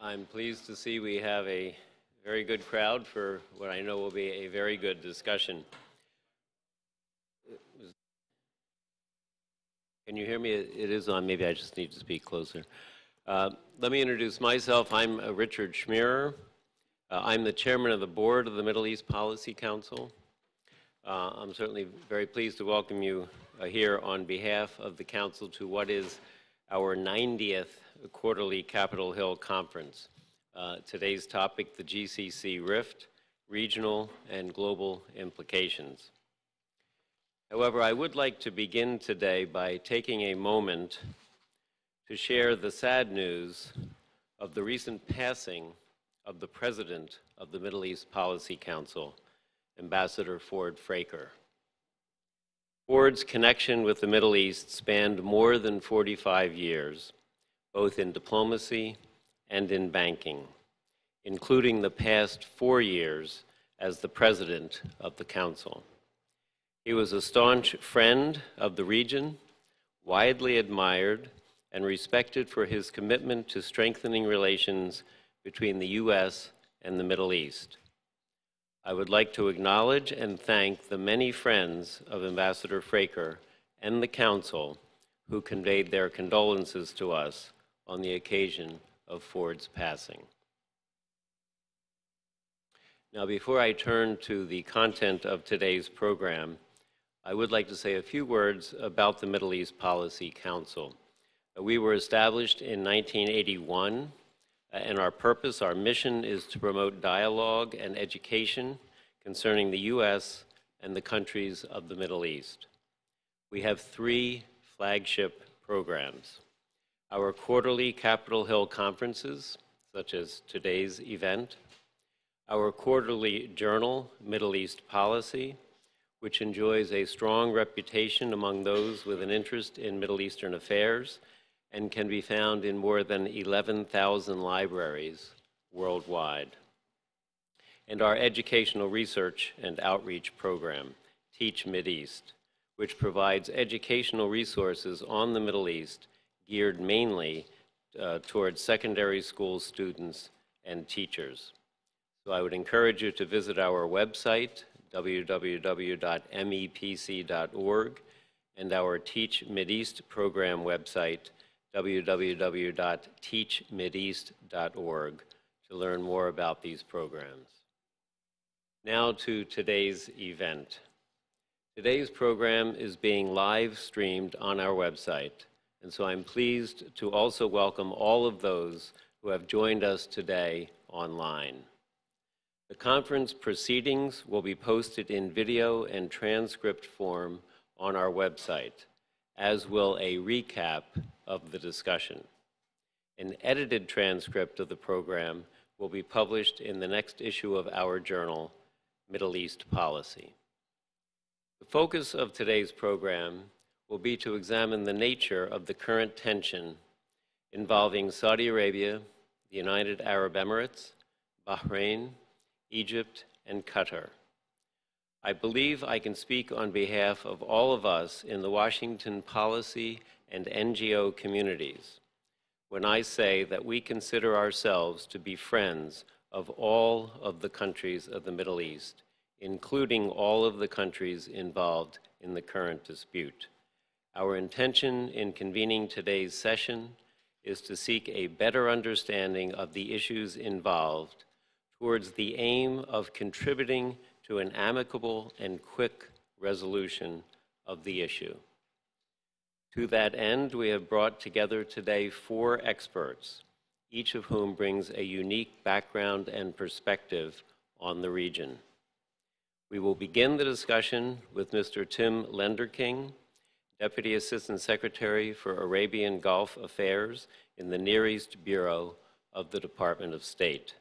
I'm pleased to see we have a very good crowd for what I know will be a very good discussion. Can you hear me? It is on. Maybe I just need to speak closer. Let me introduce myself. I'm Richard Schmierer. I'm the chairman of the board of the Middle East Policy Council. I'm certainly very pleased to welcome you here on behalf of the council to what is our 90th quarterly Capitol Hill Conference. Today's topic, the GCC Rift, Regional and Global Implications. However, I would like to begin today by taking a moment to share the sad news of the recent passing of the President of the Middle East Policy Council, Ambassador Ford Fraker. Ford's connection with the Middle East spanned more than 45 years, both in diplomacy and in banking, including the past 4 years as the President of the Council. He was a staunch friend of the region, widely admired and respected for his commitment to strengthening relations between the U.S. and the Middle East. I would like to acknowledge and thank the many friends of Ambassador Fraker and the Council who conveyed their condolences to us on the occasion of Ford's passing. Now, before I turn to the content of today's program, I would like to say a few words about the Middle East Policy Council. We were established in 1981, and our purpose, our mission, is to promote dialogue and education concerning the U.S. and the countries of the Middle East. We have 3 flagship programs: our quarterly Capitol Hill conferences, such as today's event, our quarterly journal, Middle East Policy, which enjoys a strong reputation among those with an interest in Middle Eastern affairs and can be found in more than 11,000 libraries worldwide. And our educational research and outreach program, Teach Mideast, which provides educational resources on the Middle East geared mainly towards secondary school students and teachers. So I would encourage you to visit our website, www.mepc.org, and our Teach Mideast program website, www.teachmideast.org, to learn more about these programs. Now to today's event. Today's program is being live streamed on our website, and so I'm pleased to also welcome all of those who have joined us today online. The conference proceedings will be posted in video and transcript form on our website, as will a recap of the discussion. An edited transcript of the program will be published in the next issue of our journal, Middle East Policy. The focus of today's program will be to examine the nature of the current tension involving Saudi Arabia, the United Arab Emirates, Bahrain, Egypt, and Qatar. I believe I can speak on behalf of all of us in the Washington policy and NGO communities when I say that we consider ourselves to be friends of all of the countries of the Middle East, including all of the countries involved in the current dispute. Our intention in convening today's session is to seek a better understanding of the issues involved towards the aim of contributing to an amicable and quick resolution of the issue. To that end, we have brought together today 4 experts, each of whom brings a unique background and perspective on the region. We will begin the discussion with Mr. Tim Lenderking, Deputy Assistant Secretary for Arabian Gulf Affairs in the Near East Bureau of the Department of State.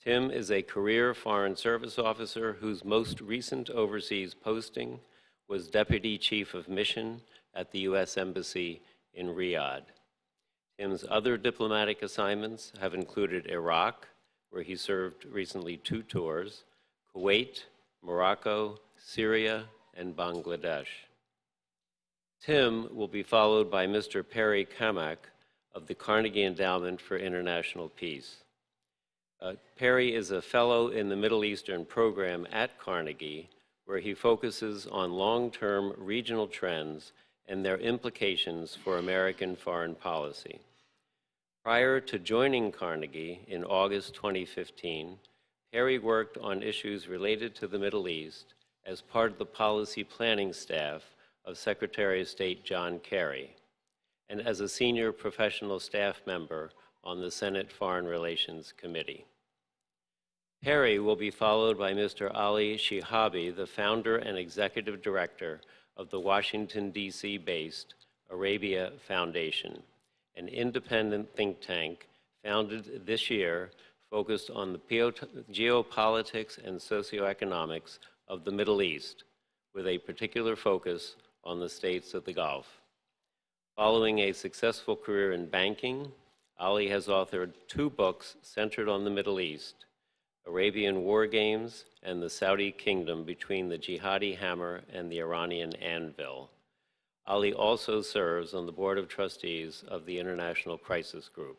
Tim is a career Foreign Service officer whose most recent overseas posting was Deputy Chief of Mission at the U.S. Embassy in Riyadh. Tim's other diplomatic assignments have included Iraq, where he served recently 2 tours, Kuwait, Morocco, Syria, and Bangladesh. Tim will be followed by Mr. Perry Kamak of the Carnegie Endowment for International Peace. Perry is a fellow in the Middle Eastern program at Carnegie, where he focuses on long-term regional trends and their implications for American foreign policy. Prior to joining Carnegie in August 2015, Perry worked on issues related to the Middle East as part of the policy planning staff of Secretary of State John Kerry, and as a senior professional staff member on the Senate Foreign Relations Committee. Perry will be followed by Mr. Ali Shihabi, the founder and executive director of the Washington, D.C.-based Arabia Foundation, an independent think tank founded this year focused on the geopolitics and socioeconomics of the Middle East, with a particular focus on the states of the Gulf. Following a successful career in banking, Ali has authored 2 books centered on the Middle East, Arabian War Games and the Saudi Kingdom Between the Jihadi Hammer and the Iranian Anvil. Ali also serves on the Board of Trustees of the International Crisis Group.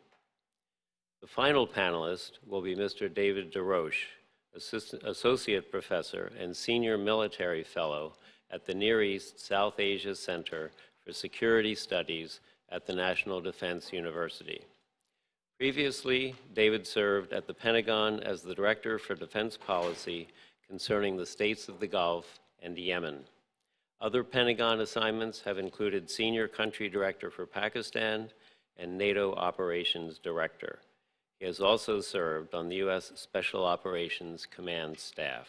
The final panelist will be Mr. David DeRoche, Associate Professor and Senior Military Fellow at the Near East South Asia Center for Security Studies at the National Defense University. Previously, David served at the Pentagon as the Director for Defense Policy concerning the states of the Gulf and Yemen. Other Pentagon assignments have included Senior Country Director for Pakistan and NATO Operations Director. He has also served on the U.S. Special Operations Command staff.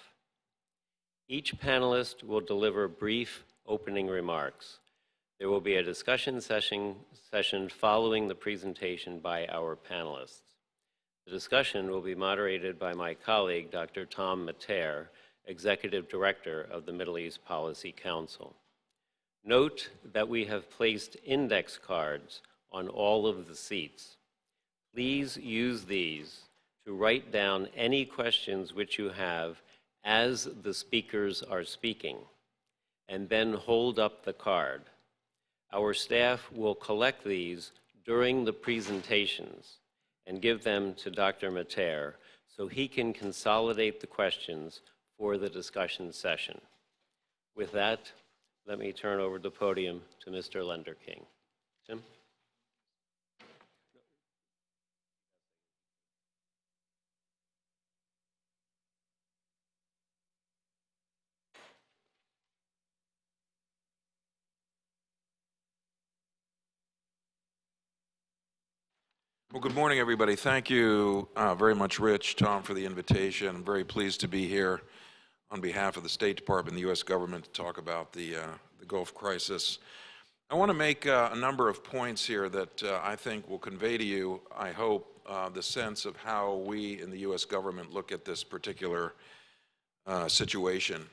Each panelist will deliver brief opening remarks. There will be a discussion session following the presentation by our panelists. The discussion will be moderated by my colleague, Dr. Tom Mater, Executive Director of the Middle East Policy Council. Note that we have placed index cards on all of the seats. Please use these to write down any questions which you have as the speakers are speaking, and then hold up the card. Our staff will collect these during the presentations and give them to Dr. Mater so he can consolidate the questions for the discussion session. With that, let me turn over the podium to Mr. Lenderking. Tim? Well, good morning, everybody. Thank you very much, Rich, Tom, for the invitation. I'm very pleased to be here on behalf of the State Department and the U.S. government to talk about the Gulf crisis. I want to make a number of points here that I think will convey to you, I hope, the sense of how we in the U.S. government look at this particular situation.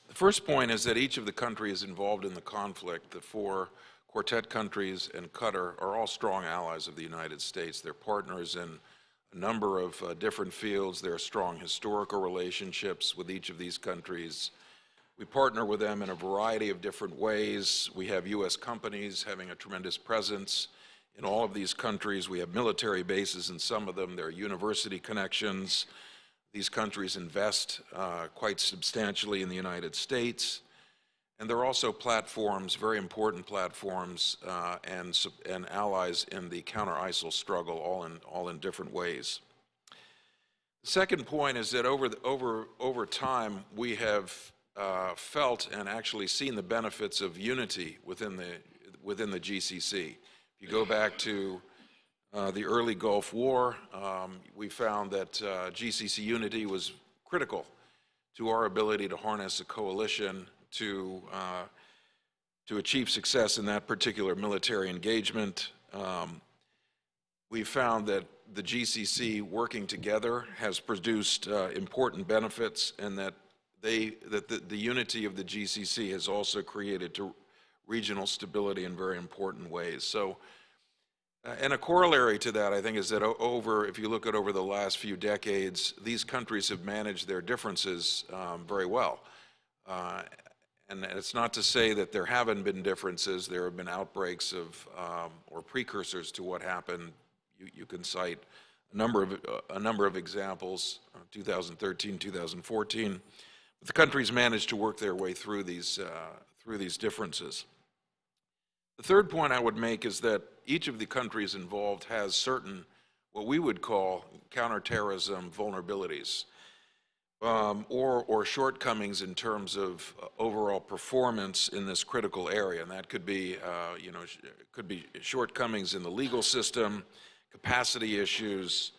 The first point is that each of the countries involved in the conflict, the 4 Quartet countries and Qatar, are all strong allies of the United States. They're partners in a number of different fields. There are strong historical relationships with each of these countries. We partner with them in a variety of different ways. We have U.S. companies having a tremendous presence in all of these countries. We have military bases in some of them. There are university connections. These countries invest quite substantially in the United States. And there are also platforms, very important platforms, and allies in the counter-ISIL struggle, all in different ways. The second point is that over time, we have felt and actually seen the benefits of unity within the GCC. If you go back to the early Gulf War, we found that GCC unity was critical to our ability to harness a coalition to achieve success in that particular military engagement. We found that the GCC working together has produced important benefits, and that the unity of the GCC has also created regional stability in very important ways. So, and a corollary to that, I think, is that if you look at over the last few decades, these countries have managed their differences very well. And it's not to say that there haven't been differences. There have been outbreaks of, or precursors to what happened. You can cite a number of examples, 2013, 2014. But the countries managed to work their way through these differences. The third point I would make is that each of the countries involved has certain, what we would call counterterrorism vulnerabilities, or shortcomings in terms of overall performance in this critical area. And that could be, could be shortcomings in the legal system, capacity issues,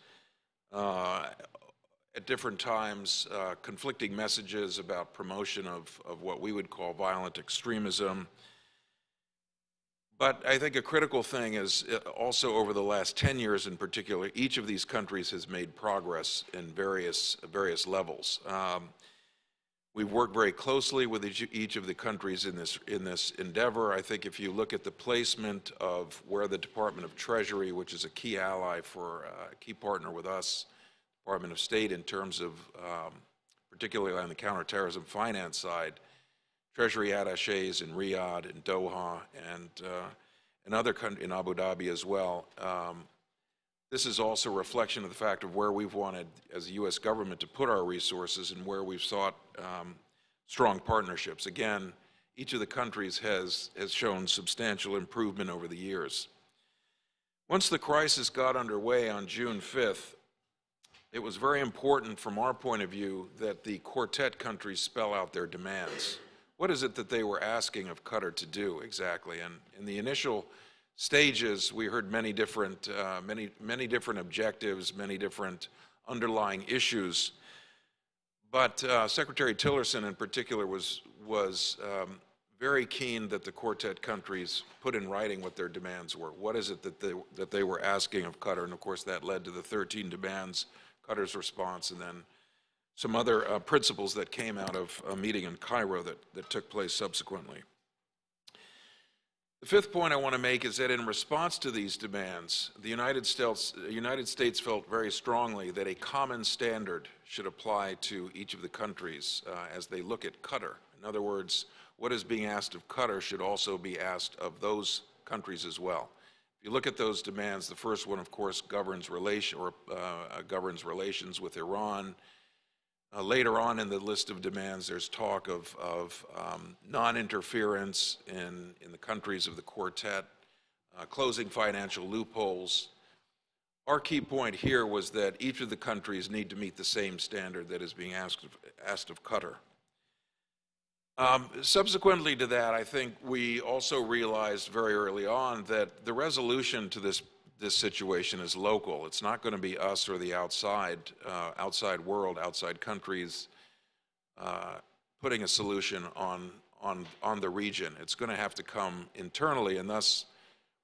at different times, conflicting messages about promotion of what we would call violent extremism. But I think a critical thing is also over the last 10 years in particular, each of these countries has made progress in various levels. We've worked very closely with each of the countries in this endeavor. I think if you look at the placement of where the Department of Treasury, which is a key ally for a key partner with us, Department of State in terms of, particularly on the counterterrorism finance side, Treasury attaches in Riyadh, in Doha, and in other countries, in Abu Dhabi as well. This is also a reflection of the fact of where we've wanted, as the U.S. government, to put our resources and where we've sought strong partnerships. Again, each of the countries has shown substantial improvement over the years. Once the crisis got underway on June 5th, it was very important from our point of view that the Quartet countries spell out their demands. What is it that they were asking of Qatar to do exactly? And in the initial stages, we heard many different objectives, many different underlying issues. But Secretary Tillerson in particular was very keen that the Quartet countries put in writing what their demands were. What is it that they were asking of Qatar? And of course that led to the 13 demands, Qatar's response, and then some other principles that came out of a meeting in Cairo that took place subsequently. The fifth point I want to make is that in response to these demands, the United States felt very strongly that a common standard should apply to each of the countries as they look at Qatar. In other words, what is being asked of Qatar should also be asked of those countries as well. If you look at those demands, the first one, of course, governs relations with Iran. Later on in the list of demands, there's talk of non-interference in the countries of the Quartet, closing financial loopholes. Our key point here was that each of the countries need to meet the same standard that is being asked of Qatar. Subsequently to that, I think we also realized very early on that the resolution to this situation is local. It's not going to be us or the outside world, outside countries putting a solution on the region. It's going to have to come internally, and thus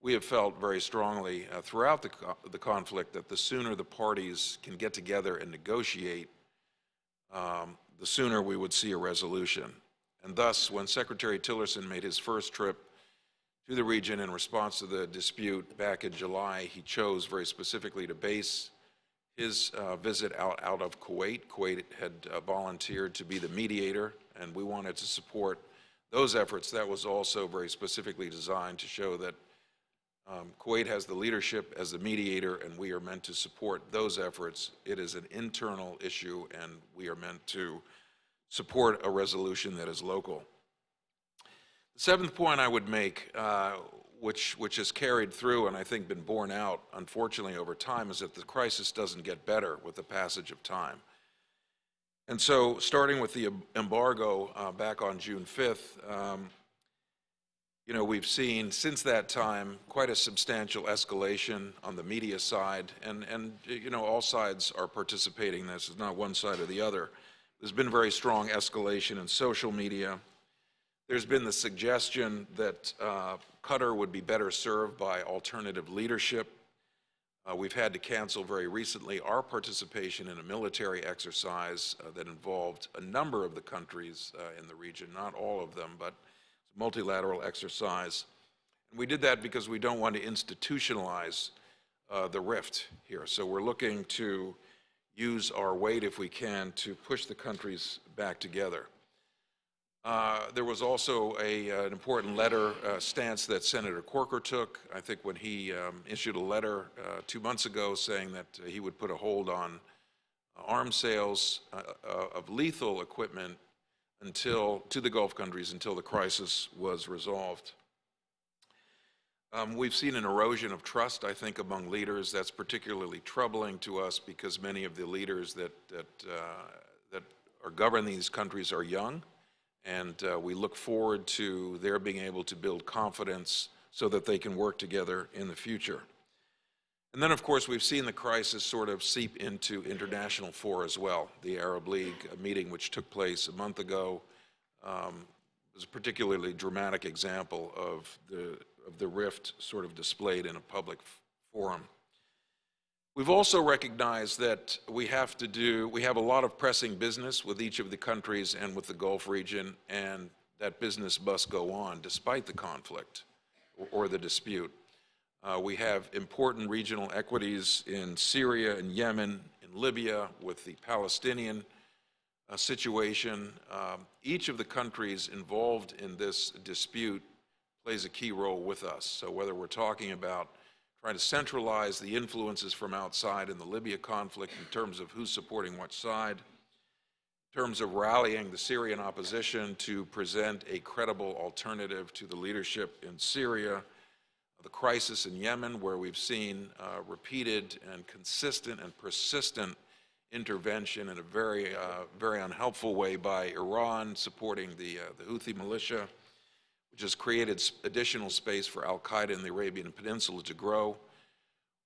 we have felt very strongly throughout the conflict that the sooner the parties can get together and negotiate, the sooner we would see a resolution. And thus, when Secretary Tillerson made his first trip to the region in response to the dispute back in July, he chose very specifically to base his visit out of Kuwait. Kuwait had volunteered to be the mediator, and we wanted to support those efforts. That was also very specifically designed to show that Kuwait has the leadership as the mediator, and we are meant to support those efforts. It is an internal issue, and we are meant to support a resolution that is local. The seventh point I would make, which has carried through and I think been borne out, unfortunately, over time, is that the crisis doesn't get better with the passage of time. And so, starting with the embargo back on June 5th, we've seen since that time quite a substantial escalation on the media side, and all sides are participating in this. It's not one side or the other. There's been very strong escalation in social media. There's been the suggestion that Qatar would be better served by alternative leadership. We've had to cancel very recently our participation in a military exercise that involved a number of the countries in the region, not all of them, but it's a multilateral exercise. And we did that because we don't want to institutionalize the rift here. So we're looking to use our weight, if we can, to push the countries back together. There was also an important letter stance that Senator Corker took, I think, when he issued a letter 2 months ago saying that he would put a hold on arms sales of lethal equipment to the Gulf countries until the crisis was resolved. We've seen an erosion of trust, I think, among leaders. That's particularly troubling to us because many of the leaders that are governing these countries are young, and we look forward to their being able to build confidence so that they can work together in the future. And then, of course, we've seen the crisis sort of seep into international fora as well. The Arab League meeting, which took place a month ago, was a particularly dramatic example of the rift sort of displayed in a public forum. We've also recognized that we have a lot of pressing business with each of the countries and with the Gulf region, and that business must go on despite the conflict or the dispute. We have important regional equities in Syria and Yemen, in Libya, with the Palestinian situation. Each of the countries involved in this dispute plays a key role with us. So whether we're talking about trying to centralize the influences from outside in the Libya conflict in terms of who's supporting which side, in terms of rallying the Syrian opposition to present a credible alternative to the leadership in Syria, the crisis in Yemen, where we've seen repeated and consistent and persistent intervention in a very unhelpful way by Iran, supporting the Houthi militia, which has created additional space for al-Qaeda in the Arabian Peninsula to grow.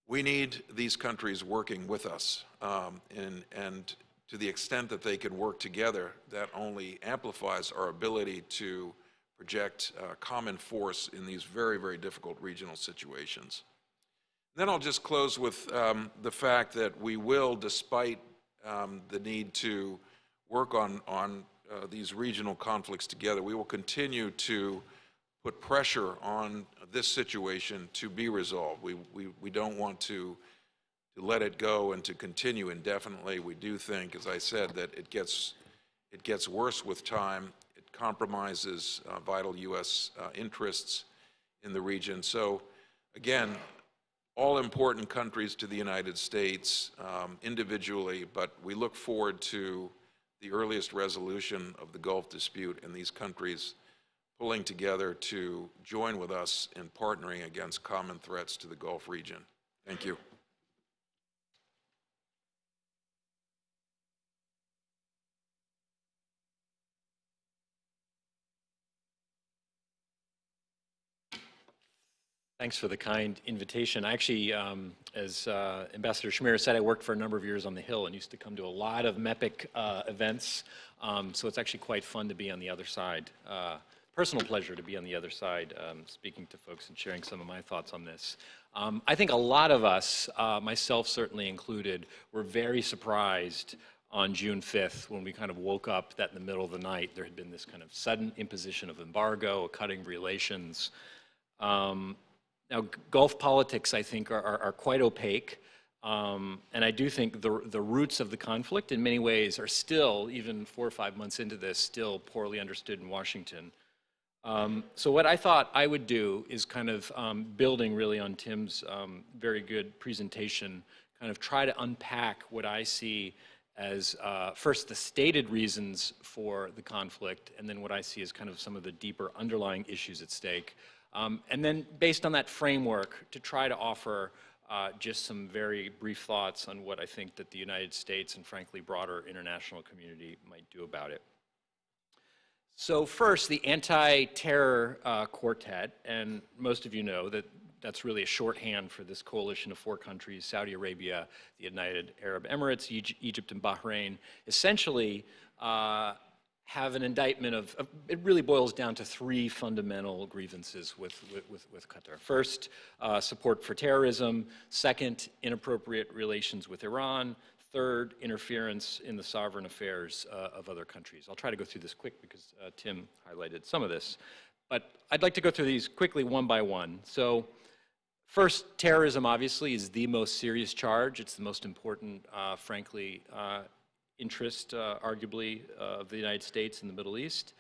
We need these countries working with us, and to the extent that they can work together, that only amplifies our ability to project common force in these very, very difficult regional situations. Then I'll just close with the fact that we will, despite the need to work on these regional conflicts together, we will continue to put pressure on this situation to be resolved. We don't want to let it go and to continue indefinitely. We do think, as I said, that it gets worse with time. It compromises vital U.S. interests in the region. So, again, all important countries to the United States individually, but we look forward to the earliest resolution of the Gulf dispute and these countries pulling together to join with us in partnering against common threats to the Gulf region. Thank you. Thanks for the kind invitation. Actually, as Ambassador Shamir said, I worked for a number of years on the Hill and used to come to a lot of MEPIC events, so it's actually quite fun to be on the other side. Personal pleasure to be on the other side, speaking to folks and sharing some of my thoughts on this. I think a lot of us, myself certainly included, were very surprised on June 5th when we kind of woke up that in the middle of the night there had been this kind of sudden imposition of embargo, a cutting of relations. Now, Gulf politics, I think, are quite opaque, and I do think the roots of the conflict in many ways are still, even 4 or 5 months into this, still poorly understood in Washington. So what I thought I would do is kind of building really on Tim's very good presentation, kind of try to unpack what I see as first the stated reasons for the conflict, and then what I see as kind of some of the deeper underlying issues at stake. And then based on that framework, to try to offer just some very brief thoughts on what I think that the United States and frankly broader international community might do about it. So first, the anti-terror quartet, and most of you know that that's really a shorthand for this coalition of 4 countries, Saudi Arabia, the United Arab Emirates, Egypt, and Bahrain, essentially have an indictment of, it really boils down to 3 fundamental grievances with Qatar. First, support for terrorism. Second, inappropriate relations with Iran. Third, interference in the sovereign affairs of other countries. I'll try to go through this quick because Tim highlighted some of this. But I'd like to go through these quickly one by one. So first, terrorism obviously is the most serious charge. It's the most important, frankly, interest, arguably, of the United States in the Middle East.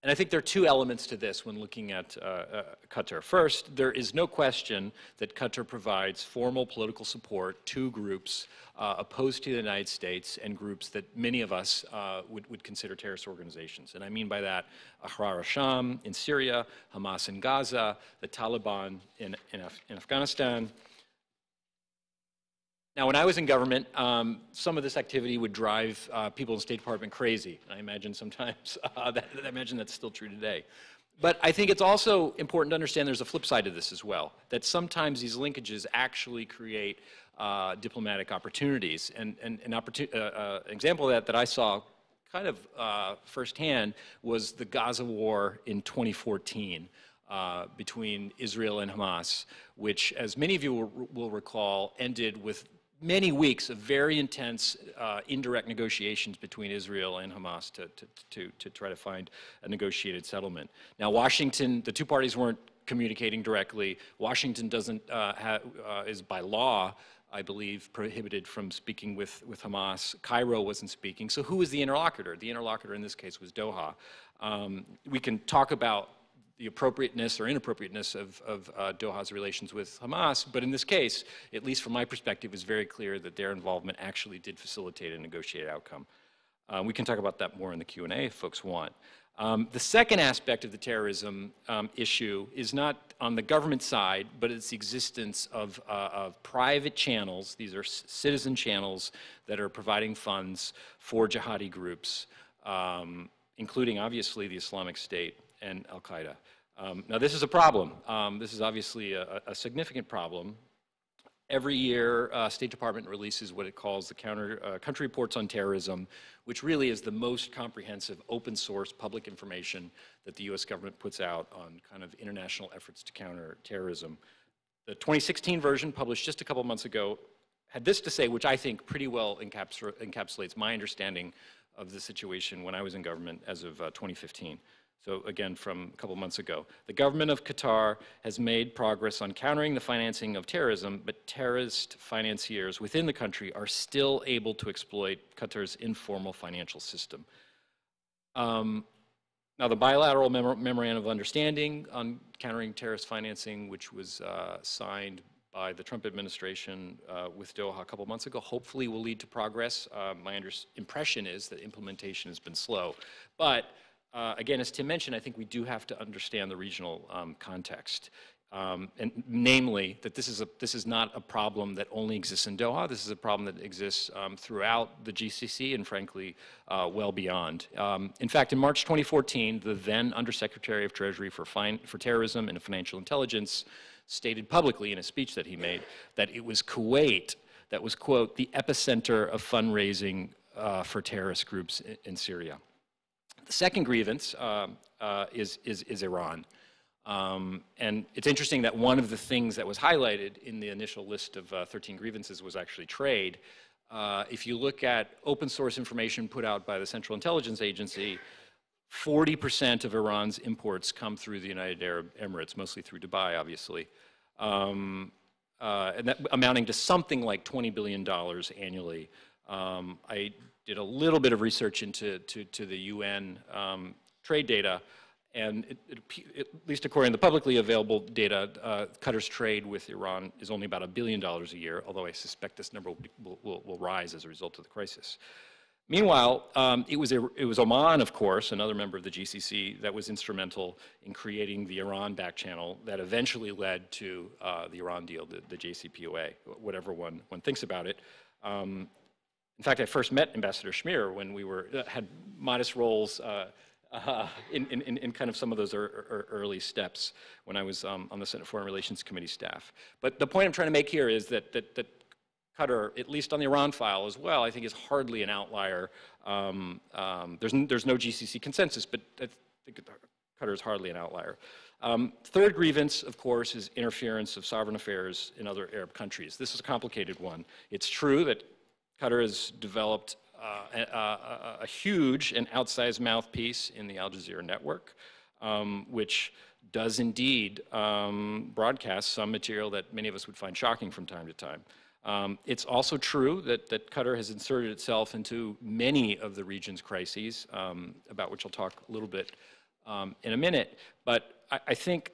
And I think there are two elements to this when looking at Qatar. First, there is no question that Qatar provides formal political support to groups opposed to the United States and groups that many of us would consider terrorist organizations. And I mean by that Ahrar al-Sham in Syria, Hamas in Gaza, the Taliban in Afghanistan. Now, when I was in government, some of this activity would drive people in the State Department crazy. I imagine sometimes, I imagine that's still true today. But I think it's also important to understand there's a flip side to this as well, that sometimes these linkages actually create diplomatic opportunities. And an example of that I saw kind of firsthand was the Gaza war in 2014. Between Israel and Hamas, which, as many of you will recall, ended with many weeks of very intense indirect negotiations between Israel and Hamas to try to find a negotiated settlement. Now, Washington, the two parties weren't communicating directly. Washington doesn't is by law, I believe, prohibited from speaking with Hamas. Cairo wasn't speaking. So who was the interlocutor? The interlocutor in this case was Doha. We can talk about the appropriateness or inappropriateness of Doha's relations with Hamas, but in this case, at least from my perspective, it was very clear that their involvement actually did facilitate a negotiated outcome. We can talk about that more in the Q&A if folks want. The second aspect of the terrorism issue is not on the government side, but it's the existence of private channels. These are citizen channels that are providing funds for jihadi groups, including, obviously, the Islamic State and al-Qaeda. Now, this is a problem. This is obviously a significant problem. Every year, State Department releases what it calls the Country Reports on Terrorism, which really is the most comprehensive open source public information that the US government puts out on kind of international efforts to counter terrorism. The 2016 version, published just a couple months ago, had this to say, which I think pretty well encapsulates my understanding of the situation when I was in government as of 2015. So again, from a couple months ago. The government of Qatar has made progress on countering the financing of terrorism, but terrorist financiers within the country are still able to exploit Qatar's informal financial system. Now, the bilateral memorandum of understanding on countering terrorist financing, which was signed by the Trump administration with Doha a couple months ago, hopefully will lead to progress. My impression is that implementation has been slow. But again, as Tim mentioned, I think we do have to understand the regional context, and namely that this is not a problem that only exists in Doha. This is a problem that exists throughout the GCC and, frankly, well beyond. In fact, in March 2014, the then Undersecretary of Treasury for Terrorism and Financial Intelligence stated publicly in a speech that he made that it was Kuwait that was, quote, the epicenter of fundraising for terrorist groups in Syria. The second grievance is Iran. And it's interesting that one of the things that was highlighted in the initial list of 13 grievances was actually trade. If you look at open source information put out by the Central Intelligence Agency, 40% of Iran's imports come through the United Arab Emirates, mostly through Dubai, obviously, and that amounting to something like $20 billion annually. I did a little bit of research into the UN trade data, and at least according to the publicly available data, Qatar's trade with Iran is only about $1 billion a year, although I suspect this number will rise as a result of the crisis. Meanwhile, it was Oman, of course, another member of the GCC, that was instrumental in creating the Iran back channel that eventually led to the Iran deal, the JCPOA, whatever one thinks about it. In fact, I first met Ambassador Schmier when we had modest roles in kind of some of those early steps when I was on the Senate Foreign Relations Committee staff. But the point I'm trying to make here is that Qatar, at least on the Iran file as well, I think is hardly an outlier. There's no GCC consensus, but I think Qatar is hardly an outlier. Third grievance, of course, is interference of sovereign affairs in other Arab countries. This is a complicated one. It's true that Qatar has developed a huge and outsized mouthpiece in the Al Jazeera network, which does indeed broadcast some material that many of us would find shocking from time to time. It's also true that Qatar has inserted itself into many of the region's crises, about which I'll talk a little bit in a minute. But I think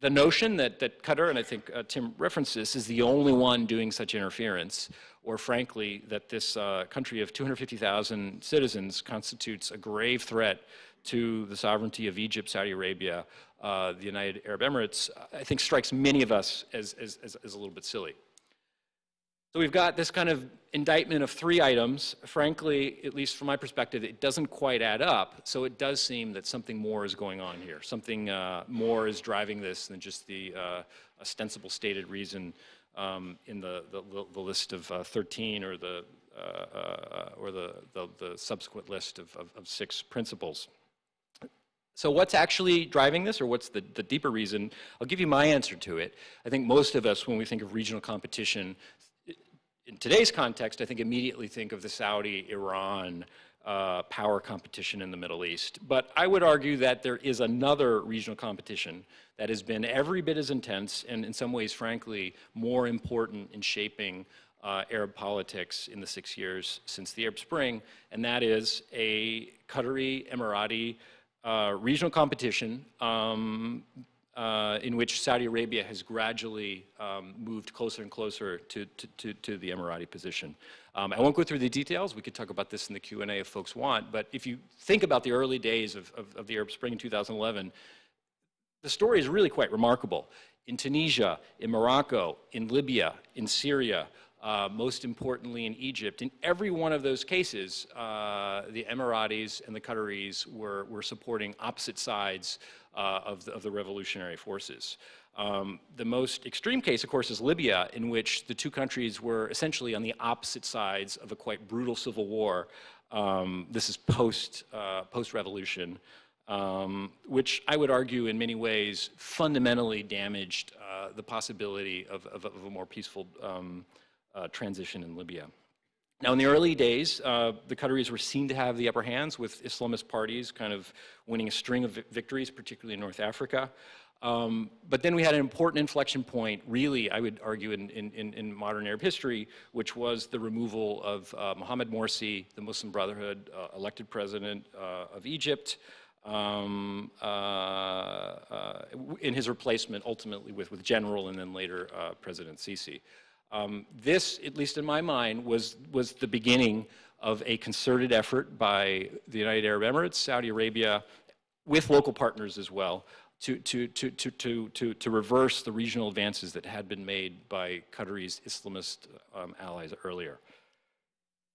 the notion that Qatar, and I think Tim referenced this, is the only one doing such interference, or frankly, that this country of 250,000 citizens constitutes a grave threat to the sovereignty of Egypt, Saudi Arabia, the United Arab Emirates, I think strikes many of us as a little bit silly. So we've got this kind of indictment of 3 items. Frankly, at least from my perspective, it doesn't quite add up. So it does seem that something more is going on here. Something more is driving this than just the ostensible stated reason in the list of 13 or the subsequent list of 6 principles. So what's actually driving this, or what's the deeper reason? I'll give you my answer to it. I think most of us, when we think of regional competition, in today's context, I think immediately think of the Saudi-Iran power competition in the Middle East. But I would argue that there is another regional competition that has been every bit as intense and in some ways, frankly, more important in shaping Arab politics in the 6 years since the Arab Spring, and that is a Qatari, Emirati regional competition in which Saudi Arabia has gradually moved closer and closer to the Emirati position. I won't go through the details. We could talk about this in the Q&A if folks want. But if you think about the early days of the Arab Spring in 2011, the story is really quite remarkable. In Tunisia, in Morocco, in Libya, in Syria, most importantly in Egypt, in every one of those cases, the Emiratis and the Qataris were supporting opposite sides of the revolutionary forces. The most extreme case, of course, is Libya, in which the 2 countries were essentially on the opposite sides of a quite brutal civil war. This is post-revolution, which I would argue in many ways fundamentally damaged the possibility of a more peaceful transition in Libya. Now, in the early days, the Qataris were seen to have the upper hands, with Islamist parties kind of winning a string of victories, particularly in North Africa. But then we had an important inflection point, really, I would argue, in modern Arab history, which was the removal of Mohammed Morsi, the Muslim Brotherhood, elected president of Egypt, in his replacement, ultimately, with General and then later President Sisi. This, at least in my mind, was the beginning of a concerted effort by the United Arab Emirates, Saudi Arabia, with local partners as well, to reverse the regional advances that had been made by Qatari's Islamist allies earlier.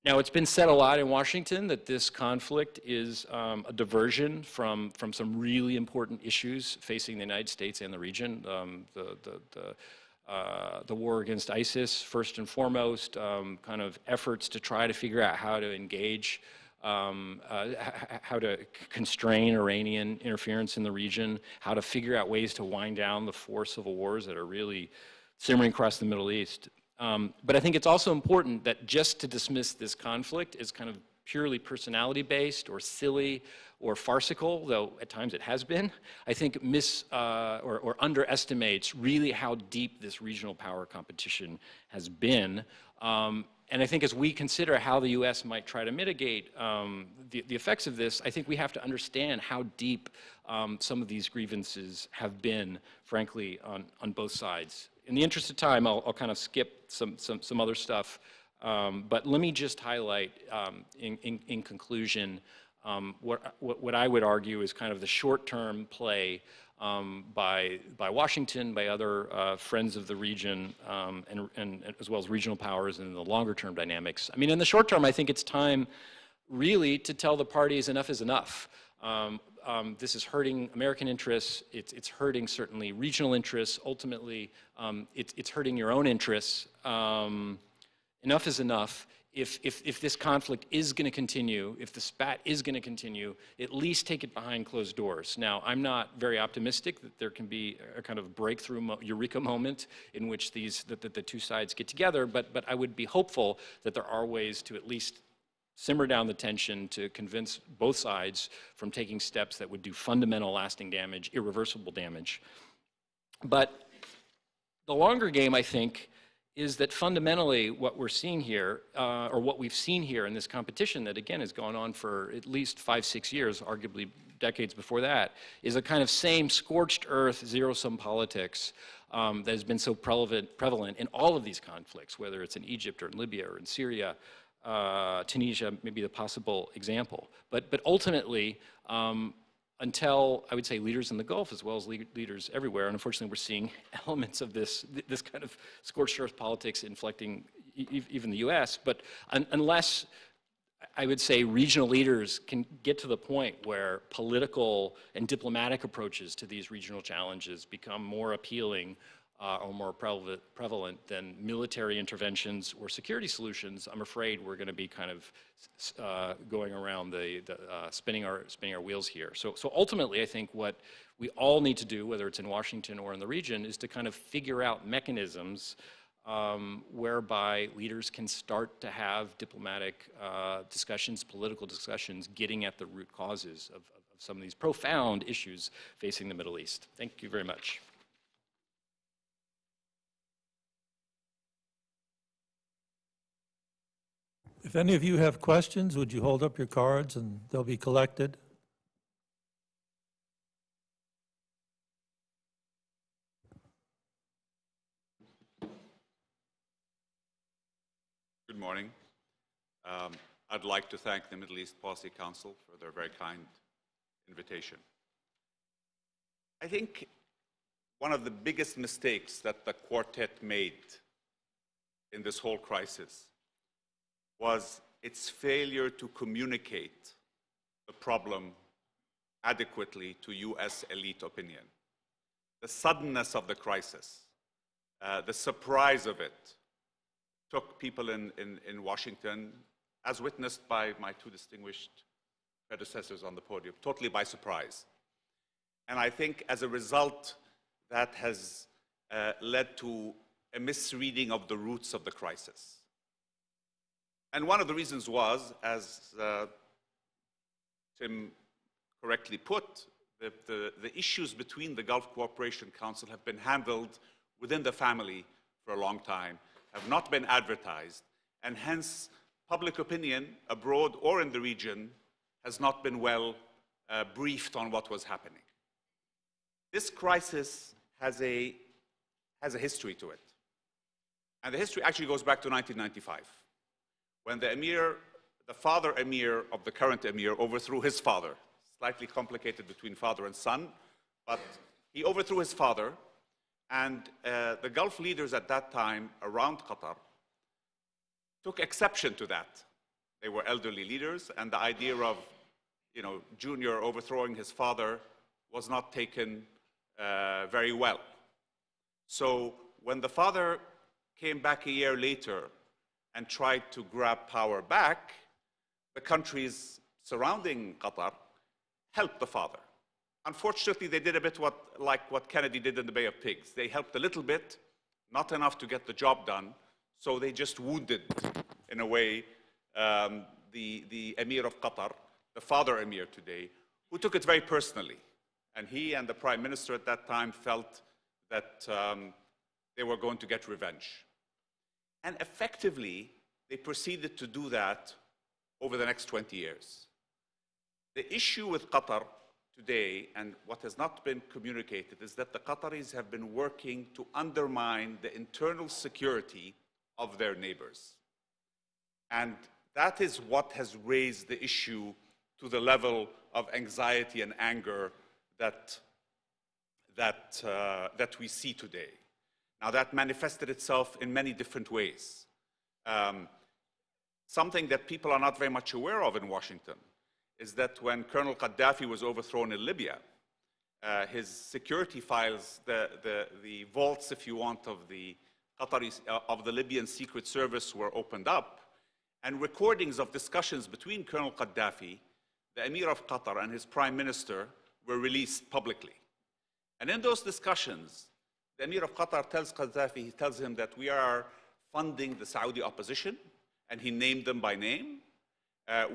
Now, it's been said a lot in Washington that this conflict is a diversion from some really important issues facing the United States and the region. The war against ISIS, first and foremost, kind of efforts to try to figure out how to engage, how to constrain Iranian interference in the region, how to figure out ways to wind down the 4 civil wars that are really simmering across the Middle East. But I think it's also important that just to dismiss this conflict as kind of purely personality-based or silly or farcical, though at times it has been, I think or underestimates really how deep this regional power competition has been. And I think as we consider how the U.S. might try to mitigate the effects of this, I think we have to understand how deep some of these grievances have been, frankly, on both sides. In the interest of time, I'll kind of skip some other stuff. But let me just highlight, in conclusion, what I would argue is kind of the short-term play by Washington, by other friends of the region, and as well as regional powers, and the longer-term dynamics. I mean, in the short term, I think it's time, really, to tell the parties enough is enough. This is hurting American interests. It's hurting, certainly, regional interests. Ultimately, it's hurting your own interests. Enough is enough. If this conflict is going to continue, if the spat is going to continue, at least take it behind closed doors. Now, I'm not very optimistic that there can be a kind of breakthrough eureka moment in which the 2 sides get together, but I would be hopeful that there are ways to at least simmer down the tension, to convince both sides from taking steps that would do fundamental, lasting damage, irreversible damage. But the longer game, I think, is that fundamentally what we're seeing here, or what we've seen here in this competition that again has gone on for at least 5, 6 years, arguably decades before that, is a kind of same scorched earth, zero-sum politics that has been so prevalent in all of these conflicts, whether it's in Egypt or in Libya or in Syria. Tunisia may be the possible example. But ultimately, until, I would say, leaders in the Gulf as well as leaders everywhere, and unfortunately we're seeing elements of this kind of scorched earth politics inflecting even the US, but unless, I would say, regional leaders can get to the point where political and diplomatic approaches to these regional challenges become more appealing or more prevalent than military interventions or security solutions, I'm afraid we're going to be kind of going around spinning our wheels here. So ultimately, I think what we all need to do, whether it's in Washington or in the region, is to kind of figure out mechanisms whereby leaders can start to have diplomatic discussions, political discussions, getting at the root causes of some of these profound issues facing the Middle East. Thank you very much. If any of you have questions, would you hold up your cards and they'll be collected? Good morning. I'd like to thank the Middle East Policy Council for their very kind invitation. I think one of the biggest mistakes that the quartet made in this whole crisis was its failure to communicate the problem adequately to US elite opinion. The suddenness of the crisis, the surprise of it, took people in Washington, as witnessed by my two distinguished predecessors on the podium, totally by surprise. And I think as a result, that has led to a misreading of the roots of the crisis. And one of the reasons was, as Tim correctly put, the issues between the Gulf Cooperation Council have been handled within the family for a long time, have not been advertised, and hence public opinion abroad or in the region has not been well briefed on what was happening. This crisis has a history to it. And the history actually goes back to 1995. When the father emir of the current emir overthrew his father, slightly complicated between father and son, but he overthrew his father, and the Gulf leaders at that time around Qatar took exception to that. They were elderly leaders, and the idea of, Junior overthrowing his father was not taken very well. So when the father came back a year later and tried to grab power back, the countries surrounding Qatar helped the father. Unfortunately, they did a bit like what Kennedy did in the Bay of Pigs. They helped a little bit, not enough to get the job done, so they just wounded, in a way, the Emir of Qatar, the father Emir today, who took it very personally. And he and the Prime Minister at that time felt that they were going to get revenge. And effectively, they proceeded to do that over the next 20 years. The issue with Qatar today, and what has not been communicated, is that the Qataris have been working to undermine the internal security of their neighbors. And that is what has raised the issue to the level of anxiety and anger that we see today. Now, that manifested itself in many different ways. Something that people are not very much aware of in Washington is that when Colonel Gaddafi was overthrown in Libya, his security files, the vaults, if you want, of the Qataris, of the Libyan Secret Service were opened up, and recordings of discussions between Colonel Gaddafi, the Emir of Qatar, and his Prime Minister were released publicly. And in those discussions, the Emir of Qatar tells Gaddafi, he tells him that we are funding the Saudi opposition, and he named them by name.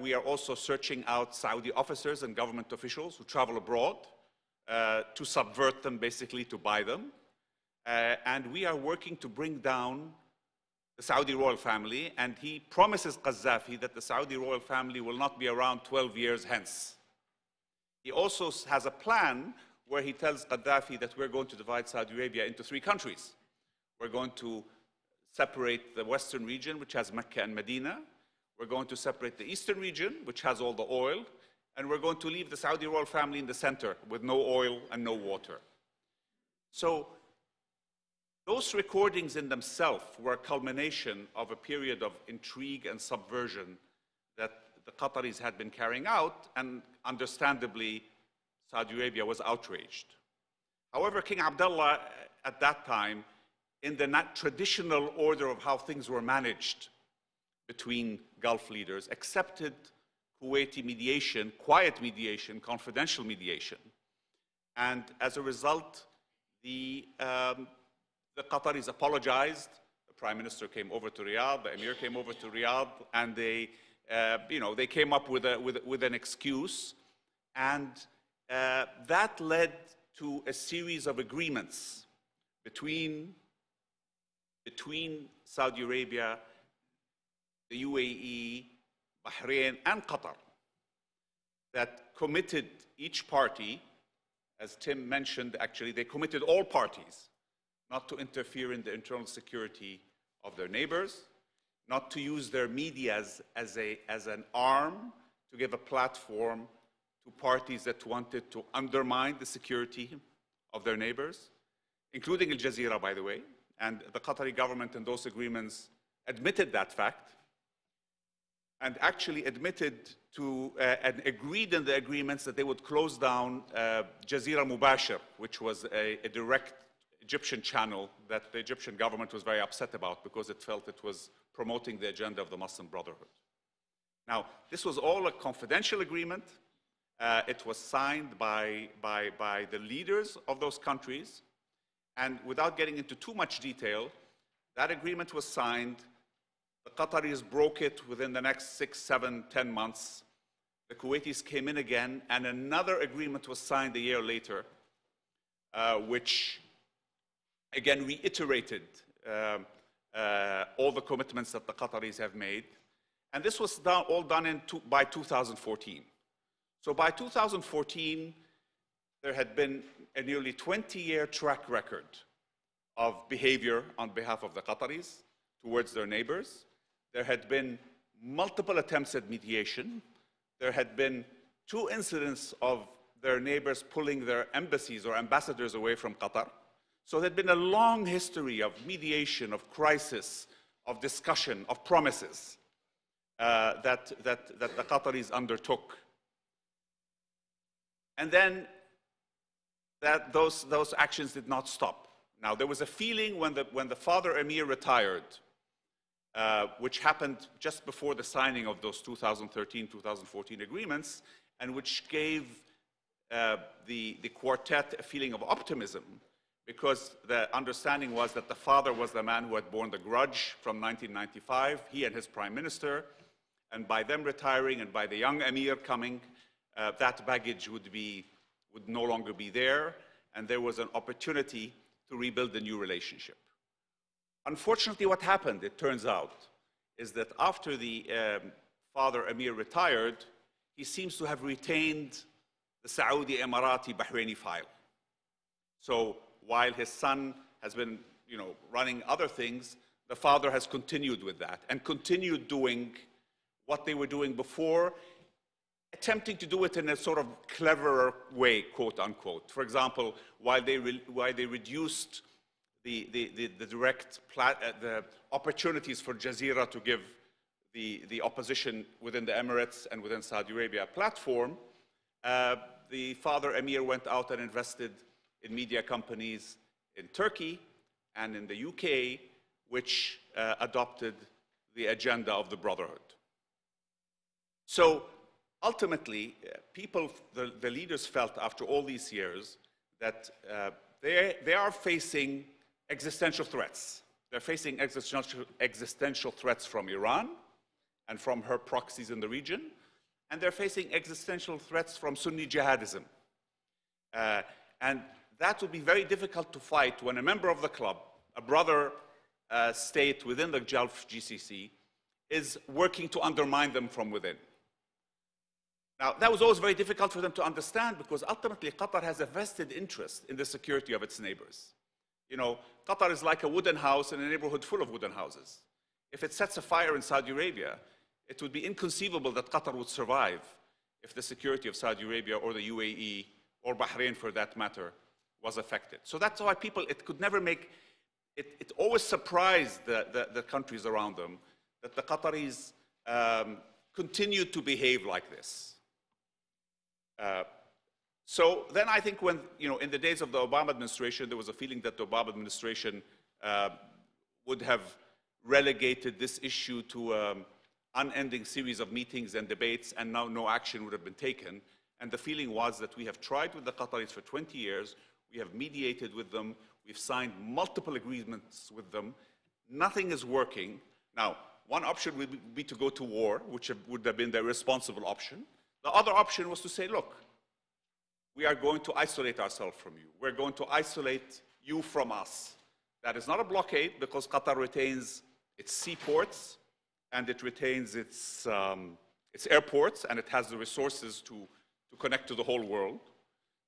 We are also searching out Saudi officers and government officials who travel abroad to subvert them, basically to buy them. And we are working to bring down the Saudi royal family, and he promises Gaddafi that the Saudi royal family will not be around 12 years hence. He also has a plan where he tells Gaddafi that we're going to divide Saudi Arabia into 3 countries. We're going to separate the western region, which has Mecca and Medina. We're going to separate the eastern region, which has all the oil. And we're going to leave the Saudi royal family in the center with no oil and no water. So those recordings in themselves were a culmination of a period of intrigue and subversion that the Qataris had been carrying out, and understandably, Saudi Arabia was outraged. However, King Abdullah at that time, in the traditional order of how things were managed between Gulf leaders, accepted Kuwaiti mediation, quiet mediation, confidential mediation. And as a result, the Qataris apologized. The Prime Minister came over to Riyadh, the Emir came over to Riyadh, and they came up with an excuse. And that led to a series of agreements between Saudi Arabia, the UAE, Bahrain, and Qatar that committed each party, as Tim mentioned, actually, they committed all parties not to interfere in the internal security of their neighbors, not to use their media as an arm to give a platform to parties that wanted to undermine the security of their neighbors, including Al Jazeera, by the way. And the Qatari government in those agreements admitted that fact, and actually admitted to and agreed in the agreements that they would close down Jazeera Mubashir, which was a direct Egyptian channel that the Egyptian government was very upset about because it felt it was promoting the agenda of the Muslim Brotherhood. Now, this was all a confidential agreement. It was signed by the leaders of those countries. And without getting into too much detail, that agreement was signed. The Qataris broke it within the next 6, 7, 10 months. The Kuwaitis came in again, and another agreement was signed a year later, which again reiterated all the commitments that the Qataris have made. And this was all done by 2014. So by 2014, there had been a nearly 20-year track record of behavior on behalf of the Qataris towards their neighbors. There had been multiple attempts at mediation. There had been 2 incidents of their neighbors pulling their embassies or ambassadors away from Qatar. So there had been a long history of mediation, of crisis, of discussion, of promises that the Qataris undertook. And then those actions did not stop. Now, there was a feeling when the father Emir retired, which happened just before the signing of those 2013-2014 agreements, and which gave the quartet a feeling of optimism, because the understanding was that the father was the man who had borne the grudge from 1995, he and his prime minister, and by them retiring and by the young Emir coming, that baggage would no longer be there, and there was an opportunity to rebuild a new relationship. Unfortunately, what happened, it turns out, is that after the father Emir retired, he seems to have retained the Saudi, Emirati, Bahraini file. So while his son has been, running other things, the father has continued with that and continued doing what they were doing before, attempting to do it in a sort of cleverer way, quote unquote. For example, while they reduced the opportunities for Jazeera to give the opposition within the Emirates and within Saudi Arabia a platform, the father Emir went out and invested in media companies in Turkey and in the UK, which adopted the agenda of the Brotherhood. So ultimately, the leaders felt after all these years that they are facing existential threats. They're facing existential threats from Iran and from her proxies in the region, and they're facing existential threats from Sunni jihadism. And that would be very difficult to fight when a member of the club, a brother state within the Gulf GCC is working to undermine them from within. Now, that was always very difficult for them to understand because ultimately Qatar has a vested interest in the security of its neighbors. You know, Qatar is like a wooden house in a neighborhood full of wooden houses. If it sets a fire in Saudi Arabia, it would be inconceivable that Qatar would survive if the security of Saudi Arabia or the UAE or Bahrain for that matter was affected. So that's why people, it could never make, it always surprised the countries around them that the Qataris continued to behave like this. So then I think when, you know, in the days of the Obama administration, there was a feeling that the Obama administration would have relegated this issue to an unending series of meetings and debates, and now no action would have been taken. And the feeling was that we have tried with the Qataris for 20 years, we have mediated with them, we've signed multiple agreements with them, nothing is working. Now, one option would be to go to war, which would have been the responsible option. The other option was to say, look, we are going to isolate ourselves from you. We're going to isolate you from us. That is not a blockade because Qatar retains its seaports and it retains its airports and it has the resources to connect to the whole world.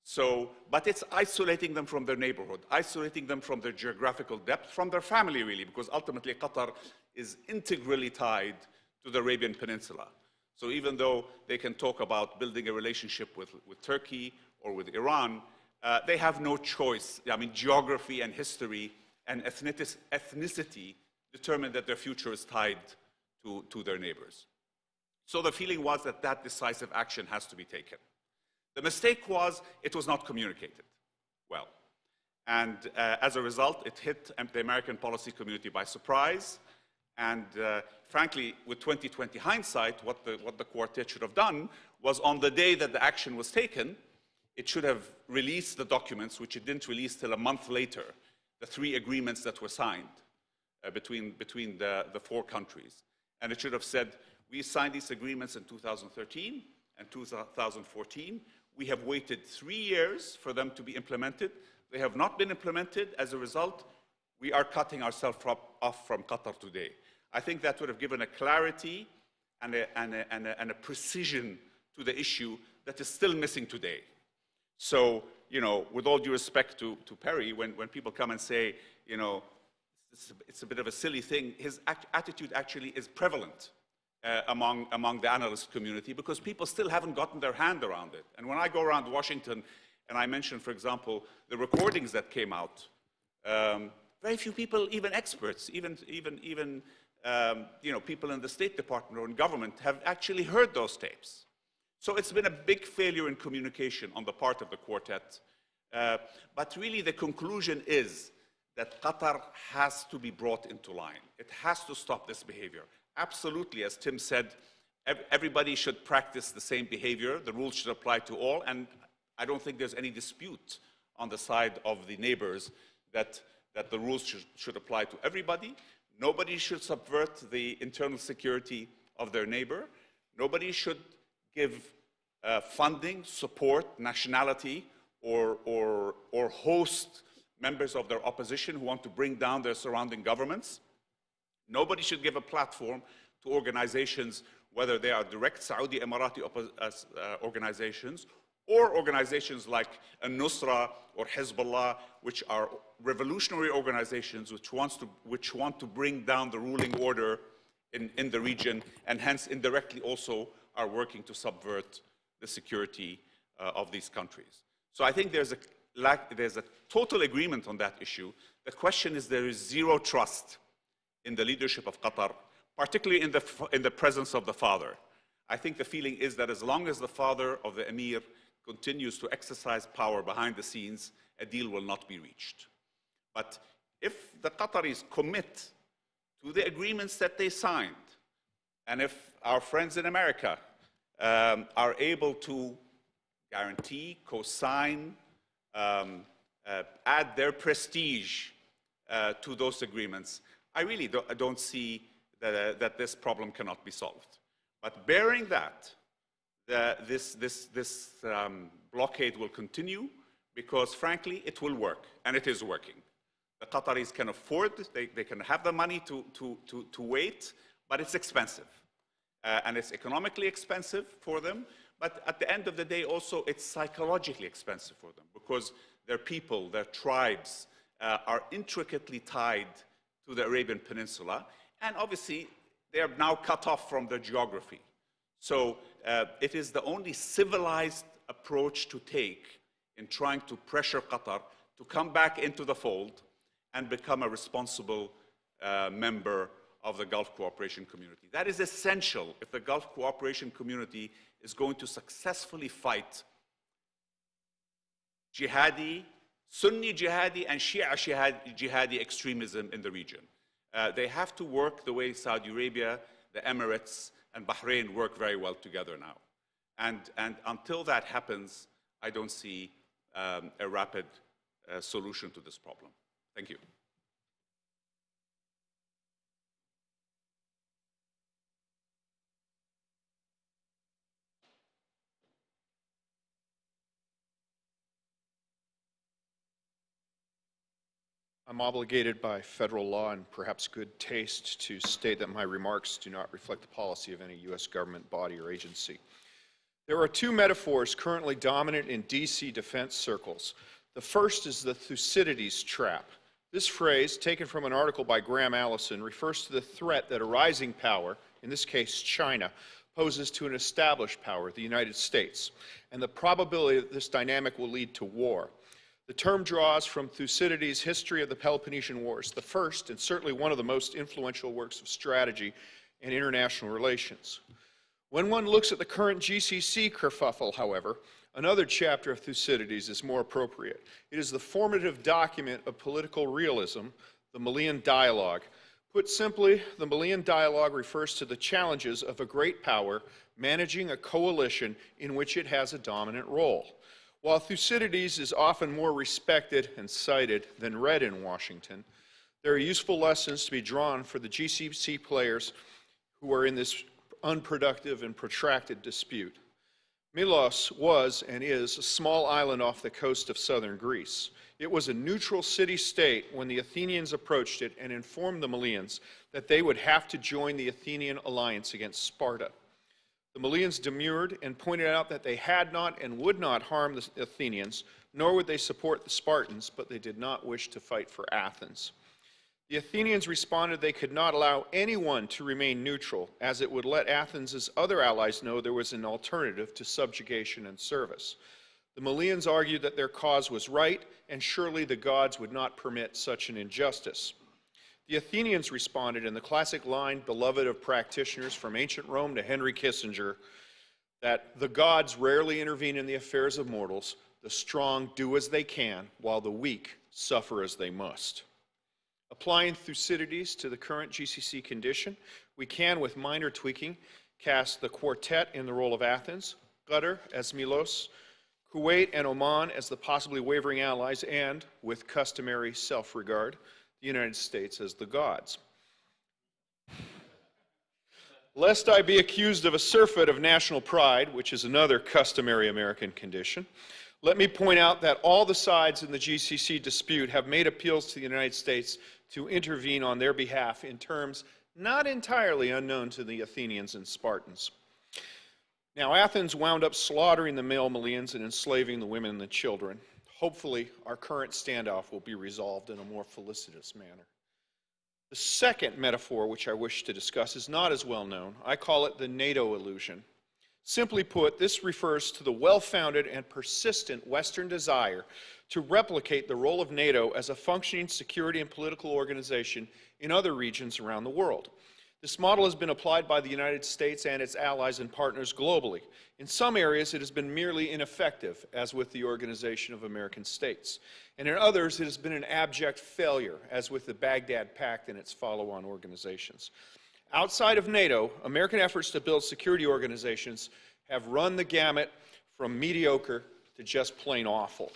So, but it's isolating them from their neighborhood, isolating them from their geographical depth, from their family really, because ultimately Qatar is integrally tied to the Arabian Peninsula. So even though they can talk about building a relationship with Turkey or with Iran, they have no choice. I mean, geography and history and ethnicity determine that their future is tied to their neighbors. So the feeling was that that decisive action has to be taken. The mistake was it was not communicated well. And as a result, it hit the American policy community by surprise. And frankly, with 2020 hindsight, what the quartet should have done was on the day that the action was taken, it should have released the documents, which it didn't release till a month later, the 3 agreements that were signed between the 4 countries. And it should have said, we signed these agreements in 2013 and 2014. We have waited 3 years for them to be implemented. They have not been implemented. As a result, we are cutting ourselves off from Qatar today. I think that would have given a clarity and a precision to the issue that is still missing today. So, you know, with all due respect to Perry, when people come and say, you know, it's a bit of a silly thing, his attitude actually is prevalent among the analyst community because people still haven't gotten their hand around it. And when I go around Washington and I mention, for example, the recordings that came out, very few people, even experts, even you know, people in the State Department or in government have actually heard those tapes. So it's been a big failure in communication on the part of the quartet. But really the conclusion is that Qatar has to be brought into line. It has to stop this behavior. Absolutely, as Tim said, everybody should practice the same behavior. The rules should apply to all, and I don't think there's any dispute on the side of the neighbors that the rules should apply to everybody. Nobody should subvert the internal security of their neighbor. Nobody should give funding, support, nationality, or host members of their opposition who want to bring down their surrounding governments. Nobody should give a platform to organizations, whether they are direct Saudi Emirati organizations or organizations like Al-Nusra or Hezbollah, which are revolutionary organizations which want to bring down the ruling order in the region, and hence indirectly also are working to subvert the security of these countries. So I think there's a total agreement on that issue. The question is there is zero trust in the leadership of Qatar, particularly in the presence of the father. I think the feeling is that as long as the father of the emir continues to exercise power behind the scenes, a deal will not be reached. But if the Qataris commit to the agreements that they signed, and if our friends in America are able to guarantee, co-sign, add their prestige to those agreements, I really don't see that this problem cannot be solved. But bearing that, this blockade will continue because, frankly, it will work, and it is working. The Qataris can afford, they can have the money to wait, but it's expensive. And it's economically expensive for them, but at the end of the day also it's psychologically expensive for them because their people, their tribes are intricately tied to the Arabian Peninsula, and obviously they are now cut off from their geography. So it is the only civilized approach to take in trying to pressure Qatar to come back into the fold and become a responsible member of the Gulf Cooperation Community. That is essential if the Gulf Cooperation Community is going to successfully fight jihadi, Sunni jihadi and Shia jihadi extremism in the region. They have to work the way Saudi Arabia, the Emirates, and Bahrain work very well together now. And until that happens, I don't see a rapid solution to this problem. Thank you. I'm obligated by federal law and perhaps good taste to state that my remarks do not reflect the policy of any U.S. government body or agency. There are two metaphors currently dominant in D.C. defense circles. The first is the Thucydides trap. This phrase, taken from an article by Graham Allison, refers to the threat that a rising power, in this case China, poses to an established power, the United States, and the probability that this dynamic will lead to war. The term draws from Thucydides' History of the Peloponnesian Wars, the first and certainly one of the most influential works of strategy and international relations. When one looks at the current GCC kerfuffle, however, another chapter of Thucydides is more appropriate. It is the formative document of political realism, the Malian Dialogue. Put simply, the Malian Dialogue refers to the challenges of a great power managing a coalition in which it has a dominant role. While Thucydides is often more respected and cited than read in Washington, there are useful lessons to be drawn for the GCC players who are in this unproductive and protracted dispute. Milos was and is a small island off the coast of southern Greece. It was a neutral city-state when the Athenians approached it and informed the Malians that they would have to join the Athenian alliance against Sparta. The Malians demurred and pointed out that they had not and would not harm the Athenians, nor would they support the Spartans, but they did not wish to fight for Athens. The Athenians responded they could not allow anyone to remain neutral, as it would let Athens' other allies know there was an alternative to subjugation and service. The Malians argued that their cause was right, and surely the gods would not permit such an injustice. The Athenians responded in the classic line, beloved of practitioners from ancient Rome to Henry Kissinger, that the gods rarely intervene in the affairs of mortals, the strong do as they can, while the weak suffer as they must. Applying Thucydides to the current GCC condition, we can, with minor tweaking, cast the quartet in the role of Athens, Qatar as Milos, Kuwait and Oman as the possibly wavering allies, and, with customary self-regard, the United States as the gods. Lest I be accused of a surfeit of national pride, which is another customary American condition, let me point out that all the sides in the GCC dispute have made appeals to the United States to intervene on their behalf in terms not entirely unknown to the Athenians and Spartans. Now, Athens wound up slaughtering the male Malians and enslaving the women and the children. Hopefully, our current standoff will be resolved in a more felicitous manner. The second metaphor which I wish to discuss is not as well known. I call it the NATO illusion. Simply put, this refers to the well-founded and persistent Western desire to replicate the role of NATO as a functioning security and political organization in other regions around the world. This model has been applied by the United States and its allies and partners globally. In some areas, it has been merely ineffective, as with the Organization of American States. And in others, it has been an abject failure, as with the Baghdad Pact and its follow-on organizations. Outside of NATO, American efforts to build security organizations have run the gamut from mediocre to just plain awful.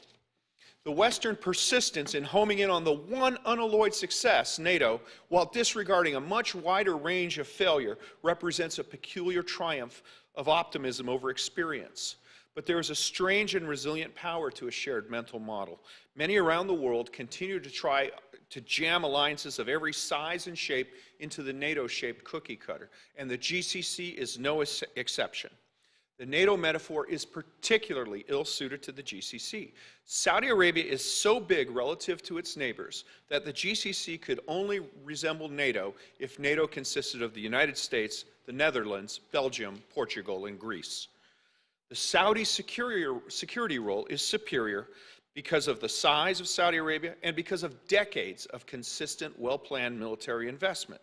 The Western persistence in homing in on the one unalloyed success, NATO, while disregarding a much wider range of failure, represents a peculiar triumph of optimism over experience. But there is a strange and resilient power to a shared mental model. Many around the world continue to try to jam alliances of every size and shape into the NATO-shaped cookie cutter, and the GCC is no exception. The NATO metaphor is particularly ill-suited to the GCC. Saudi Arabia is so big relative to its neighbors that the GCC could only resemble NATO if NATO consisted of the United States, the Netherlands, Belgium, Portugal, and Greece. The Saudi security role is superior because of the size of Saudi Arabia and because of decades of consistent, well-planned military investment.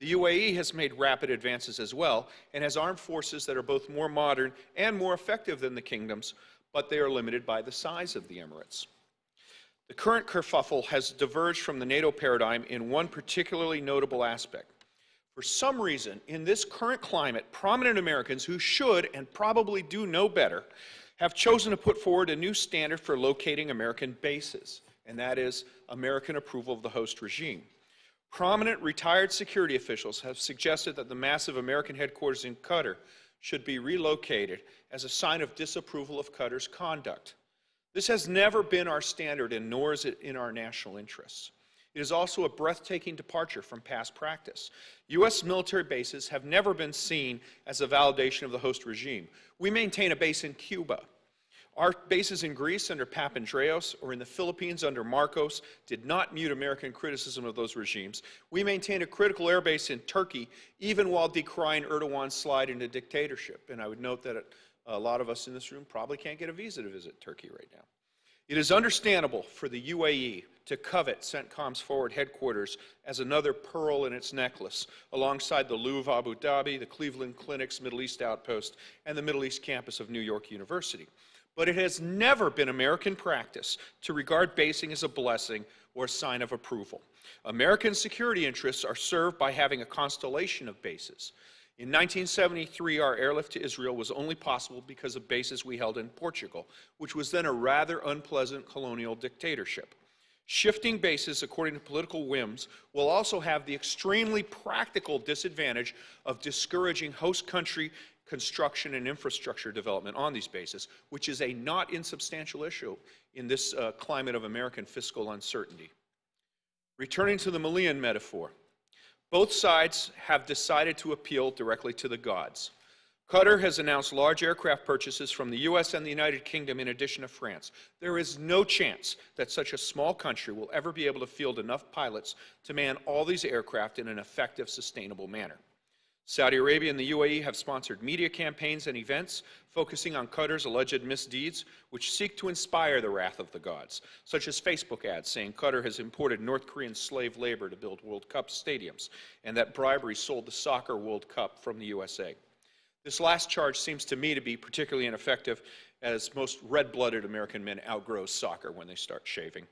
The UAE has made rapid advances as well and has armed forces that are both more modern and more effective than the kingdoms, but they are limited by the size of the Emirates. The current kerfuffle has diverged from the NATO paradigm in one particularly notable aspect. For some reason, in this current climate, prominent Americans who should and probably do know better have chosen to put forward a new standard for locating American bases, and that is American approval of the host regime. Prominent retired security officials have suggested that the massive American headquarters in Qatar should be relocated as a sign of disapproval of Qatar's conduct. This has never been our standard, and nor is it in our national interests. It is also a breathtaking departure from past practice. U.S. military bases have never been seen as a validation of the host regime. We maintain a base in Cuba. Our bases in Greece under Papandreou or in the Philippines under Marcos did not mute American criticism of those regimes. We maintained a critical air base in Turkey, even while decrying Erdogan's slide into dictatorship. And I would note that a lot of us in this room probably can't get a visa to visit Turkey right now. It is understandable for the UAE to covet CENTCOM's forward headquarters as another pearl in its necklace, alongside the Louvre Abu Dhabi, the Cleveland Clinic's Middle East Outpost, and the Middle East campus of New York University. But it has never been American practice to regard basing as a blessing or a sign of approval. American security interests are served by having a constellation of bases. In 1973, our airlift to Israel was only possible because of bases we held in Portugal, which was then a rather unpleasant colonial dictatorship. Shifting bases according to political whims will also have the extremely practical disadvantage of discouraging host country construction and infrastructure development on these bases, which is a not insubstantial issue in this climate of American fiscal uncertainty. Returning to the Malian metaphor, both sides have decided to appeal directly to the gods. Qatar has announced large aircraft purchases from the US and the United Kingdom in addition to France. There is no chance that such a small country will ever be able to field enough pilots to man all these aircraft in an effective, sustainable manner. Saudi Arabia and the UAE have sponsored media campaigns and events focusing on Qatar's alleged misdeeds, which seek to inspire the wrath of the gods, such as Facebook ads saying Qatar has imported North Korean slave labor to build World Cup stadiums, and that bribery sold the soccer World Cup from the USA. This last charge seems to me to be particularly ineffective, as most red-blooded American men outgrow soccer when they start shaving.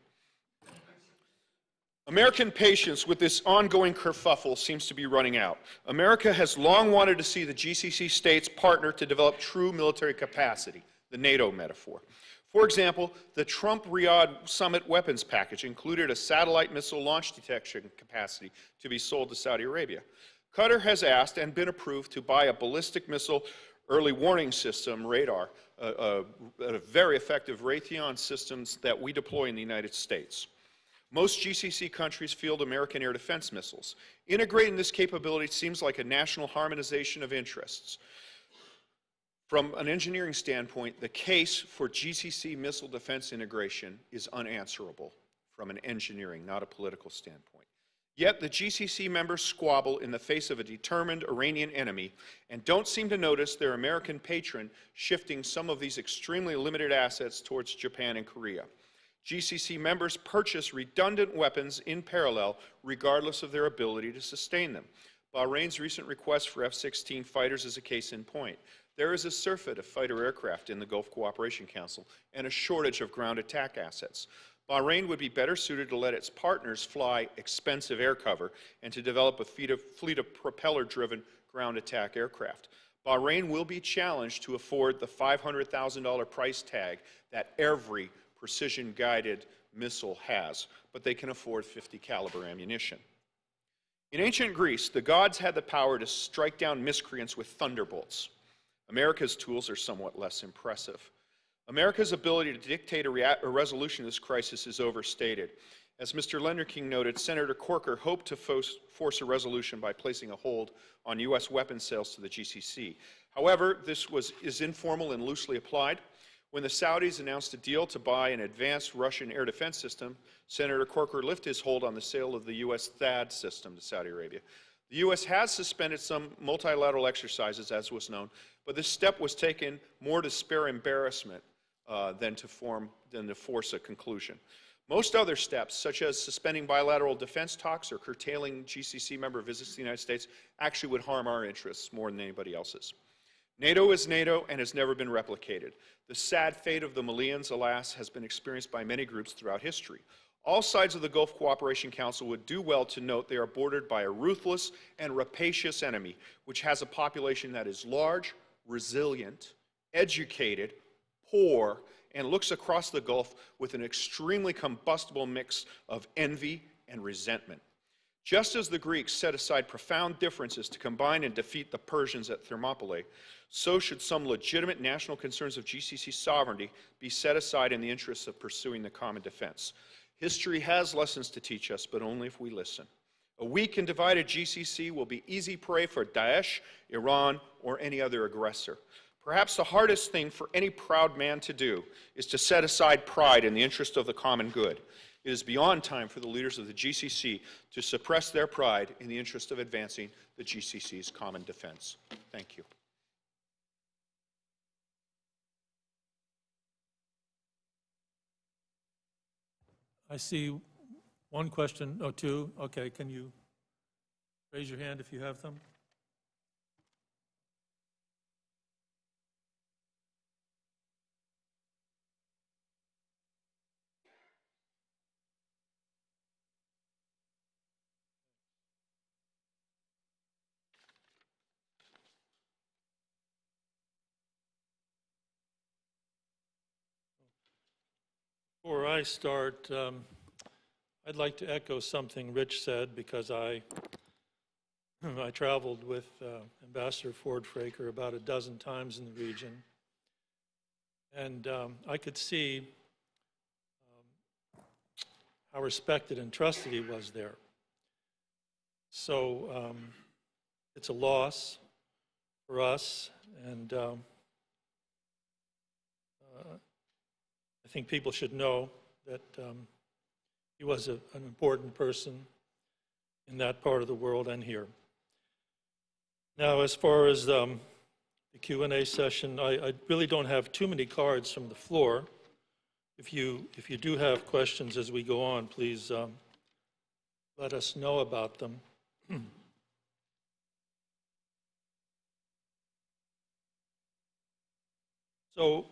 American patience with this ongoing kerfuffle seems to be running out. America has long wanted to see the GCC states partner to develop true military capacity, the NATO metaphor. For example, the Trump-Riyadh summit weapons package included a satellite missile launch detection capacity to be sold to Saudi Arabia. Qatar has asked and been approved to buy a ballistic missile early warning system, radar, a very effective Raytheon systems that we deploy in the United States. Most GCC countries field American air defense missiles. Integrating this capability seems like a national harmonization of interests. From an engineering standpoint, the case for GCC missile defense integration is unanswerable from an engineering, not a political standpoint. Yet the GCC members squabble in the face of a determined Iranian enemy and don't seem to notice their American patron shifting some of these extremely limited assets towards Japan and Korea. GCC members purchase redundant weapons in parallel, regardless of their ability to sustain them. Bahrain's recent request for F-16 fighters is a case in point. There is a surfeit of fighter aircraft in the Gulf Cooperation Council and a shortage of ground attack assets. Bahrain would be better suited to let its partners fly expensive air cover and to develop a fleet of propeller-driven ground attack aircraft. Bahrain will be challenged to afford the $500,000 price tag that every precision-guided missile has, but they can afford 50 caliber ammunition. In ancient Greece, the gods had the power to strike down miscreants with thunderbolts. America's tools are somewhat less impressive. America's ability to dictate a resolution to this crisis is overstated. As Mr. Lenderking noted, Senator Corker hoped to force a resolution by placing a hold on U.S. weapons sales to the GCC. However, this is informal and loosely applied. When the Saudis announced a deal to buy an advanced Russian air defense system, Senator Corker lifted his hold on the sale of the U.S. THAAD system to Saudi Arabia. The U.S. has suspended some multilateral exercises, as was known, but this step was taken more to spare embarrassment than to force a conclusion. Most other steps, such as suspending bilateral defense talks or curtailing GCC member visits to the United States, actually would harm our interests more than anybody else's. NATO is NATO and has never been replicated. The sad fate of the Malians, alas, has been experienced by many groups throughout history. All sides of the Gulf Cooperation Council would do well to note they are bordered by a ruthless and rapacious enemy, which has a population that is large, resilient, educated, poor, and looks across the Gulf with an extremely combustible mix of envy and resentment. Just as the Greeks set aside profound differences to combine and defeat the Persians at Thermopylae, so should some legitimate national concerns of GCC sovereignty be set aside in the interests of pursuing the common defense. History has lessons to teach us, but only if we listen. A weak and divided GCC will be easy prey for Daesh, Iran, or any other aggressor. Perhaps the hardest thing for any proud man to do is to set aside pride in the interest of the common good. It is beyond time for the leaders of the GCC to suppress their pride in the interest of advancing the GCC's common defense. Thank you. I see one question, oh, two. Okay, can you raise your hand if you have them? Before I start, I'd like to echo something Rich said, because I traveled with Ambassador Ford Fraker about a dozen times in the region, and I could see how respected and trusted he was there. So it's a loss for us, and I think people should know that he was an important person in that part of the world and here. Now, as far as the Q&A session, I really don't have too many cards from the floor. If you do have questions as we go on, please let us know about them. So,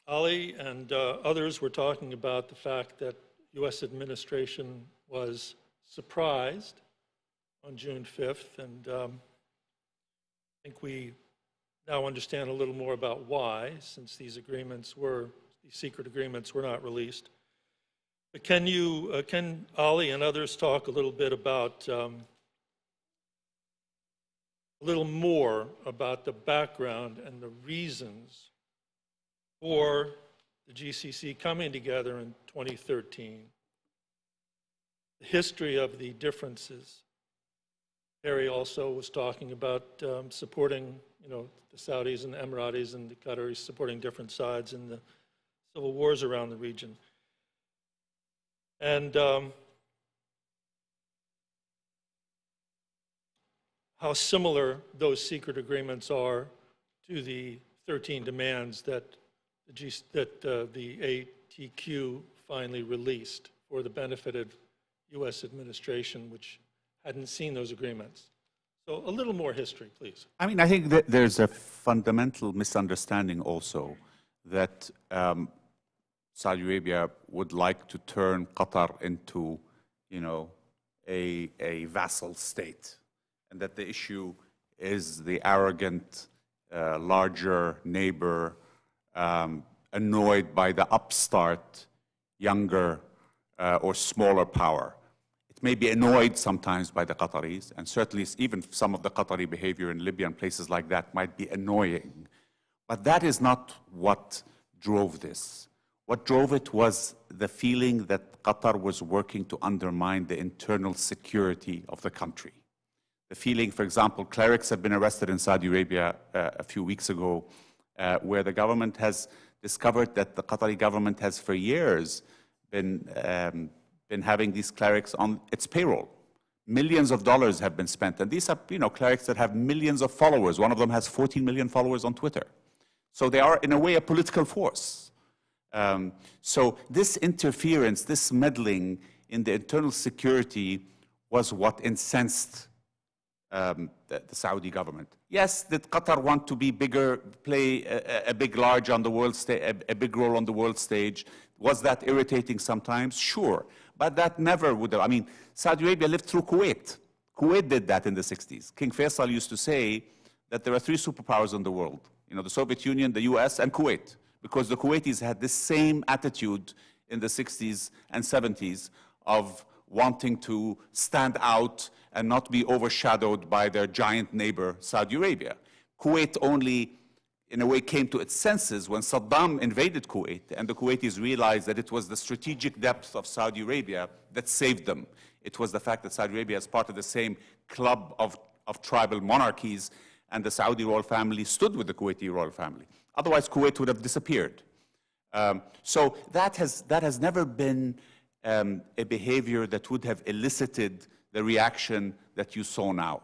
Ali and others were talking about the fact that U.S. administration was surprised on June 5th, and I think we now understand a little more about why, since these secret agreements were not released. But can Ali and others talk a little bit about, a little more about the background and the reasons for the GCC coming together in 2013, the history of the differences. Harry also was talking about supporting, the Saudis and the Emiratis and the Qataris supporting different sides in the civil wars around the region. And how similar those secret agreements are to the 13 demands that the ATQ finally released for the benefit of U.S. administration, which hadn't seen those agreements. So a little more history, please. I mean, I think that there's a fundamental misunderstanding also that Saudi Arabia would like to turn Qatar into, a vassal state, and that the issue is the arrogant, larger neighbor annoyed by the upstart, younger or smaller power. It may be annoyed sometimes by the Qataris, and certainly even some of the Qatari behavior in Libya and places like that might be annoying. But that is not what drove this. What drove it was the feeling that Qatar was working to undermine the internal security of the country. The feeling, for example, clerics have been arrested in Saudi Arabia a few weeks ago, where the government has discovered that the Qatari government has for years been having these clerics on its payroll. Millions of dollars have been spent, and these are clerics that have millions of followers. One of them has 14 million followers on Twitter. So they are, in a way, a political force. So this interference, this meddling in the internal security was what incensed the Saudi government. Yes, did Qatar want to be bigger, play a big role on the world stage? Was that irritating sometimes? Sure, but that never would have. I mean, Saudi Arabia lived through Kuwait. Kuwait did that in the 60s. King Faisal used to say that there are three superpowers in the world: the Soviet Union, the US, and Kuwait. Because the Kuwaitis had this same attitude in the 60s and 70s of wanting to stand out and not be overshadowed by their giant neighbor, Saudi Arabia. Kuwait only, in a way, came to its senses when Saddam invaded Kuwait, and the Kuwaitis realized that it was the strategic depth of Saudi Arabia that saved them. It was the fact that Saudi Arabia is part of the same club of tribal monarchies, and the Saudi royal family stood with the Kuwaiti royal family. Otherwise, Kuwait would have disappeared. So that has never been a behavior that would have elicited the reaction that you saw now.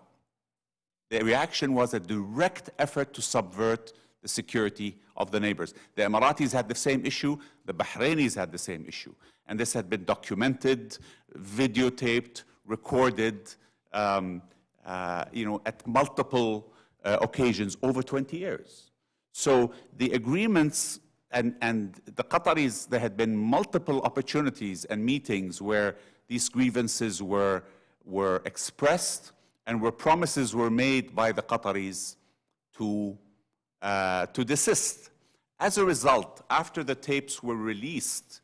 The reaction was a direct effort to subvert the security of the neighbors. The Emiratis had the same issue, the Bahrainis had the same issue. And this had been documented, videotaped, recorded, at multiple occasions over 20 years. So the agreements and the Qataris, there had been multiple opportunities and meetings where these grievances were expressed and where promises were made by the Qataris to desist. As a result, after the tapes were released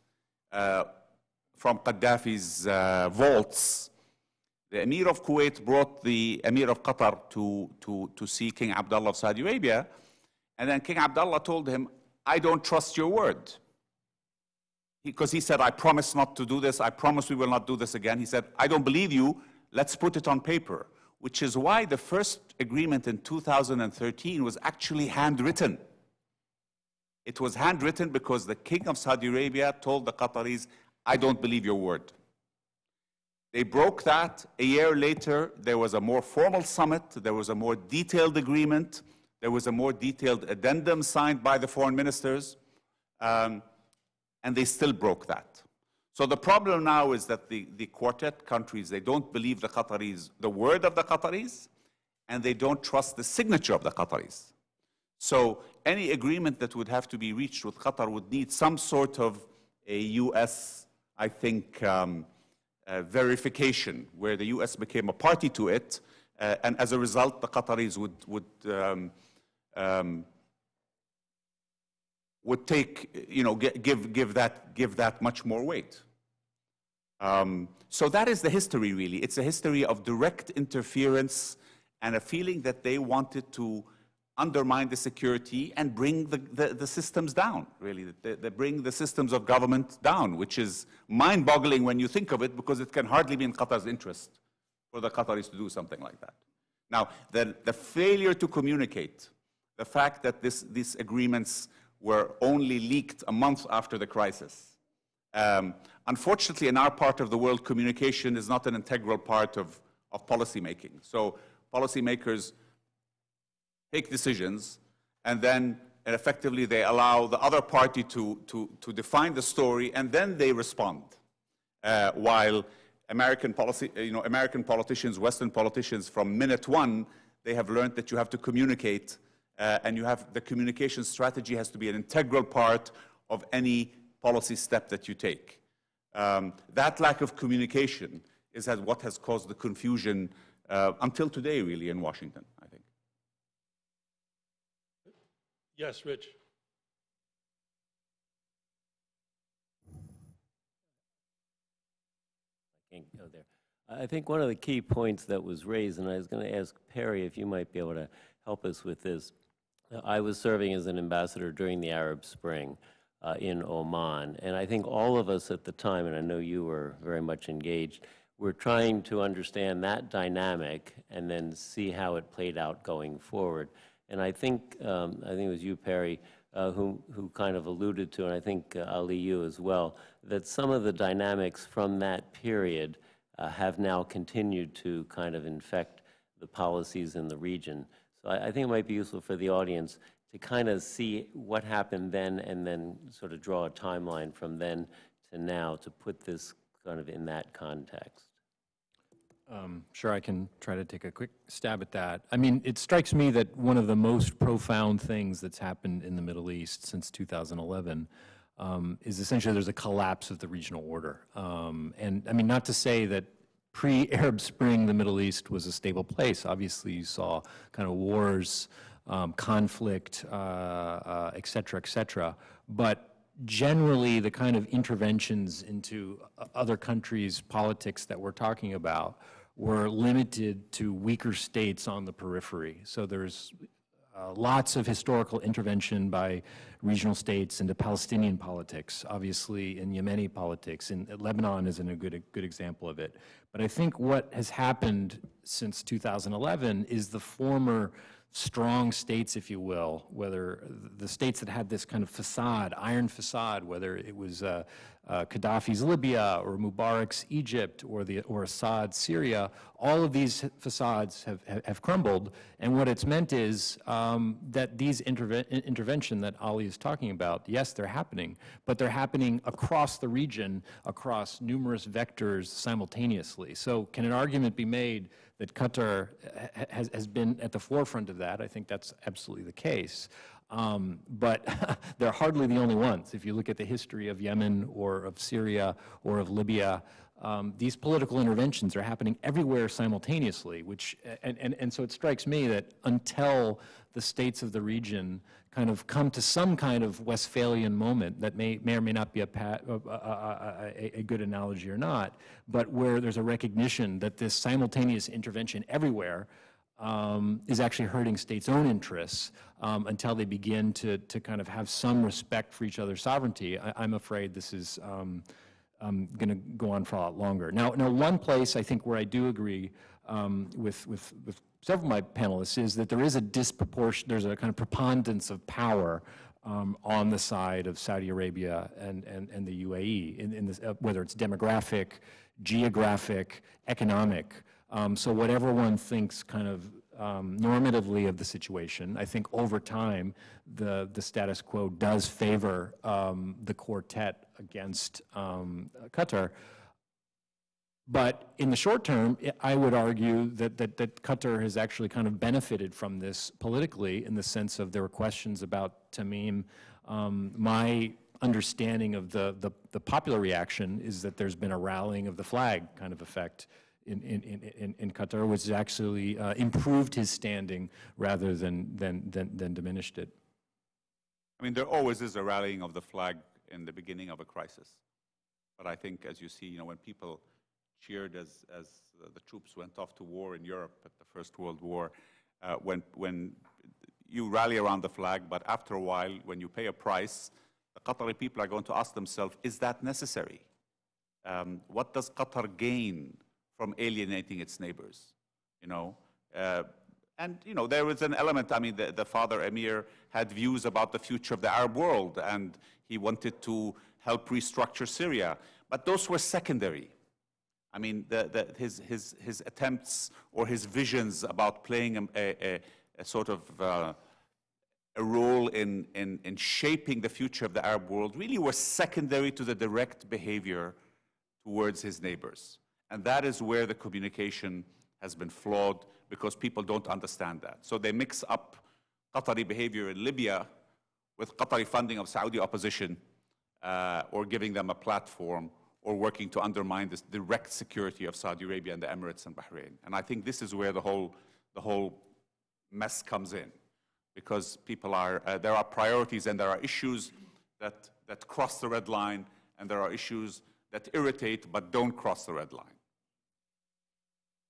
from Gaddafi's vaults, the Emir of Kuwait brought the Emir of Qatar to see King Abdullah of Saudi Arabia. And then King Abdullah told him, I don't trust your word. Because he said, I promise not to do this. I promise we will not do this again. He said, I don't believe you. Let's put it on paper. Which is why the first agreement in 2013 was actually handwritten. It was handwritten because the King of Saudi Arabia told the Qataris, I don't believe your word. They broke that. A year later, there was a more formal summit. There was a more detailed agreement. There was a more detailed addendum signed by the foreign ministers, and they still broke that. So the problem now is that the quartet countries, they don't believe the Qataris, the word of the Qataris, and they don't trust the signature of the Qataris. So any agreement that would have to be reached with Qatar would need some sort of a US, I think, verification, where the US became a party to it, and as a result, the Qataris would take, give that much more weight. So that is the history, really. It's a history of direct interference and a feeling that they wanted to undermine the security and bring the systems down, really. They bring the systems of government down, which is mind-boggling when you think of it, because it can hardly be in Qatar's interest for the Qataris to do something like that. Now, the failure to communicate, the fact that these agreements were only leaked a month after the crisis. Unfortunately, in our part of the world, communication is not an integral part of policymaking. So policymakers take decisions, and then effectively they allow the other party to define the story, and then they respond. While American politicians, Western politicians, from minute one, they have learned that you have to communicate, and the communication strategy has to be an integral part of any policy step that you take. That lack of communication is what has caused the confusion until today, really, in Washington, I think. Yes, Rich. Can't go there. I think one of the key points that was raised, and I was going to ask Perry if you might be able to help us with this. I was serving as an ambassador during the Arab Spring. in Oman. And I think all of us at the time, and I know you were very much engaged, were trying to understand that dynamic and then see how it played out going forward. And I think it was you, Perry, who kind of alluded to, and I think Ali, you as well, that some of the dynamics from that period have now continued to kind of infect the policies in the region. So I think it might be useful for the audience to kind of see what happened then and then sort of draw a timeline from then to now to put this kind of in that context. Sure, I can try to take a quick stab at that. I mean, it strikes me that one of the most profound things that's happened in the Middle East since 2011 is essentially there's a collapse of the regional order. And I mean, not to say that pre-Arab Spring, the Middle East was a stable place. Obviously, you saw kind of wars, conflict, et cetera, but generally the kind of interventions into other countries' politics that we're talking about were limited to weaker states on the periphery. So there's lots of historical intervention by regional states into Palestinian politics, obviously in Yemeni politics, and Lebanon is a good example of it. But I think what has happened since 2011 is the former strong states, if you will, whether the states that had this kind of facade, iron facade, whether it was Gaddafi's Libya or Mubarak's Egypt or Assad's Syria, all of these facades have crumbled. And what it's meant is that these intervention that Ali is talking about, yes, they're happening, but they're happening across the region, across numerous vectors simultaneously. So can an argument be made that Qatar has been at the forefront of that? I think that's absolutely the case. But they're hardly the only ones. If you look at the history of Yemen or of Syria or of Libya, these political interventions are happening everywhere simultaneously, and so it strikes me that until the states of the region kind of come to some kind of Westphalian moment that may or may not be a good analogy or not, but where there's a recognition that this simultaneous intervention everywhere is actually hurting states' own interests until they begin to kind of have some respect for each other's sovereignty. I'm afraid this is going to go on for a lot longer. Now, one place I think where I do agree with several of my panelists is that there is a disproportion, there's a kind of preponderance of power on the side of Saudi Arabia and the UAE, in this, whether it's demographic, geographic, economic. So whatever one thinks kind of normatively of the situation, I think over time the status quo does favor the quartet against Qatar. But in the short term, I would argue that Qatar has actually kind of benefited from this politically, in the sense of there were questions about Tamim. My understanding of the popular reaction is that there's been a rallying of the flag kind of effect in Qatar, which has actually improved his standing rather than diminished it. I mean, there always is a rallying of the flag in the beginning of a crisis. But I think, as you see, when people cheered as the troops went off to war in Europe at the First World War, when you rally around the flag, but after a while, when you pay a price, the Qatari people are going to ask themselves, is that necessary? What does Qatar gain from alienating its neighbors? And there was an element, I mean, the father Emir had views about the future of the Arab world, and he wanted to help restructure Syria, but those were secondary. I mean, his attempts or his visions about playing a sort of a role in shaping the future of the Arab world really were secondary to the direct behavior towards his neighbors. And that is where the communication has been flawed, because people don't understand that. So they mix up Qatari behavior in Libya with Qatari funding of Saudi opposition, or giving them a platform, or working to undermine this direct security of Saudi Arabia and the Emirates and Bahrain. And I think this is where the whole mess comes in, because people there are priorities and there are issues that cross the red line, and there are issues that irritate but don't cross the red line.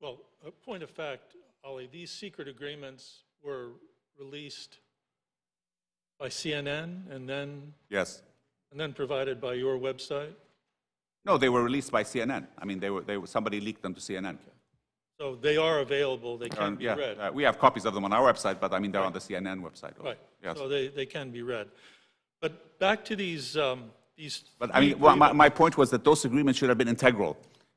Well, a point of fact, Ali, these secret agreements were released by CNN and then yes, and then provided by your website? No, they were released by CNN. I mean, somebody leaked them to CNN. So they are available, they can be read. We have copies of them on our website, but I mean, they're on the CNN website. Right, Yes. so they can be read. But back to these But I mean, my point was that those agreements should have been integral.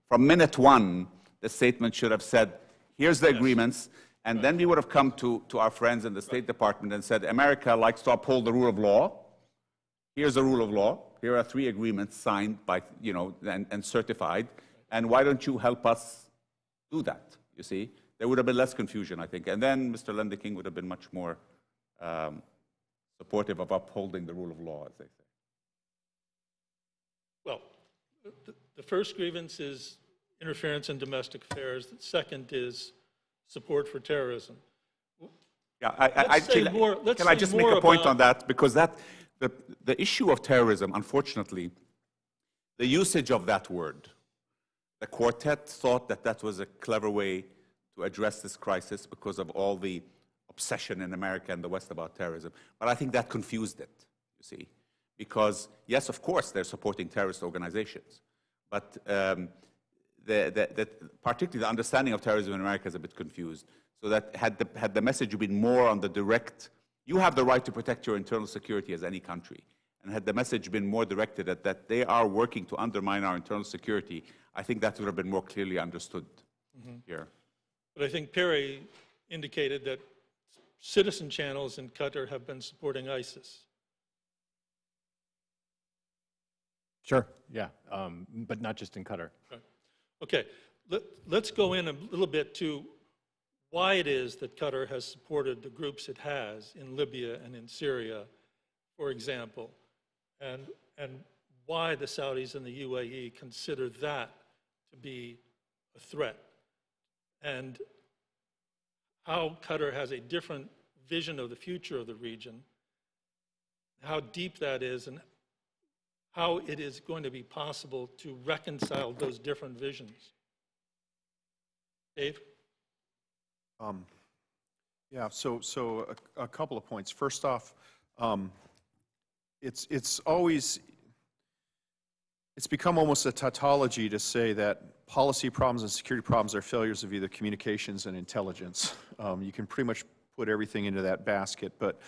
From minute one, the statement should have said, here's the agreements, and then we would have come to our friends in the State Department and said, America likes to uphold the rule of law. Here's the rule of law. Here are 3 agreements signed by, and certified, and why don't you help us do that, you see? There would have been less confusion, I think, and then Mr. Lendeking would have been much more supportive of upholding the rule of law, as they say. Well, the first grievance is interference in domestic affairs. The second is support for terrorism. Yeah, can I just make a point on that? Because the issue of terrorism, unfortunately, the usage of that word, the quartet thought that that was a clever way to address this crisis because of all the obsession in America and the West about terrorism. But I think that confused it, you see. Because, yes, of course, they're supporting terrorist organizations. But particularly the understanding of terrorism in America is a bit confused. So that had the message been more on the direct, you have the right to protect your internal security as any country. And had the message been more directed at that they are working to undermine our internal security, I think that would have been more clearly understood here. But I think Perry indicated that citizen channels in Qatar have been supporting ISIS. Sure, yeah, but not just in Qatar. Right. Okay, let's go in a little bit to why it is that Qatar has supported the groups it has in Libya and in Syria, for example, and why the Saudis and the UAE consider that to be a threat, and how Qatar has a different vision of the future of the region, how deep that is, and how it is going to be possible to reconcile those different visions. Dave? Yeah, so a couple of points. First off, it's become almost a tautology to say that policy problems and security problems are failures of either communications and intelligence. You can pretty much put everything into that basket, but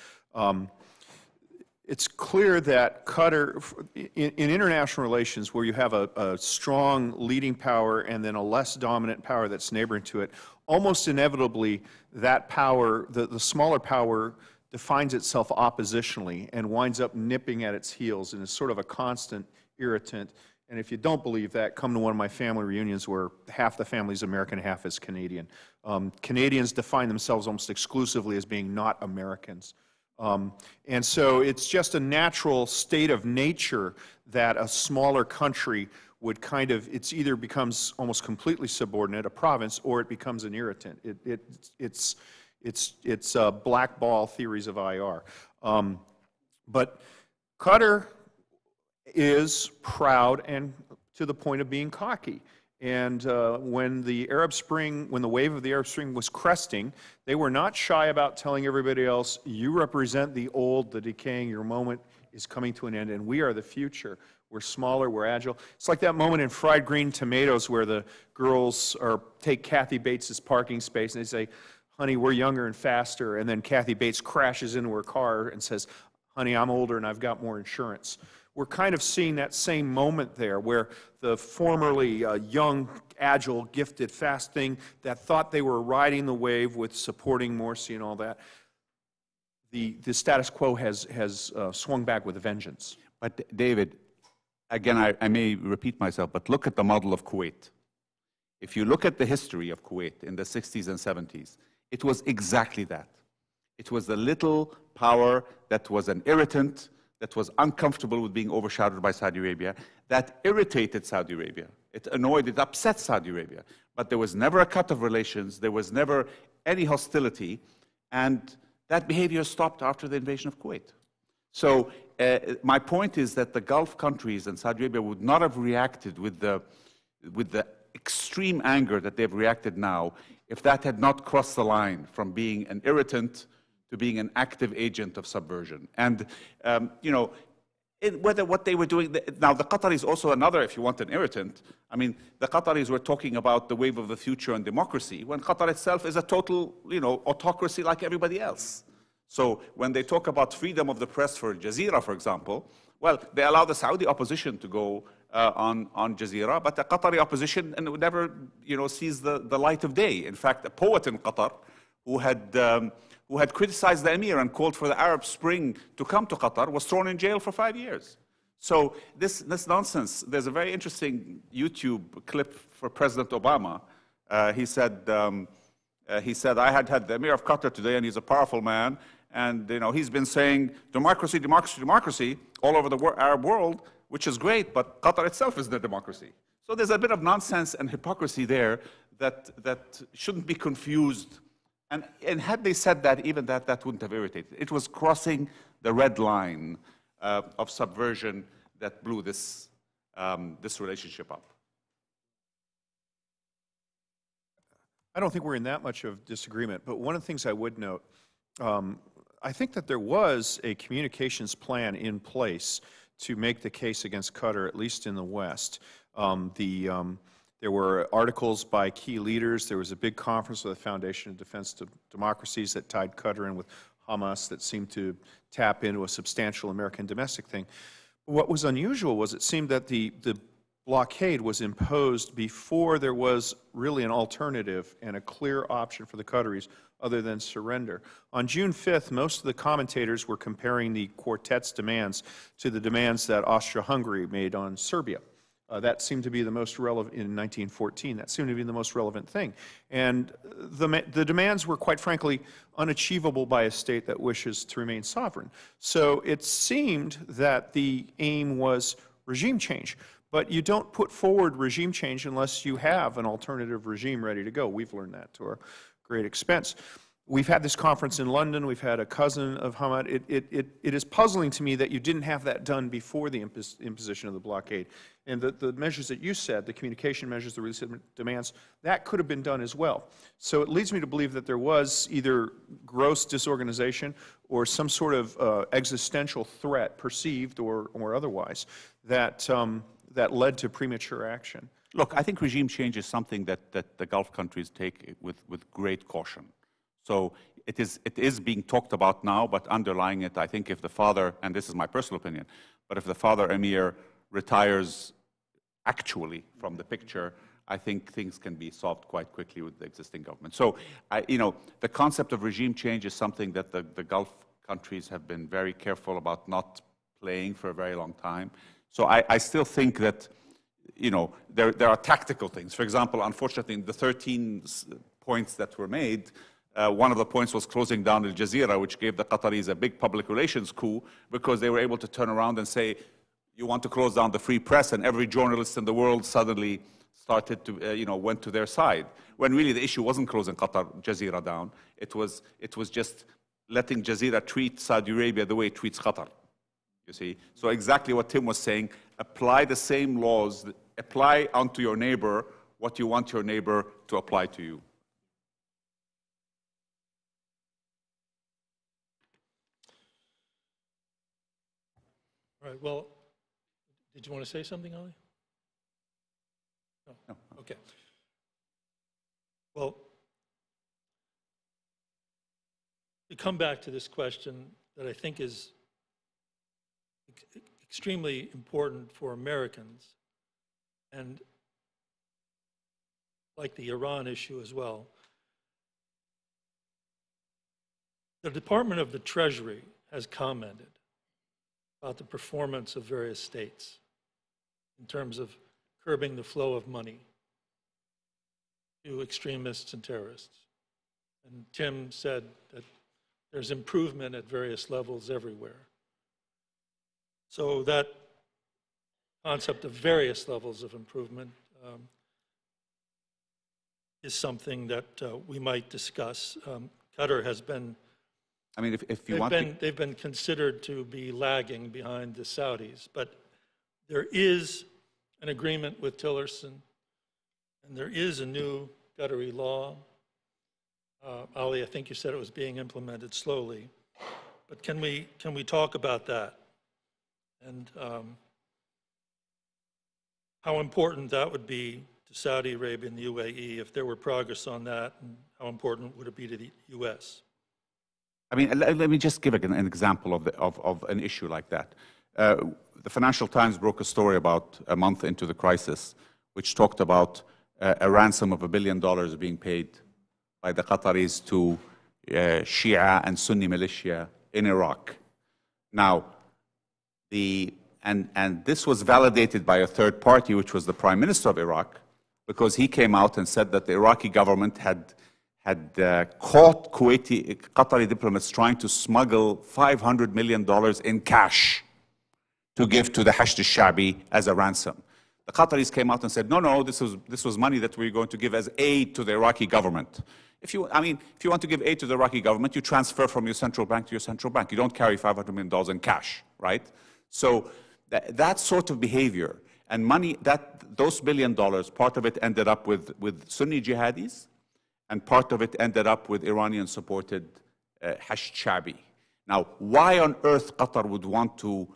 it's clear that Qatar, in international relations where you have a strong leading power and then a less dominant power that's neighboring to it, almost inevitably that power, the smaller power, defines itself oppositionally and winds up nipping at its heels and is sort of a constant irritant. And if you don't believe that, come to one of my family reunions where half the family's American, half is Canadian. Canadians define themselves almost exclusively as being not Americans. And so it's just a natural state of nature that a smaller country would kind of, it's either becomes almost completely subordinate, a province, or it becomes an irritant. It's blackball theories of IR. But Qatar is proud and to the point of being cocky. And when the wave of the Arab Spring was cresting, they were not shy about telling everybody else, you represent the old, the decaying, your moment is coming to an end, and we are the future. We're smaller, we're agile. It's like that moment in Fried Green Tomatoes where the girls take Kathy Bates' parking space and they say, honey, we're younger and faster, and then Kathy Bates crashes into her car and says, honey, I'm older and I've got more insurance. We're kind of seeing that same moment there where the formerly young, agile, gifted, fast thing that thought they were riding the wave with supporting Morsi and all that, the status quo has swung back with a vengeance. But David, again, I may repeat myself, but look at the model of Kuwait. If you look at the history of Kuwait in the 60s and 70s, it was exactly that. It was the little power that was an irritant, that was uncomfortable with being overshadowed by Saudi Arabia, that irritated Saudi Arabia. It annoyed, it upset Saudi Arabia. But there was never a cut of relations, there was never any hostility, and that behavior stopped after the invasion of Kuwait. So my point is that the Gulf countries and Saudi Arabia would not have reacted with the extreme anger that they've reacted now if that had not crossed the line from being an irritant to being an active agent of subversion. And, you know, in whether what they were doing. Now, the Qataris also another, if you want an irritant. I mean, the Qataris were talking about the wave of the future and democracy, when Qatar itself is a total, autocracy like everybody else. So when they talk about freedom of the press for Jazeera, for example, well, they allow the Saudi opposition to go on Jazeera, but the Qatari opposition never, sees the light of day. In fact, a poet in Qatar who had criticized the emir and called for the Arab Spring to come to Qatar was thrown in jail for 5 years. So this nonsense. There's a very interesting YouTube clip for President Obama. He said, I had the emir of Qatar today, and he's a powerful man. And he's been saying democracy, democracy, democracy all over the Arab world, which is great, but Qatar itself is the democracy. So there's a bit of nonsense and hypocrisy there that shouldn't be confused. And had they said that, even that wouldn't have irritated. It was crossing the red line of subversion that blew this relationship up. I don't think we're in that much of disagreement, but one of the things I would note, I think that there was a communications plan in place to make the case against Qatar, at least in the West. There were articles by key leaders. There was a big conference with the Foundation of Defense of Democracies that tied Qatar in with Hamas that seemed to tap into a substantial American domestic thing. What was unusual was it seemed that the blockade was imposed before there was really an alternative and a clear option for the Qataris other than surrender. On June 5th, most of the commentators were comparing the quartet's demands to the demands that Austria-Hungary made on Serbia. That seemed to be the most relevant in 1914. That seemed to be the most relevant thing. And the demands were, quite frankly, unachievable by a state that wishes to remain sovereign. So it seemed that the aim was regime change. But you don't put forward regime change unless you have an alternative regime ready to go. We've learned that to our great expense. We've had this conference in London. We've had a cousin of Hamad. It is puzzling to me that you didn't have that done before the imposition of the blockade. And the measures that you said, the communication measures, the release demands, that could have been done as well. So it leads me to believe that there was either gross disorganization or some sort of existential threat, perceived or otherwise, that led to premature action. Look, I think regime change is something that the Gulf countries take with great caution. So it is being talked about now, but underlying it, I think if the father, and this is my personal opinion, but if the father emir retires actually from the picture, I think things can be solved quite quickly with the existing government. So, the concept of regime change is something that the Gulf countries have been very careful about not playing for a very long time. So I still think that, there are tactical things. For example, unfortunately, in the 13 points that were made, one of the points was closing down Al Jazeera, which gave the Qataris a big public relations coup because they were able to turn around and say, you want to close down the free press, and every journalist in the world suddenly started to, went to their side. When really the issue wasn't closing Jazeera down. It was just letting Jazeera treat Saudi Arabia the way it treats Qatar. You see? So exactly what Tim was saying, apply the same laws, apply onto your neighbor what you want your neighbor to apply to you. All right, well, did you want to say something, Ali? No. Okay. Well, to come back to this question that I think is extremely important for Americans, and like the Iran issue as well, the Department of the Treasury has commented about the performance of various states in terms of curbing the flow of money to extremists and terrorists. And Tim said that there's improvement at various levels everywhere. So that concept of various levels of improvement is something that we might discuss. Qatar has been, I mean, if you want to... They've been considered to be lagging behind the Saudis, but there is an agreement with Tillerson, and there is a new Qatari law. Ali, I think you said it was being implemented slowly, but can we talk about that and how important that would be to Saudi Arabia and the UAE if there were progress on that, and how important would it be to the U.S.? I mean, let me just give an example of an issue like that. The Financial Times broke a story about a month into the crisis, which talked about a ransom of $1 billion being paid by the Qataris to Shia and Sunni militia in Iraq. Now, and this was validated by a third party, which was the Prime Minister of Iraq, because he came out and said that the Iraqi government had caught Qatari diplomats trying to smuggle $500 million in cash to give to the Hashd al-Sha'bi as a ransom. The Qataris came out and said, no, this was money that we're going to give as aid to the Iraqi government. If you want to give aid to the Iraqi government, you transfer from your central bank to your central bank. You don't carry $500 million in cash, right? So that sort of behavior and money, those $1 billion, part of it ended up with Sunni jihadis, and part of it ended up with Iranian-supported Hashd Sha'bi. Now, why on earth Qatar would want to,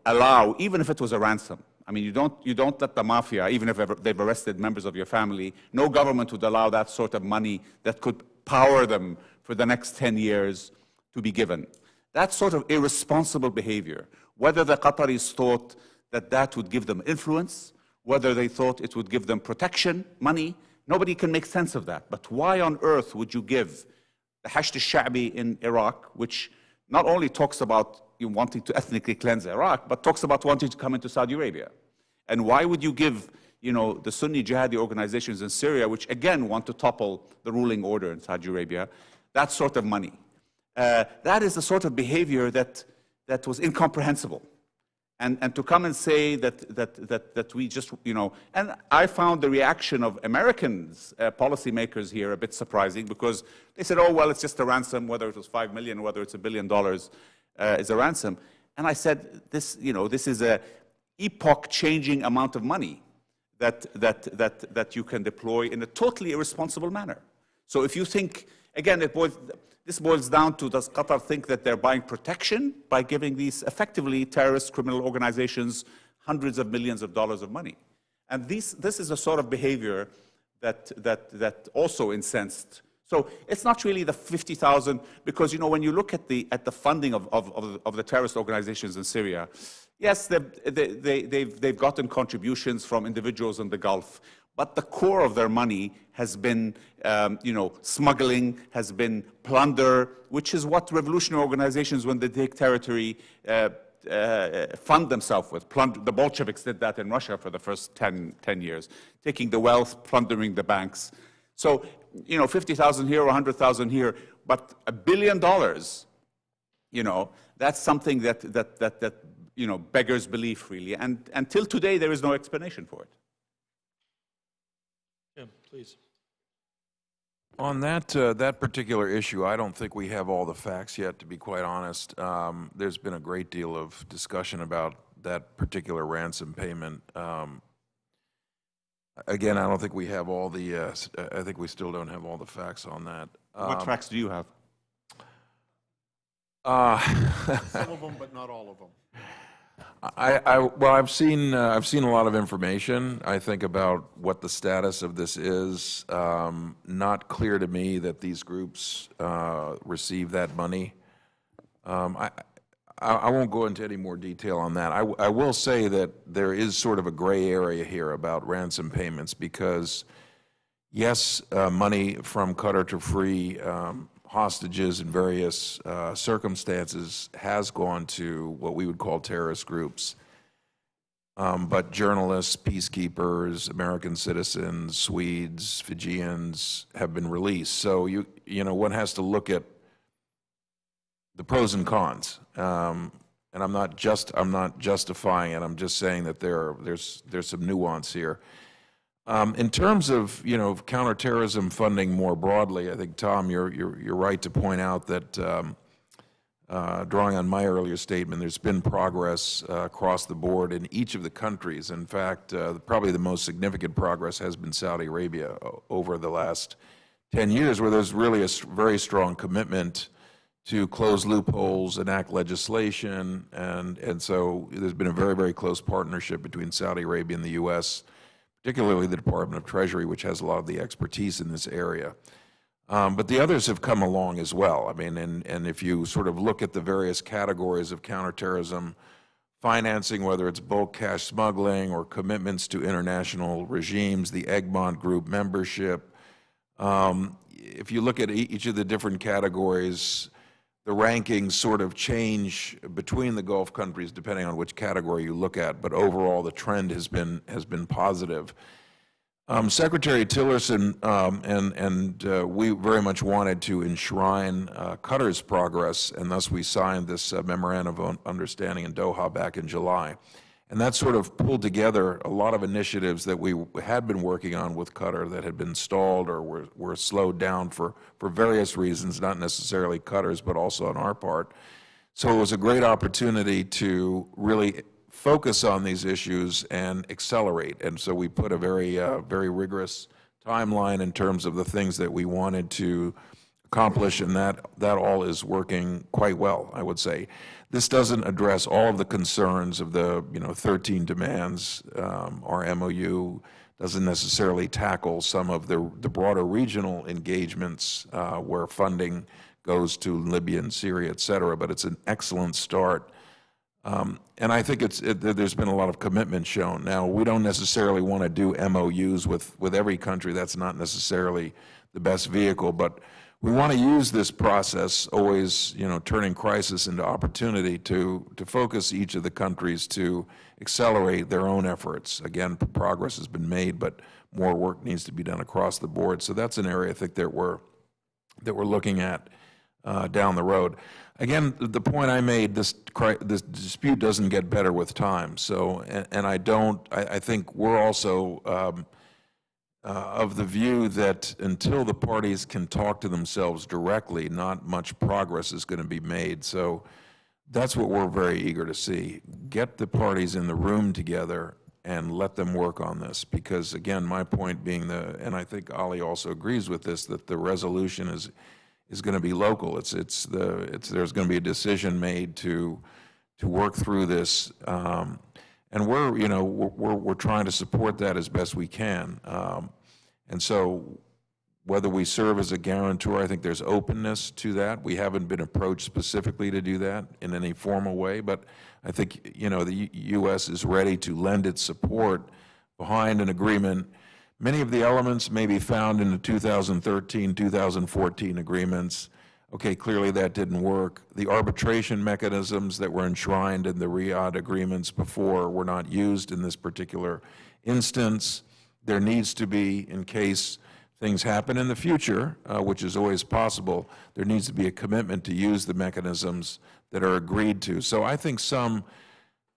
allow, even if it was a ransom? I mean, you don't let the mafia, even if they've arrested members of your family, no government would allow that sort of money that could power them for the next 10 years to be given. That sort of irresponsible behavior, whether the Qataris thought that would give them influence, whether they thought it would give them protection, money, nobody can make sense of that. But why on earth would you give the Hashd al-Sha'bi in Iraq, which not only talks about wanting to ethnically cleanse Iraq, but talks about wanting to come into Saudi Arabia? And why would you give, the Sunni jihadi organizations in Syria, which again want to topple the ruling order in Saudi Arabia, that sort of money? That is the sort of behavior that was incomprehensible. And to come and say that we just, and I found the reaction of Americans, policymakers here, a bit surprising, because they said, oh, well, it's just a ransom, whether it was $5 million, whether it's $1 billion is a ransom. And I said, this is a epoch-changing amount of money that you can deploy in a totally irresponsible manner. So if you think, again, this boils down to, does Qatar think that they're buying protection by giving these effectively terrorist criminal organizations hundreds of millions of dollars of money? And this is a sort of behavior that also incensed. So it's not really the 50,000, because when you look at the funding of the terrorist organizations in Syria, yes, they've gotten contributions from individuals in the Gulf, but the core of their money has been, smuggling, has been plunder, which is what revolutionary organizations, when they take territory, fund themselves with. The Bolsheviks did that in Russia for the first 10 years, taking the wealth, plundering the banks. So, 50,000 here or 100,000 here, but $1 billion, that's something that beggars belief, really. And until today, there is no explanation for it. Yeah, please. On that particular issue, I don't think we have all the facts yet, to be quite honest. There's been a great deal of discussion about that particular ransom payment. Again, I don't think we have all the, I think we still don't have all the facts on that. What facts do you have? Some of them, but not all of them. Well, I've seen a lot of information, I think, about what the status of this is. Not clear to me that these groups receive that money. I won't go into any more detail on that. I will say that there is sort of a gray area here about ransom payments, because, yes, money from Qatar to free hostages in various circumstances has gone to what we would call terrorist groups. But journalists, peacekeepers, American citizens, Swedes, Fijians have been released. So one has to look at the pros and cons. And I'm not justifying it. I'm just saying that there's some nuance here. In terms of counterterrorism funding more broadly, I think, Tom, you're right to point out that drawing on my earlier statement, there's been progress across the board in each of the countries. In fact, probably the most significant progress has been Saudi Arabia over the last 10 years, where there's really a very strong commitment to close loopholes, enact legislation, and so there's been a very, very close partnership between Saudi Arabia and the U.S., particularly the Department of Treasury, which has a lot of the expertise in this area. But the others have come along as well. I mean, and if you sort of look at the various categories of counterterrorism financing, whether it's bulk cash smuggling or commitments to international regimes, the Egmont Group membership, if you look at each of the different categories, the rankings sort of change between the Gulf countries depending on which category you look at, but overall the trend has been positive. Secretary Tillerson we very much wanted to enshrine Qatar's progress, and thus we signed this memorandum of understanding in Doha back in July. And that sort of pulled together a lot of initiatives that we had been working on with Qatar that had been stalled or were slowed down for various reasons, not necessarily Qatar's, but also on our part. So it was a great opportunity to really focus on these issues and accelerate. And so we put a very rigorous timeline in terms of the things that we wanted to accomplish, and that all is working quite well, I would say. This doesn't address all of the concerns of the 13 demands. Our MOU doesn't necessarily tackle some of the broader regional engagements where funding goes to Libya and Syria, et cetera, but it's an excellent start. And I think there's been a lot of commitment shown. Now, we don't necessarily want to do MOUs with every country. That's not necessarily the best vehicle, but we want to use this process, always, turning crisis into opportunity to focus each of the countries to accelerate their own efforts. Again, progress has been made, but more work needs to be done across the board. So that's an area I think that we're looking at down the road. Again, the point I made, this dispute doesn't get better with time. So, I think we're also of the view that until the parties can talk to themselves directly, not much progress is going to be made. So that's what we're very eager to see. Get the parties in the room together and let them work on this. Because again, my point being and I think Ali also agrees with this, that the resolution is going to be local. There's going to be a decision made to work through this. And we're trying to support that as best we can. And so whether we serve as a guarantor, I think there's openness to that. We haven't been approached specifically to do that in any formal way, but I think, the U.S. is ready to lend its support behind an agreement. Many of the elements may be found in the 2013, 2014 agreements. Okay, clearly that didn't work. The arbitration mechanisms that were enshrined in the Riyadh agreements before were not used in this particular instance. There needs to be, in case things happen in the future, which is always possible, there needs to be a commitment to use the mechanisms that are agreed to. So I think the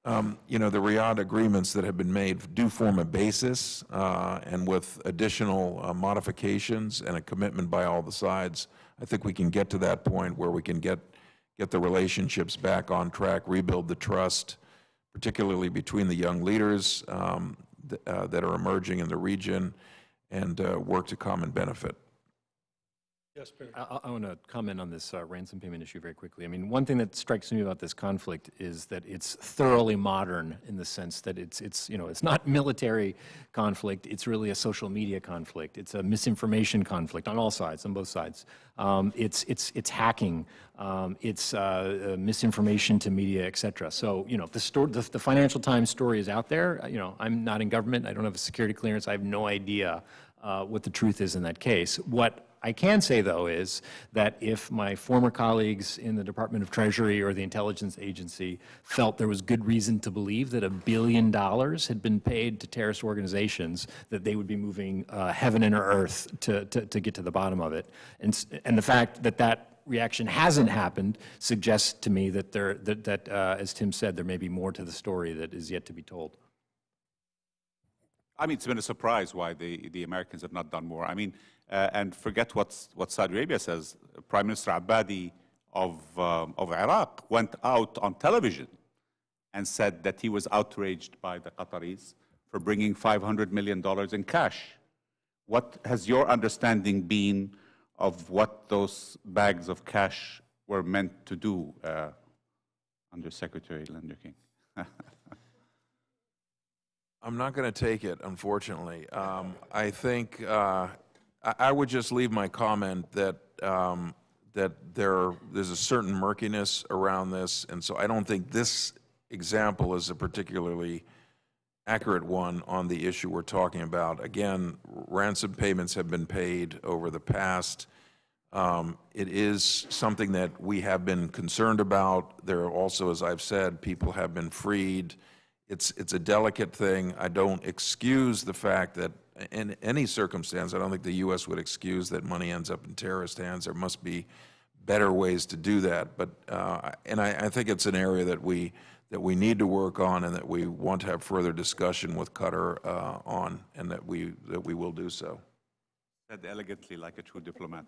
Riyadh agreements that have been made do form a basis, and with additional modifications and a commitment by all the sides, I think we can get to that point where we can get the relationships back on track, rebuild the trust, particularly between the young leaders that are emerging in the region, and work to common benefit. Yes, Barry. I want to comment on this ransom payment issue very quickly. I mean, one thing that strikes me about this conflict is that it's thoroughly modern in the sense that it's not military conflict. It's really a social media conflict. It's a misinformation conflict on all sides, on both sides. It's hacking. It's misinformation to media, et cetera. So, the Financial Times story is out there. I'm not in government. I don't have a security clearance. I have no idea what the truth is in that case. What I can say, though, is that if my former colleagues in the Department of Treasury or the intelligence agency felt there was good reason to believe that $1 billion had been paid to terrorist organizations, that they would be moving heaven and earth to get to the bottom of it. And the fact that reaction hasn't happened suggests to me that as Tim said, there may be more to the story that is yet to be told. I mean, it's been a surprise why the Americans have not done more. I mean, and forget what Saudi Arabia says. Prime Minister Abadi of Iraq went out on television and said that he was outraged by the Qataris for bringing $500 million in cash. What has your understanding been of what those bags of cash were meant to do under Secretary Linder King. I'm not going to take it, unfortunately. I think I would just leave my comment that that there's a certain murkiness around this, and so I don't think this example is a particularly accurate one on the issue we're talking about. Again, ransom payments have been paid over the past. It is something that we have been concerned about. There are also, as I've said, people have been freed. It's a delicate thing. I don't excuse the fact that in any circumstance, I don't think the U.S. would excuse that money ends up in terrorist hands. There must be better ways to do that. But and I think it's an area that we need to work on, and that we want to have further discussion with Qatar on, and that we will do so. Said elegantly, like a true diplomat.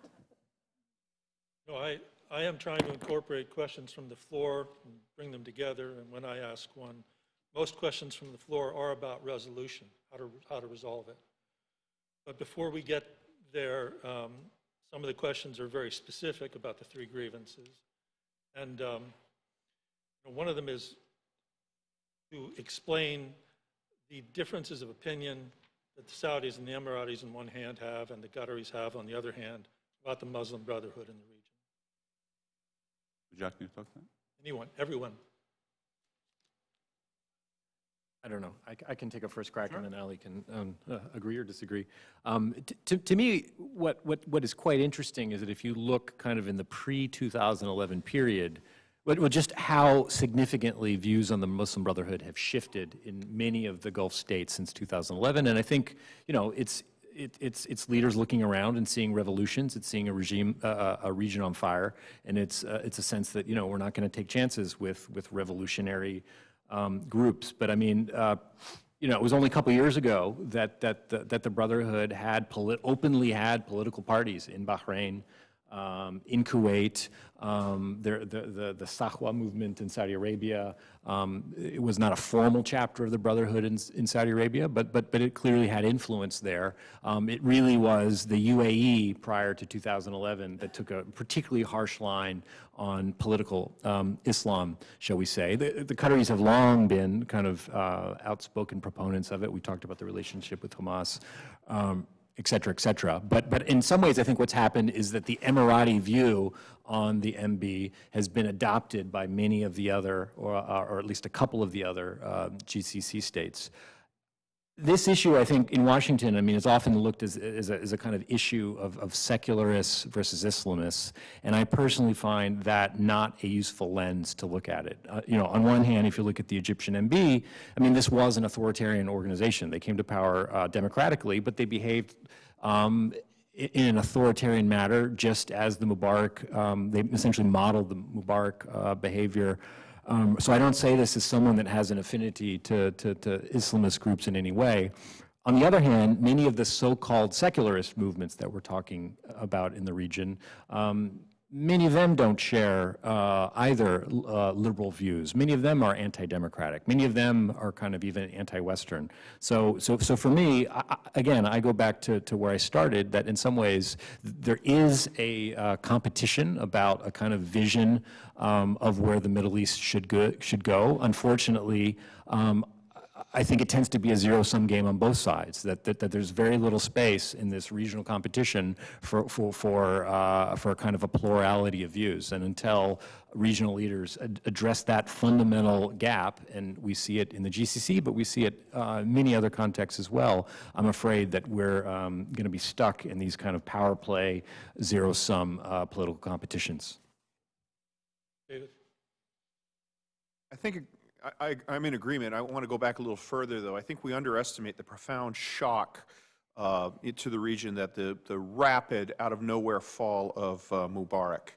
No, I am trying to incorporate questions from the floor and bring them together, and when I ask one, most questions from the floor are about resolution, how to resolve it. But before we get there, some of the questions are very specific about the three grievances. And one of them is to explain the differences of opinion that the Saudis and the Emiratis on one hand have and the Qataris have on the other hand about the Muslim Brotherhood in the region. Jack, can you talk to that? Anyone, everyone. I don't know. I can take a first crack, and then Ali can agree or disagree. To me, what is quite interesting is that if you look kind of in the pre-2011 period, just how significantly views on the Muslim Brotherhood have shifted in many of the Gulf states since 2011. And I think, you know, it's leaders looking around and seeing revolutions. It's seeing a region on fire, and it's a sense that, you know, we're not going to take chances with revolutionary groups. But I mean, you know, it was only a couple years ago that the Brotherhood openly had political parties in Bahrain, in Kuwait, the Sahwa movement in Saudi Arabia. It was not a formal chapter of the Brotherhood in Saudi Arabia, but it clearly had influence there. It really was the UAE prior to 2011 that took a particularly harsh line on political Islam, shall we say. The Qataris have long been kind of outspoken proponents of it. We talked about the relationship with Hamas. Et cetera, et cetera. But in some ways, I think what's happened is that the Emirati view on the MB has been adopted by many of the other, or at least a couple of the other GCC states. This issue, I think, in Washington, I mean, is often looked as a kind of issue of secularists versus Islamists, and I personally find that not a useful lens to look at it. You know, on one hand, if you look at the Egyptian MB, I mean, this was an authoritarian organization. They came to power democratically, but they behaved in an authoritarian manner, just as the Mubarak, they essentially modeled the Mubarak behavior. So I don't say this as someone that has an affinity to Islamist groups in any way. On the other hand, many of the so-called secularist movements that we're talking about in the region, many of them don't share either liberal views. Many of them are anti-democratic. Many of them are kind of even anti-Western. So for me, again, I go back to where I started, that in some ways there is a competition about a kind of vision of where the Middle East should go. Unfortunately, I think it tends to be a zero-sum game on both sides, that there's very little space in this regional competition for a kind of a plurality of views. And until regional leaders address that fundamental gap, and we see it in the GCC, but we see it in many other contexts as well, I'm afraid that we're going to be stuck in these kind of power play, zero-sum political competitions. David? I think I'm in agreement. I want to go back a little further, though. I think we underestimate the profound shock to the region that the rapid, out-of-nowhere fall of Mubarak.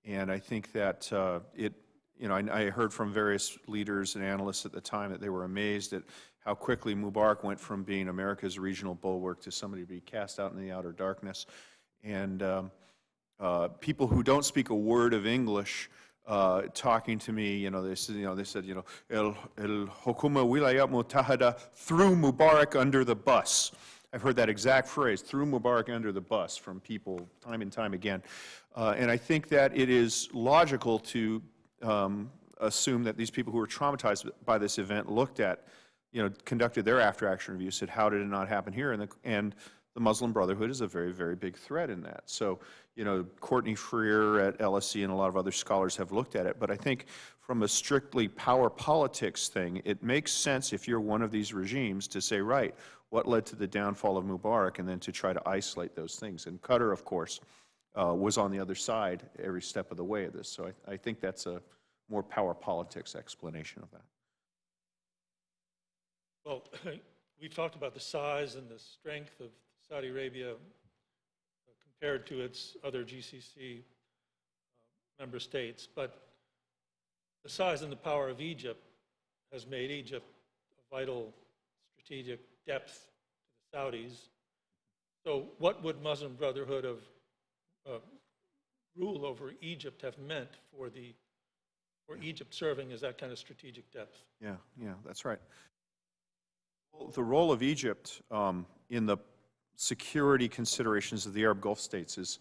And I think that you know, I heard from various leaders and analysts at the time that they were amazed at how quickly Mubarak went from being America's regional bulwark to somebody to be cast out in the outer darkness. And people who don't speak a word of English talking to me, they said, El Hukuma Wilayat Mutahada threw Mubarak under the bus. I've heard that exact phrase, threw Mubarak under the bus, from people time and time again. And I think that it is logical to assume that these people who were traumatized by this event looked at, conducted their after-action review, said, how did it not happen here? And the Muslim Brotherhood is a very, very big threat in that. So, Courtney Freer at LSE and a lot of other scholars have looked at it. But I think from a strictly power politics thing, it makes sense if you're one of these regimes to say, right, what led to the downfall of Mubarak, and then to try to isolate those things. And Qatar, of course, was on the other side every step of the way of this. So I think that's a more power politics explanation of that. Well, we've talked about the size and the strength of Saudi Arabia compared to its other GCC member states, but the size and the power of Egypt has made Egypt a vital strategic depth to the Saudis. So what would Muslim Brotherhood of rule over Egypt have meant for Egypt serving as that kind of strategic depth? Yeah, that's right. Well, the role of Egypt in the security considerations of the Arab Gulf states is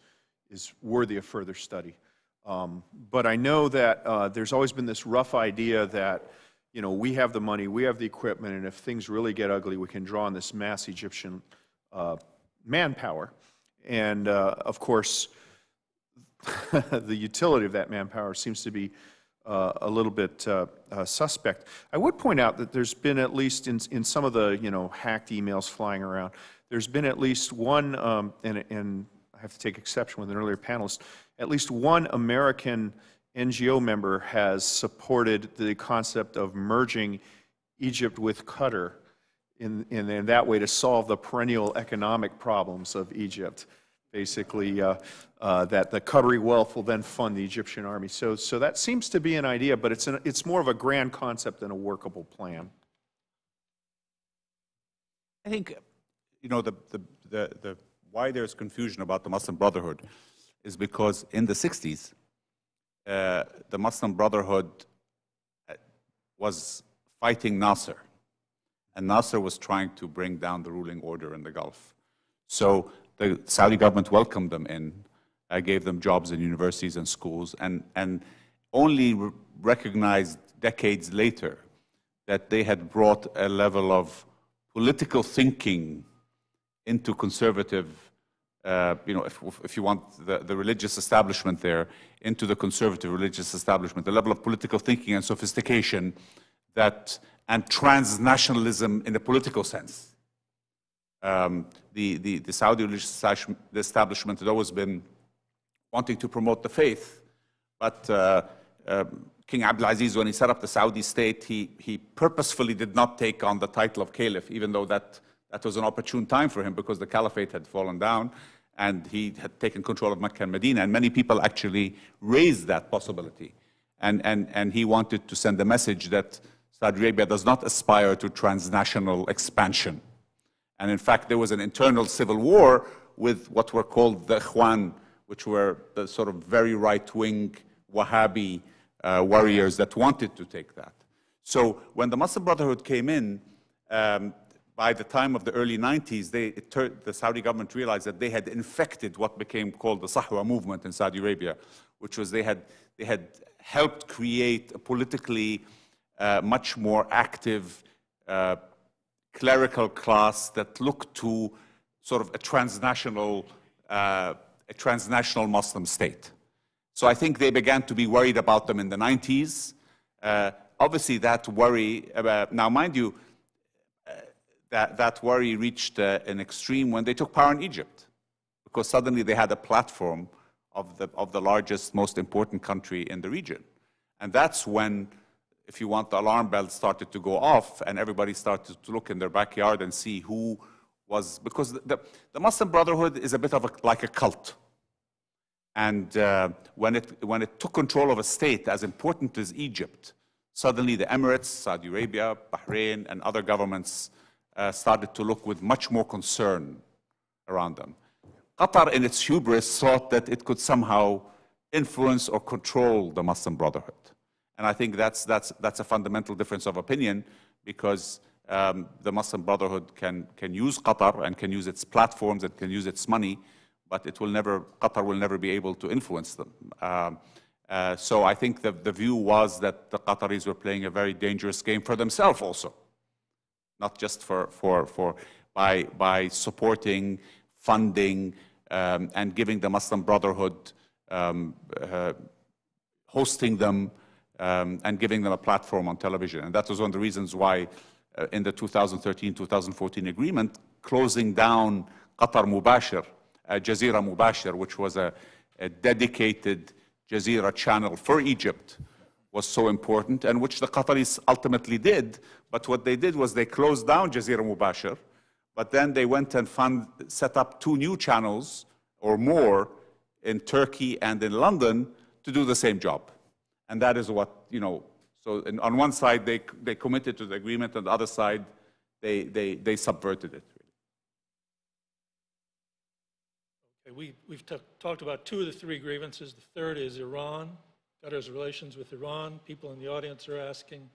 worthy of further study. But I know that there's always been this rough idea that, we have the money, we have the equipment, and if things really get ugly, we can draw on this mass Egyptian manpower. And of course, the utility of that manpower seems to be a little bit suspect. I would point out that there's been, at least in some of the hacked emails flying around, there's been at least one, and I have to take exception with an earlier panelist, at least one American NGO member has supported the concept of merging Egypt with Qatar in that way to solve the perennial economic problems of Egypt. Basically, that the Qatari wealth will then fund the Egyptian army. So that seems to be an idea, but it's more of a grand concept than a workable plan. I think, the why there's confusion about the Muslim Brotherhood is because in the 60s, the Muslim Brotherhood was fighting Nasser, and Nasser was trying to bring down the ruling order in the Gulf. So the Saudi government welcomed them in, gave them jobs in universities and schools, and only recognized decades later that they had brought a level of political thinking into conservative, if you want the religious establishment there, into the conservative religious establishment, the level of political thinking and sophistication and transnationalism in a political sense. The Saudi religious establishment had always been wanting to promote the faith, but King Abdulaziz, when he set up the Saudi state, he purposefully did not take on the title of caliph, even though that was an opportune time for him because the caliphate had fallen down and he had taken control of Mecca and Medina, and many people actually raised that possibility. And he wanted to send a message that Saudi Arabia does not aspire to transnational expansion. And in fact, there was an internal civil war with what were called the Ikhwan, which were the sort of very right-wing Wahhabi warriors that wanted to take that. So when the Muslim Brotherhood came in, by the time of the early 90s, the Saudi government realized that they had infected what became called the Sahwa movement in Saudi Arabia, which was they had helped create a politically much more active clerical class that looked to sort of a transnational Muslim state. So I think they began to be worried about them in the 90s. Obviously, that worry, now mind you, that worry reached an extreme when they took power in Egypt, because suddenly they had a platform of the largest, most important country in the region. And that's when, if you want, the alarm bells started to go off and everybody started to look in their backyard and see who was, because the Muslim Brotherhood is a bit of like a cult. And when it took control of a state as important as Egypt, suddenly the Emirates, Saudi Arabia, Bahrain, and other governments started to look with much more concern around them. Qatar, in its hubris, thought that it could somehow influence or control the Muslim Brotherhood. And I think that's a fundamental difference of opinion, because the Muslim Brotherhood can use Qatar and can use its platforms and can use its money, but Qatar will never be able to influence them. So I think the view was that the Qataris were playing a very dangerous game for themselves also, not just by supporting, funding, and giving the Muslim Brotherhood, hosting them, and giving them a platform on television. And that was one of the reasons why in the 2013-2014 agreement, closing down Qatar Mubashir, Jazeera Mubashir, which was a dedicated Jazeera channel for Egypt, was so important, and which the Qataris ultimately did. But what they did was they closed down Jazeera Mubashir, but then they went and set up 2 new channels or more in Turkey and in London to do the same job. And that is what, so on one side they committed to the agreement, on the other side they subverted it. Okay, we've talked about 2 of the 3 grievances. The third is Iran, Qatar's relations with Iran. People in the audience are asking,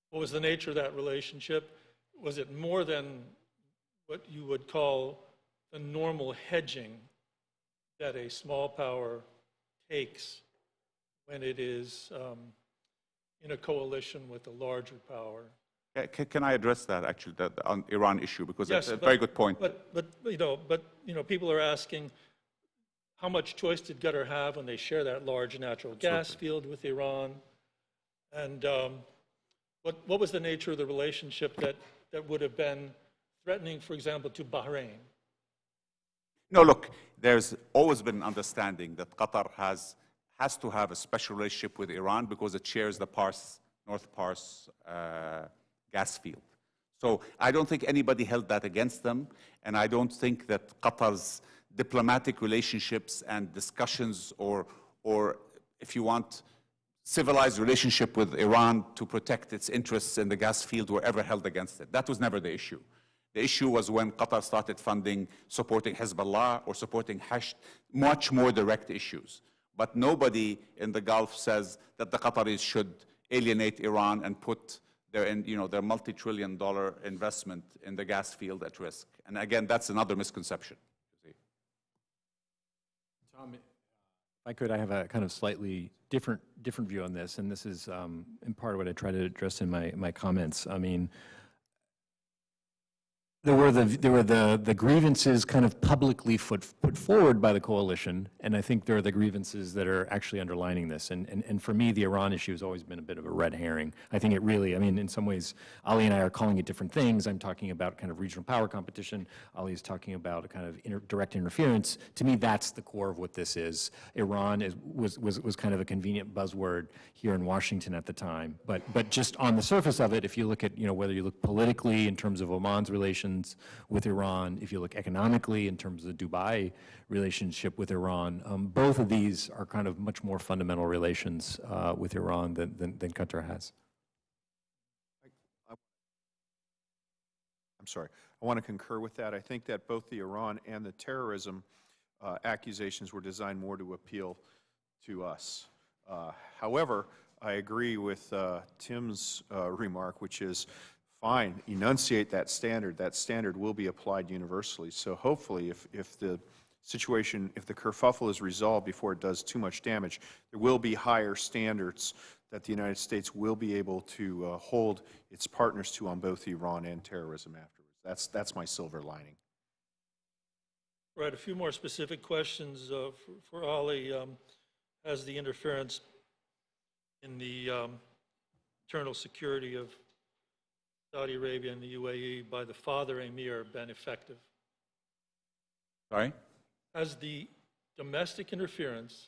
what was the nature of that relationship? Was it more than what you would call the normal hedging that a small power takes when it is in a coalition with a larger power? Can I address that, actually, on Iran issue? Because Yes, it's a very good point. But people are asking, how much choice did Qatar have when they share that large natural gas field with Iran? And what was the nature of the relationship that would have been threatening, for example, to Bahrain? No, look, there's always been an understanding that Qatar has to have a special relationship with Iran because it shares the North Pars gas field. So I don't think anybody held that against them, and I don't think that Qatar's diplomatic relationships and discussions or if you want, civilized relationship with Iran to protect its interests in the gas field were ever held against it. That was never the issue. The issue was when Qatar started supporting Hezbollah or supporting much more direct issues. But nobody in the Gulf says that the Qataris should alienate Iran and put their multi-trillion-dollar investment in the gas field at risk. And again, that's another misconception. Tom, if I could, I have a kind of slightly different view on this, and this is in part what I try to address in my comments. I mean, there were the grievances kind of publicly put forward by the coalition, and I think there are the grievances that are actually underlining this. And for me, the Iran issue has always been a bit of a red herring. I think it really, I mean, in some ways, Ali and I are calling it different things. I'm talking about kind of regional power competition. Ali is talking about a kind of direct interference. To me, that's the core of what this is. Iran was kind of a convenient buzzword here in Washington at the time. But just on the surface of it, if you look at, whether you look politically in terms of Oman's relations with Iran, if you look economically in terms of the Dubai relationship with Iran, both of these are kind of much more fundamental relations with Iran than Qatar has. I'm sorry. I want to concur with that. I think that both the Iran and the terrorism accusations were designed more to appeal to us. However, I agree with Tim's remark, which is, fine, enunciate that standard. That standard will be applied universally. So hopefully, if the situation, if the kerfuffle is resolved before it does too much damage, there will be higher standards that the United States will be able to hold its partners to on both Iran and terrorism afterwards. That's my silver lining. Right, a few more specific questions for Ali. Has the interference in the internal security of Saudi Arabia and the UAE by the father emir been effective? Sorry? Has the domestic interference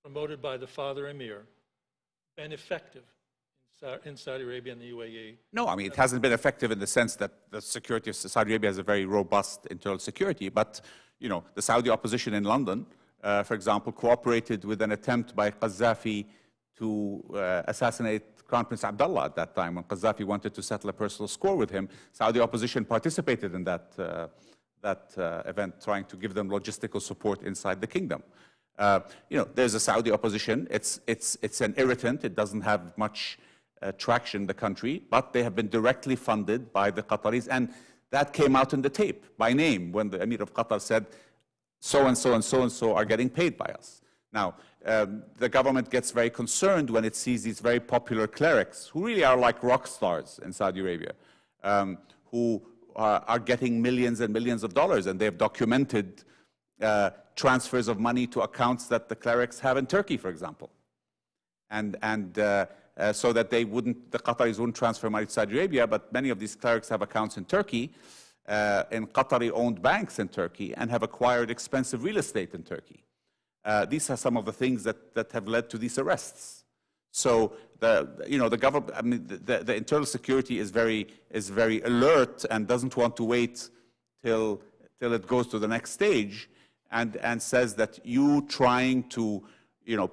promoted by the father emir been effective in Saudi Arabia and the UAE? No, I mean, it hasn't been effective in the sense that the security of Saudi Arabia has a very robust internal security. But, the Saudi opposition in London, for example, cooperated with an attempt by Qaddafi to assassinate Crown Prince Abdullah at that time. When Qaddafi wanted to settle a personal score with him, Saudi opposition participated in that event, trying to give them logistical support inside the kingdom. There's a Saudi opposition. It's an irritant. It doesn't have much traction in the country, but they have been directly funded by the Qataris, and that came out in the tape by name when the Emir of Qatar said, so and so and so and so are getting paid by us. Now, the government gets very concerned when it sees these very popular clerics, who really are like rock stars in Saudi Arabia, who are getting millions and millions of dollars, and they've documented transfers of money to accounts that the clerics have in Turkey, for example. So that the Qataris wouldn't transfer money to Saudi Arabia, but many of these clerics have accounts in Turkey, in Qatari-owned banks in Turkey, and have acquired expensive real estate in Turkey. These are some of the things that have led to these arrests. So the government, I mean, the internal security is very alert and doesn't want to wait till it goes to the next stage, and says that you trying to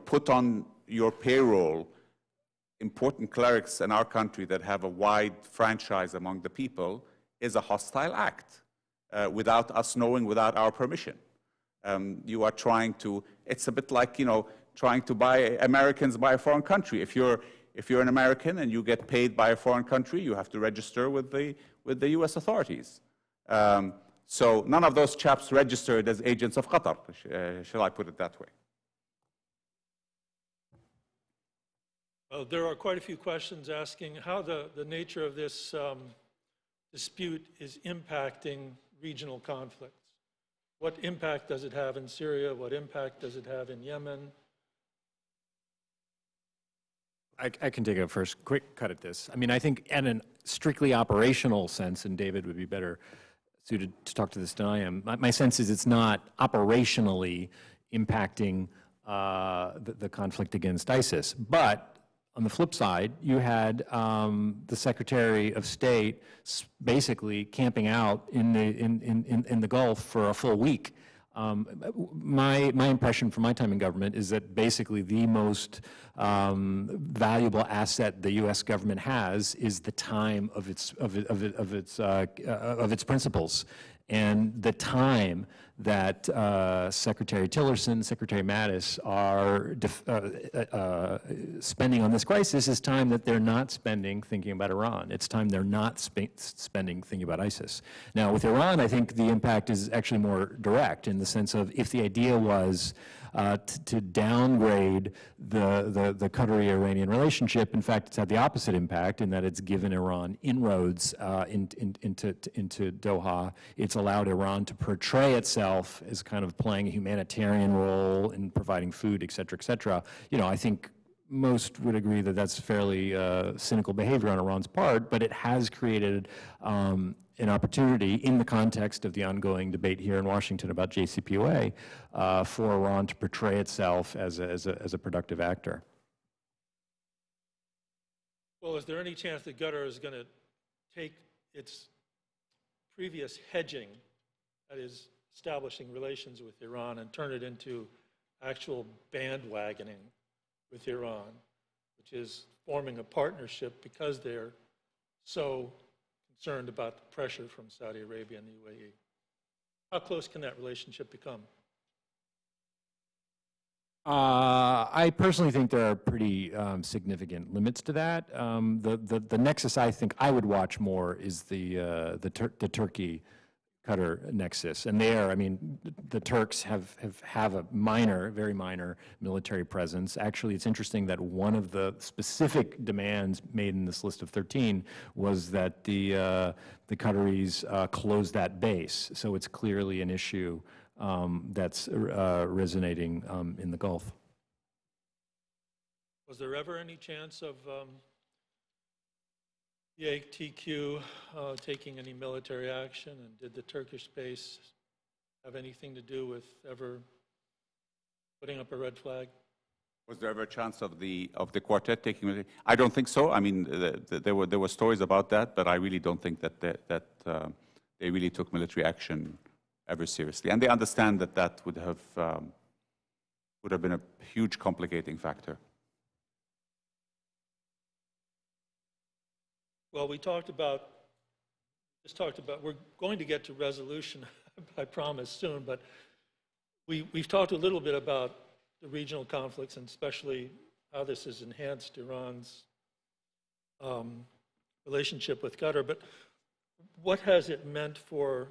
put on your payroll important clerics in our country that have a wide franchise among the people is a hostile act without us knowing, without our permission. You are trying to, it's a bit like, trying to buy Americans by a foreign country. If you're an American and you get paid by a foreign country, you have to register with the US authorities. So none of those chaps registered as agents of Qatar, shall I put it that way. There are quite a few questions asking how the nature of this dispute is impacting regional conflicts. What impact does it have in Syria? What impact does it have in Yemen? I can take a first quick cut at this. I mean, I think in a strictly operational sense, and David would be better suited to talk to this than I am, my sense is it's not operationally impacting the conflict against ISIS. But on the flip side, you had the Secretary of State basically camping out in the Gulf for a full week. My impression from my time in government is that basically the most valuable asset the U.S. government has is the time of its principals, and the time that Secretary Tillerson, Secretary Mattis are spending on this crisis is time that they're not spending thinking about Iran. It's time they're not spending thinking about ISIS. Now, with Iran, I think the impact is actually more direct in the sense of if the idea was to downgrade the Qatari-Iranian relationship, in fact, it's had the opposite impact in that it's given Iran inroads into Doha. It's allowed Iran to portray itself as kind of playing a humanitarian role in providing food, et cetera, et cetera. I think most would agree that that's fairly cynical behavior on Iran's part, but it has created an opportunity in the context of the ongoing debate here in Washington about JCPOA for Iran to portray itself as a productive actor. Well, is there any chance that Qatar is going to take its previous hedging, that is establishing relations with Iran, and turn it into actual bandwagoning with Iran, which is forming a partnership because they're so concerned about the pressure from Saudi Arabia and the UAE? How close can that relationship become? I personally think there are pretty significant limits to that. The nexus I think I would watch more is the Turkey-Qatar nexus, and there, I mean, the Turks have a very minor military presence. Actually, it's interesting that one of the specific demands made in this list of 13 was that the Qataris close that base. So it's clearly an issue that's resonating in the Gulf. Was there ever any chance of the ATQ taking any military action, and did the Turkish base have anything to do with ever putting up a red flag? Was there ever a chance of the quartet taking military? I don't think so. I mean, there were stories about that, but I really don't think that they really took military action ever seriously, and they understand that would have been a huge complicating factor. Well, we're going to get to resolution, I promise, soon, but we've talked a little bit about the regional conflicts, and especially how this has enhanced Iran's relationship with Qatar. But what has it meant for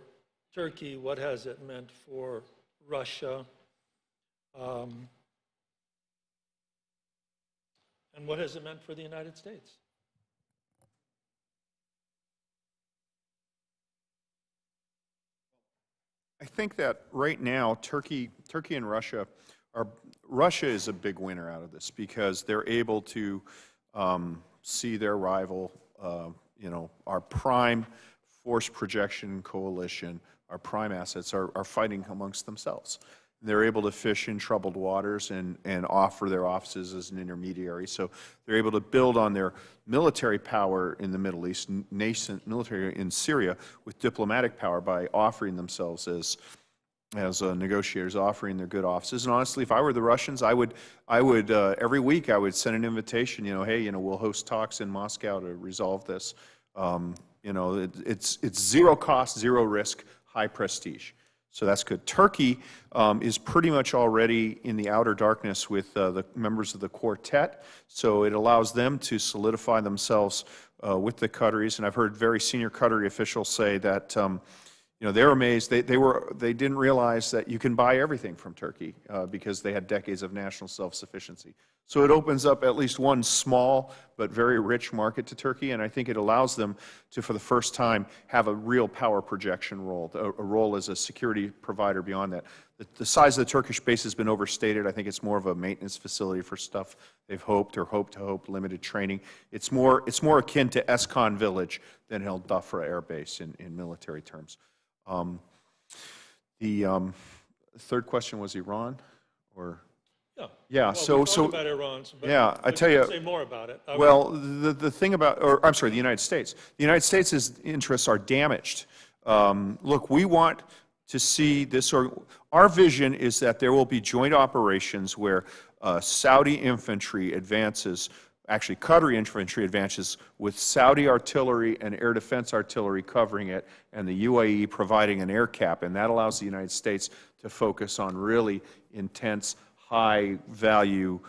Turkey? What has it meant for Russia, and what has it meant for the United States? I think that right now, Turkey and Russia Russia is a big winner out of this because they're able to see their rival, our prime force projection coalition, our prime assets are fighting amongst themselves. They're able to fish in troubled waters and offer their offices as an intermediary. So they're able to build on their military power in the Middle East, nascent military in Syria, with diplomatic power by offering themselves as negotiators, offering their good offices. And honestly, if I were the Russians, I would every week I would send an invitation. Hey, we'll host talks in Moscow to resolve this. It's zero cost, zero risk, high prestige. So that's good. Turkey is pretty much already in the outer darkness with the members of the quartet, so it allows them to solidify themselves with the Qataris. And I've heard very senior Qatari officials say that they're amazed. They didn't realize that you can buy everything from Turkey because they had decades of national self-sufficiency. So it opens up at least one small but very rich market to Turkey, and I think it allows them to, for the first time, have a real power projection role, a role as a security provider beyond that. The size of the Turkish base has been overstated. I think it's more of a maintenance facility for stuff they've hoped or hope to hope, limited training. It's more akin to Escon Village than El Dafra Air Base in military terms. The third question was Iran, or? Yeah. Well, we talked about Iran, but yeah, I tell you. Say more about it. Well, the thing about, I'm sorry, the United States. The United States' interests are damaged. Look, we want to see this. Our vision is that there will be joint operations where Saudi infantry advances. Actually, Qatari infantry advances with Saudi artillery and air defense artillery covering it, and the UAE providing an air cap, and that allows the United States to focus on really intense, high-value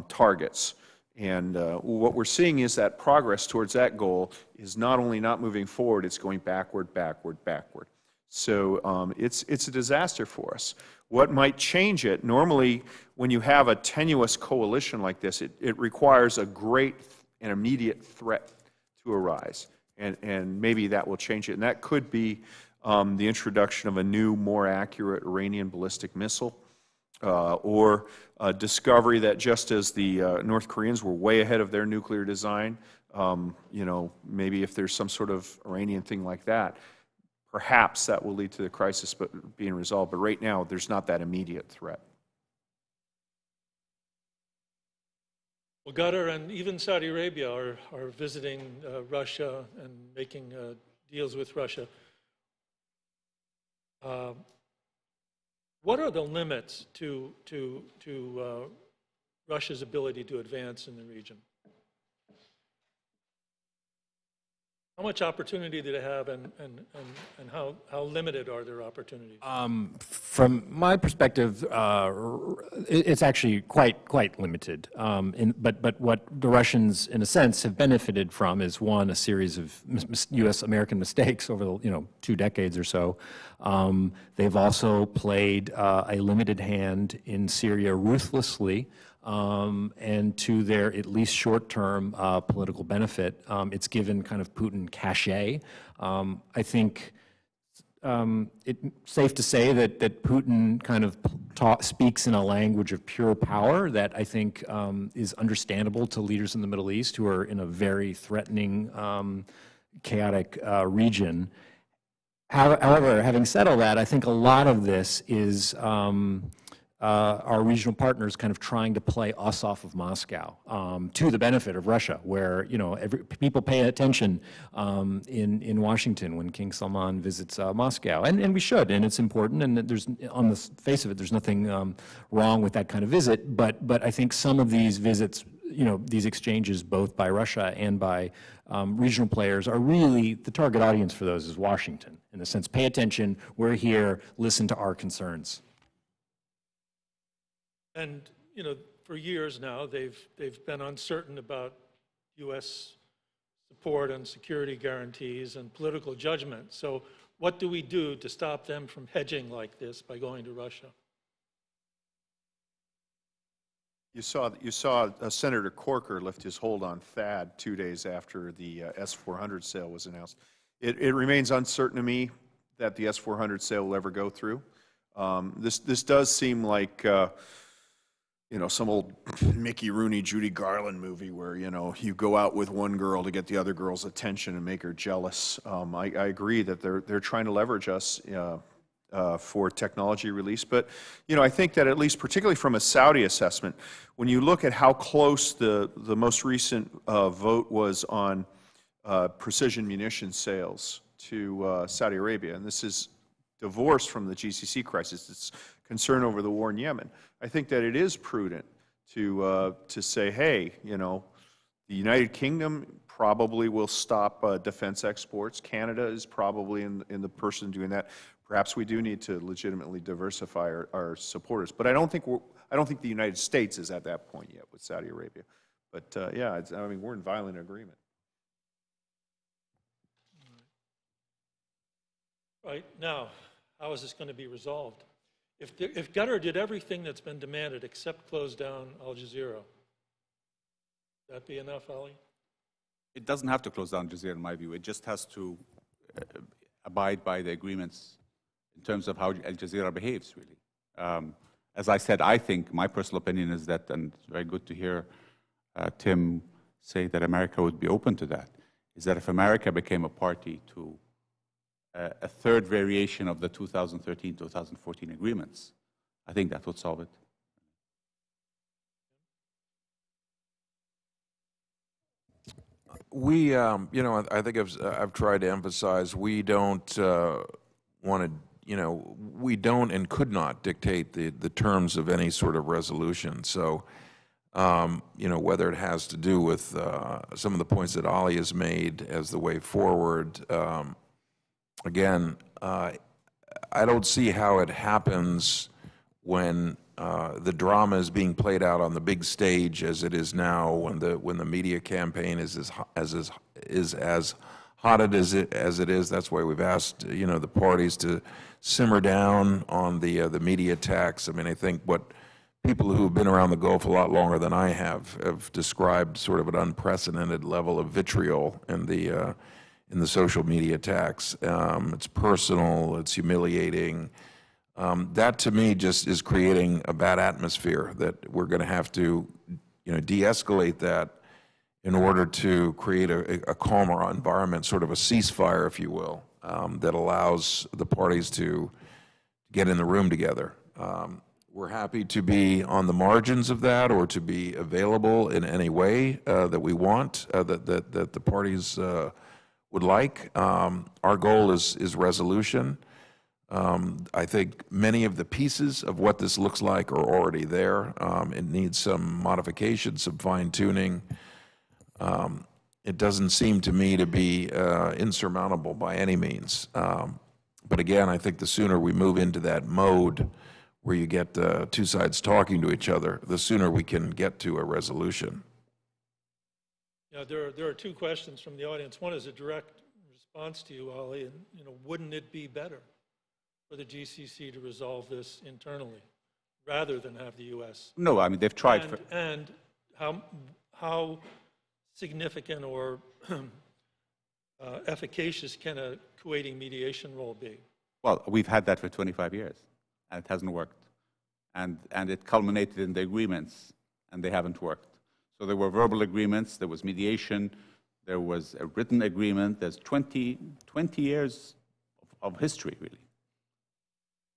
targets. And what we're seeing is that progress towards that goal is not only not moving forward, it's going backward, backward, backward. So it's a disaster for us. What might change it? Normally, when you have a tenuous coalition like this, it requires a great and immediate threat to arise. And maybe that will change it. And that could be the introduction of a new, more accurate Iranian ballistic missile, or a discovery that just as the North Koreans were way ahead of their nuclear design, maybe if there's some sort of Iranian thing like that, perhaps that will lead to the crisis being resolved. But right now, there's not that immediate threat. Well, Qatar and even Saudi Arabia are visiting Russia and making deals with Russia. What are the limits to Russia's ability to advance in the region? How much opportunity do they have, and how limited are their opportunities? From my perspective, it's actually quite limited. But what the Russians, in a sense, have benefited from is, one, a series of U.S.-American mistakes over the 2 decades or so. They've also played a limited hand in Syria ruthlessly. And to their at least short-term political benefit, it's given kind of Putin cachet. I think it's safe to say that Putin kind of speaks in a language of pure power that I think is understandable to leaders in the Middle East who are in a very threatening, chaotic region. However, having said all that, I think a lot of this is our regional partners kind of trying to play us off of Moscow to the benefit of Russia, where people pay attention in Washington when King Salman visits Moscow, and we should, and it's important, and there's, on the face of it, there's nothing wrong with that kind of visit, but I think some of these visits, these exchanges, both by Russia and by regional players, are really, the target audience for those is Washington, in the sense, pay attention, we're here, listen to our concerns. And for years now, they've been uncertain about U.S. support and security guarantees and political judgment. So what do we do to stop them from hedging like this by going to Russia? You saw Senator Corker lift his hold on THAAD 2 days after the S-400 sale was announced. It remains uncertain to me that the S-400 sale will ever go through. This does seem like some old Mickey Rooney, Judy Garland movie where you go out with one girl to get the other girl's attention and make her jealous. I agree that they're trying to leverage us for technology release. But, I think that at least particularly from a Saudi assessment, when you look at how close the most recent vote was on precision munition sales to Saudi Arabia, and this is divorced from the GCC crisis, it's concern over the war in Yemen, I think that it is prudent to say, hey, the United Kingdom probably will stop defense exports. Canada is probably in the person doing that. Perhaps we do need to legitimately diversify our supporters. But I don't think the United States is at that point yet with Saudi Arabia. But yeah, I mean, we're in violent agreement. Right, now, how is this going to be resolved? If Qatar did everything that's been demanded except close down Al Jazeera, would that be enough, Ali? It doesn't have to close down Jazeera, in my view. It just has to abide by the agreements in terms of how Al Jazeera behaves, really. As I said, I think, my personal opinion is that, and it's very good to hear Tim say that America would be open to that, is that if America became a party to a third variation of the 2013-2014 agreements, I think that would solve it. We, I think I've tried to emphasize, we don't want to, we don't and could not dictate the terms of any sort of resolution. So, whether it has to do with some of the points that Ali has made as the way forward, again, I don't see how it happens when the drama is being played out on the big stage as it is now, when the media campaign is as hot as it is. That's why we've asked the parties to simmer down on the media attacks. I mean, I think what people who've been around the Gulf a lot longer than I have described sort of an unprecedented level of vitriol in the social media attacks. It's personal, it's humiliating. That to me just is creating a bad atmosphere that we're going to have to, de-escalate that in order to create a calmer environment, sort of a ceasefire, if you will, that allows the parties to get in the room together. We're happy to be on the margins of that or to be available in any way that we want, that the parties would like. Our goal is resolution. I think many of the pieces of what this looks like are already there. It needs some modification, some fine-tuning. It doesn't seem to me to be insurmountable by any means. But again, I think the sooner we move into that mode where you get two sides talking to each other, the sooner we can get to a resolution. Yeah, there are two questions from the audience. One is a direct response to you, Ali, and wouldn't it be better for the GCC to resolve this internally rather than have the U.S.? No, I mean, they've tried. And how significant or efficacious can a Kuwaiti mediation role be? Well, we've had that for 25 years, and it hasn't worked. And it culminated in the agreements, and they haven't worked. So there were verbal agreements, there was mediation, there was a written agreement. There's 20 years of history, really.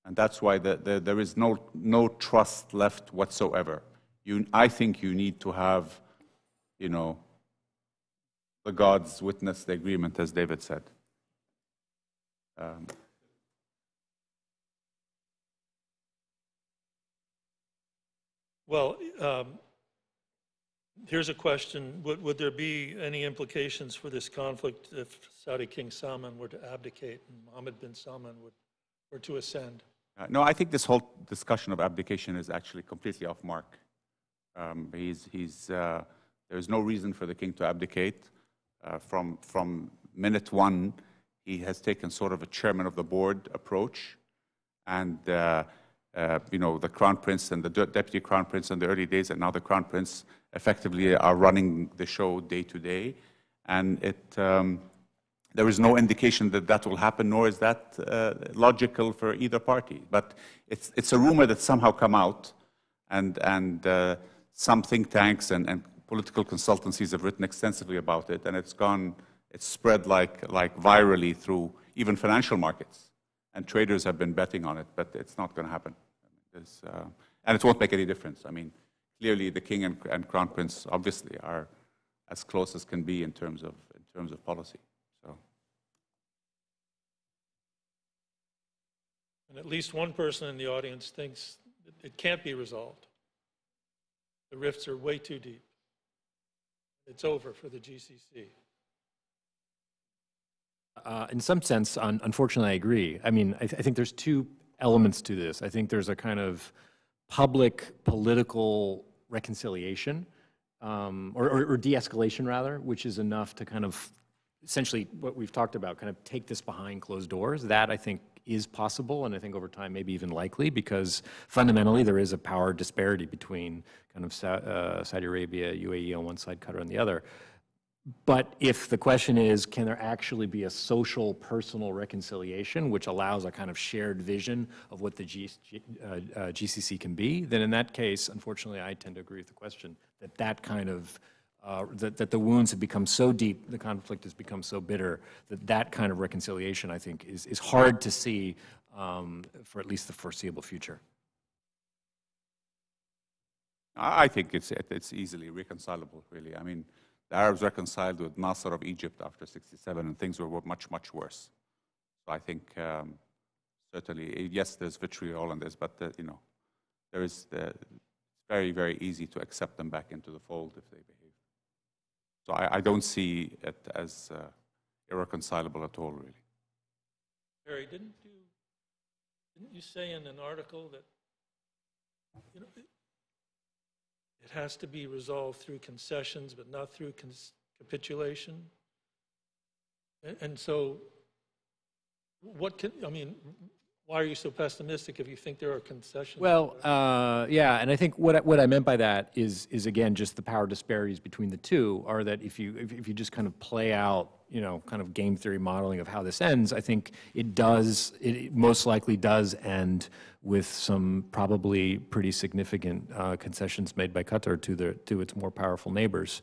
And that's why there is no trust left whatsoever. I think you need to have, the gods witness the agreement, as David said. Well, here's a question. Would there be any implications for this conflict if Saudi King Salman were to abdicate and Mohammed bin Salman were to ascend? No, I think this whole discussion of abdication is actually completely off mark. There's no reason for the king to abdicate. From minute one, He has taken sort of a chairman of the board approach, and you know, the Crown Prince and the Deputy Crown Prince in the early days, and now the Crown Prince effectively are running the show day to day, and there is no indication that that will happen, nor is that logical for either party. But it's a rumor that's somehow come out, and some think tanks and political consultancies have written extensively about it, and it's spread like virally through even financial markets, and traders have been betting on it, but it's not going to happen. And it won't make any difference. I mean, clearly the King and Crown Prince obviously are as close as can be in terms of policy. So. And at least one person in the audience thinks that it can't be resolved. The rifts are way too deep. It's over for the GCC. In some sense, unfortunately, I agree. I mean, I think there's two elements to this. I think there's a kind of public political reconciliation, or de-escalation rather, which is enough to kind of, essentially what we've talked about, kind of take this behind closed doors. That, I think, is possible, and I think over time maybe even likely, because fundamentally there is a power disparity between kind of Saudi Arabia, UAE on one side, Qatar on the other. But if the question is, can there actually be a social, personal reconciliation which allows a kind of shared vision of what the GCC can be, then in that case, unfortunately, I tend to agree with the question that that kind of, that the wounds have become so deep, the conflict has become so bitter, that that kind of reconciliation, I think, is hard to see for at least the foreseeable future. I think it's easily reconcilable, really. I mean, the Arabs reconciled with Nasser of Egypt after '67, and things were much, much worse. So I think certainly, yes, there's vitriol in this, but you know, there is very, very easy to accept them back into the fold if they behave. So I don't see it as irreconcilable at all, really. Harry, didn't you say in an article that, you know, it has to be resolved through concessions, but not through capitulation? And so, I mean, why are you so pessimistic if you think there are concessions? Well, yeah, and I think what I meant by that is again just the power disparities between the two are that if you just kind of play out, you know, kind of game theory modeling of how this ends, I think it most likely does end with some probably pretty significant concessions made by Qatar to its more powerful neighbors.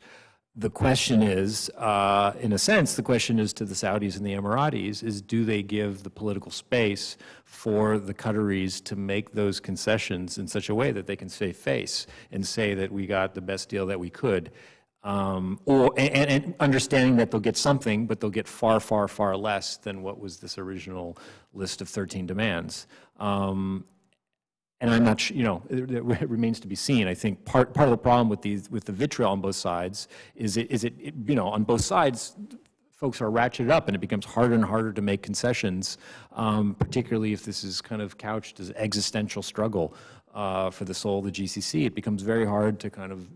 The question is, in a sense, the question is to the Saudis and the Emiratis is, do they give the political space for the Qataris to make those concessions in such a way that they can save face and say that we got the best deal that we could? And understanding that they'll get something, but they'll get far, far, far less than what was this original list of 13 demands. And I'm not sure, you know, it remains to be seen. I think part of the problem with the vitriol on both sides is it you know, on both sides, folks are ratcheted up and it becomes harder and harder to make concessions, particularly if this is kind of couched as existential struggle for the soul of the GCC. It becomes very hard to kind of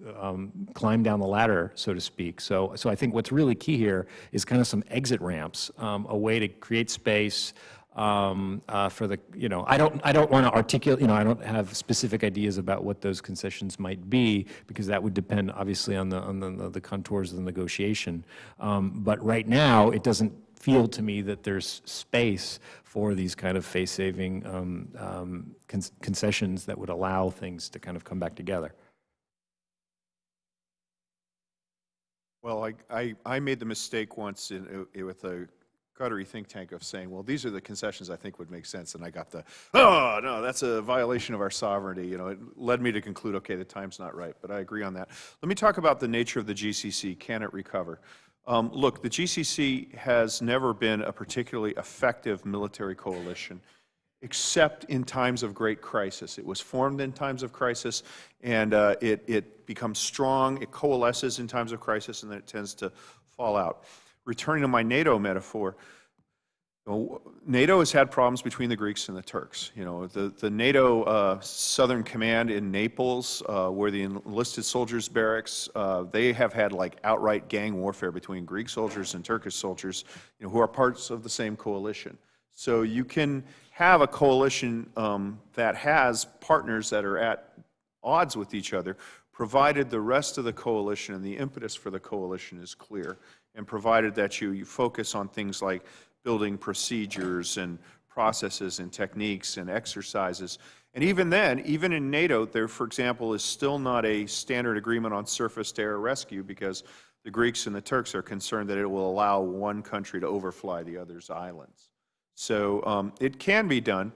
climb down the ladder, so to speak. So I think what's really key here is kind of some exit ramps, a way to create space for the, you know, I don't want to articulate, you know, I don't have specific ideas about what those concessions might be, because that would depend obviously on the contours of the negotiation. But right now, it doesn't feel to me that there's space for these kind of face-saving concessions that would allow things to kind of come back together. Well, I made the mistake once with a Qatari think tank of saying, well, these are the concessions I think would make sense, and I got the, oh, no, that's a violation of our sovereignty. You know, it led me to conclude, okay, the time's not right, but I agree on that. Let me talk about the nature of the GCC. Can it recover? Look, the GCC has never been a particularly effective military coalition, except in times of great crisis. It was formed in times of crisis, and it becomes strong, it coalesces in times of crisis, and then it tends to fall out. Returning to my NATO metaphor, NATO has had problems between the Greeks and the Turks. You know, the NATO Southern Command in Naples, where the enlisted soldiers barracks, they have had like outright gang warfare between Greek soldiers and Turkish soldiers, you know, who are parts of the same coalition. So you can have a coalition that has partners that are at odds with each other, provided the rest of the coalition and the impetus for the coalition is clear, and provided that you focus on things like building procedures and processes and techniques and exercises. And even then, even in NATO, there, for example, is still not a standard agreement on surface-to-air rescue because the Greeks and the Turks are concerned that it will allow one country to overfly the other's islands. So it can be done,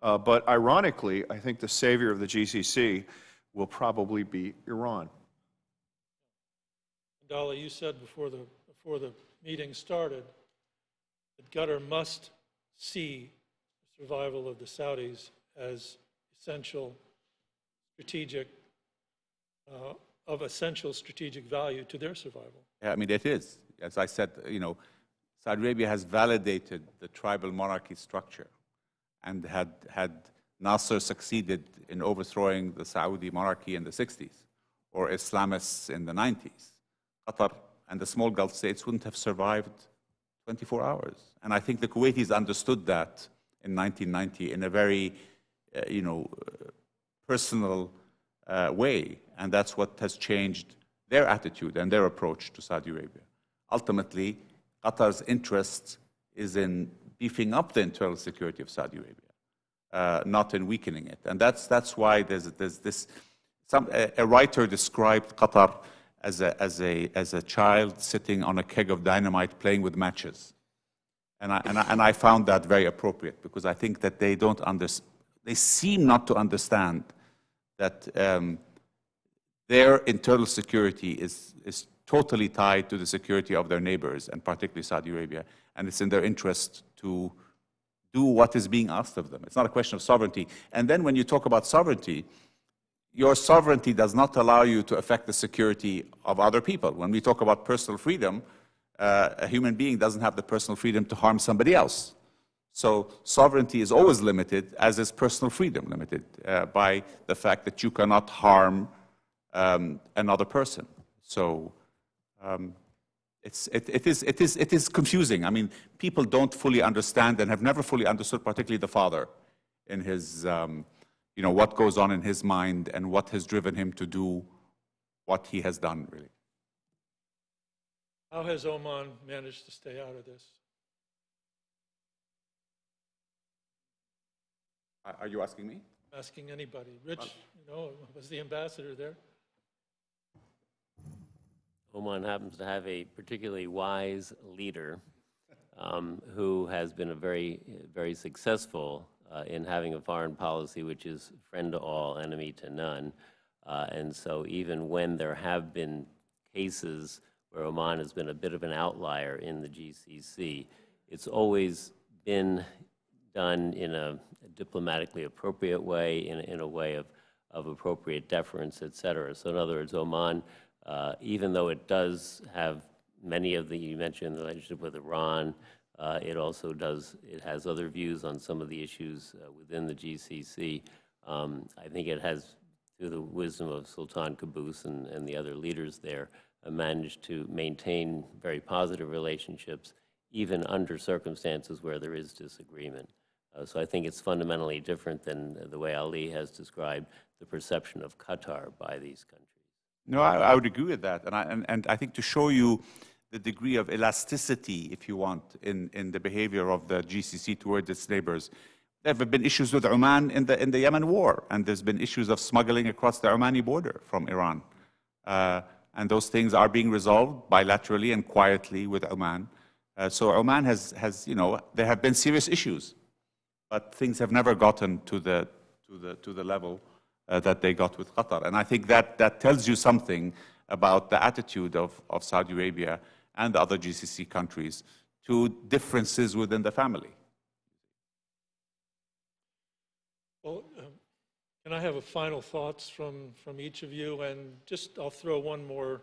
but ironically, I think the savior of the GCC will probably be Iran. Dolly, you said before the meeting started that Qatar must see the survival of the Saudis as essential strategic, of essential strategic value to their survival. Yeah, I mean, it is. As I said, you know, Saudi Arabia has validated the tribal monarchy structure, and had Nasser succeeded in overthrowing the Saudi monarchy in the 60s, or Islamists in the 90s, Qatar and the small Gulf states wouldn't have survived 24 hours. And I think the Kuwaitis understood that in 1990 in a very, personal way. And that's what has changed their attitude and their approach to Saudi Arabia. Ultimately, Qatar's interest is in beefing up the internal security of Saudi Arabia, not in weakening it. And that's why there's this. A writer described Qatar as a child sitting on a keg of dynamite playing with matches. And I found that very appropriate, because I think that they seem not to understand that their internal security is totally tied to the security of their neighbors, and particularly Saudi Arabia, and it's in their interest to do what is being asked of them. It's not a question of sovereignty. And then when you talk about sovereignty, your sovereignty does not allow you to affect the security of other people. When we talk about personal freedom, a human being doesn't have the personal freedom to harm somebody else. So sovereignty is always limited, as is personal freedom limited by the fact that you cannot harm another person. So it is confusing. I mean, people don't fully understand and have never fully understood, particularly the father, in his, what goes on in his mind and what has driven him to do what he has done, really. How has Oman managed to stay out of this? Are you asking me? Asking anybody. Rich, was the ambassador there? Oman happens to have a particularly wise leader who has been a very, very successful in having a foreign policy which is friend to all, enemy to none. And so even when there have been cases where Oman has been a bit of an outlier in the GCC, it's always been done in a diplomatically appropriate way, in a way of appropriate deference, et cetera. So in other words, Oman, even though it does have many of you mentioned the relationship with Iran, it has other views on some of the issues within the GCC. I think it has, through the wisdom of Sultan Qaboos and the other leaders there, managed to maintain very positive relationships, even under circumstances where there is disagreement. So I think it's fundamentally different than the way Ali has described the perception of Qatar by these countries. No, I would agree with that. And I think to show you the degree of elasticity, if you want, in the behavior of the GCC towards its neighbors, there have been issues with Oman in the Yemen war, and there's been issues of smuggling across the Omani border from Iran. And those things are being resolved bilaterally and quietly with Oman. So Oman has there have been serious issues, but things have never gotten to the level that they got with Qatar. And I think that tells you something about the attitude of Saudi Arabia and the other GCC countries to differences within the family. Well, can I have a final thoughts from each of you? And just, I'll throw one more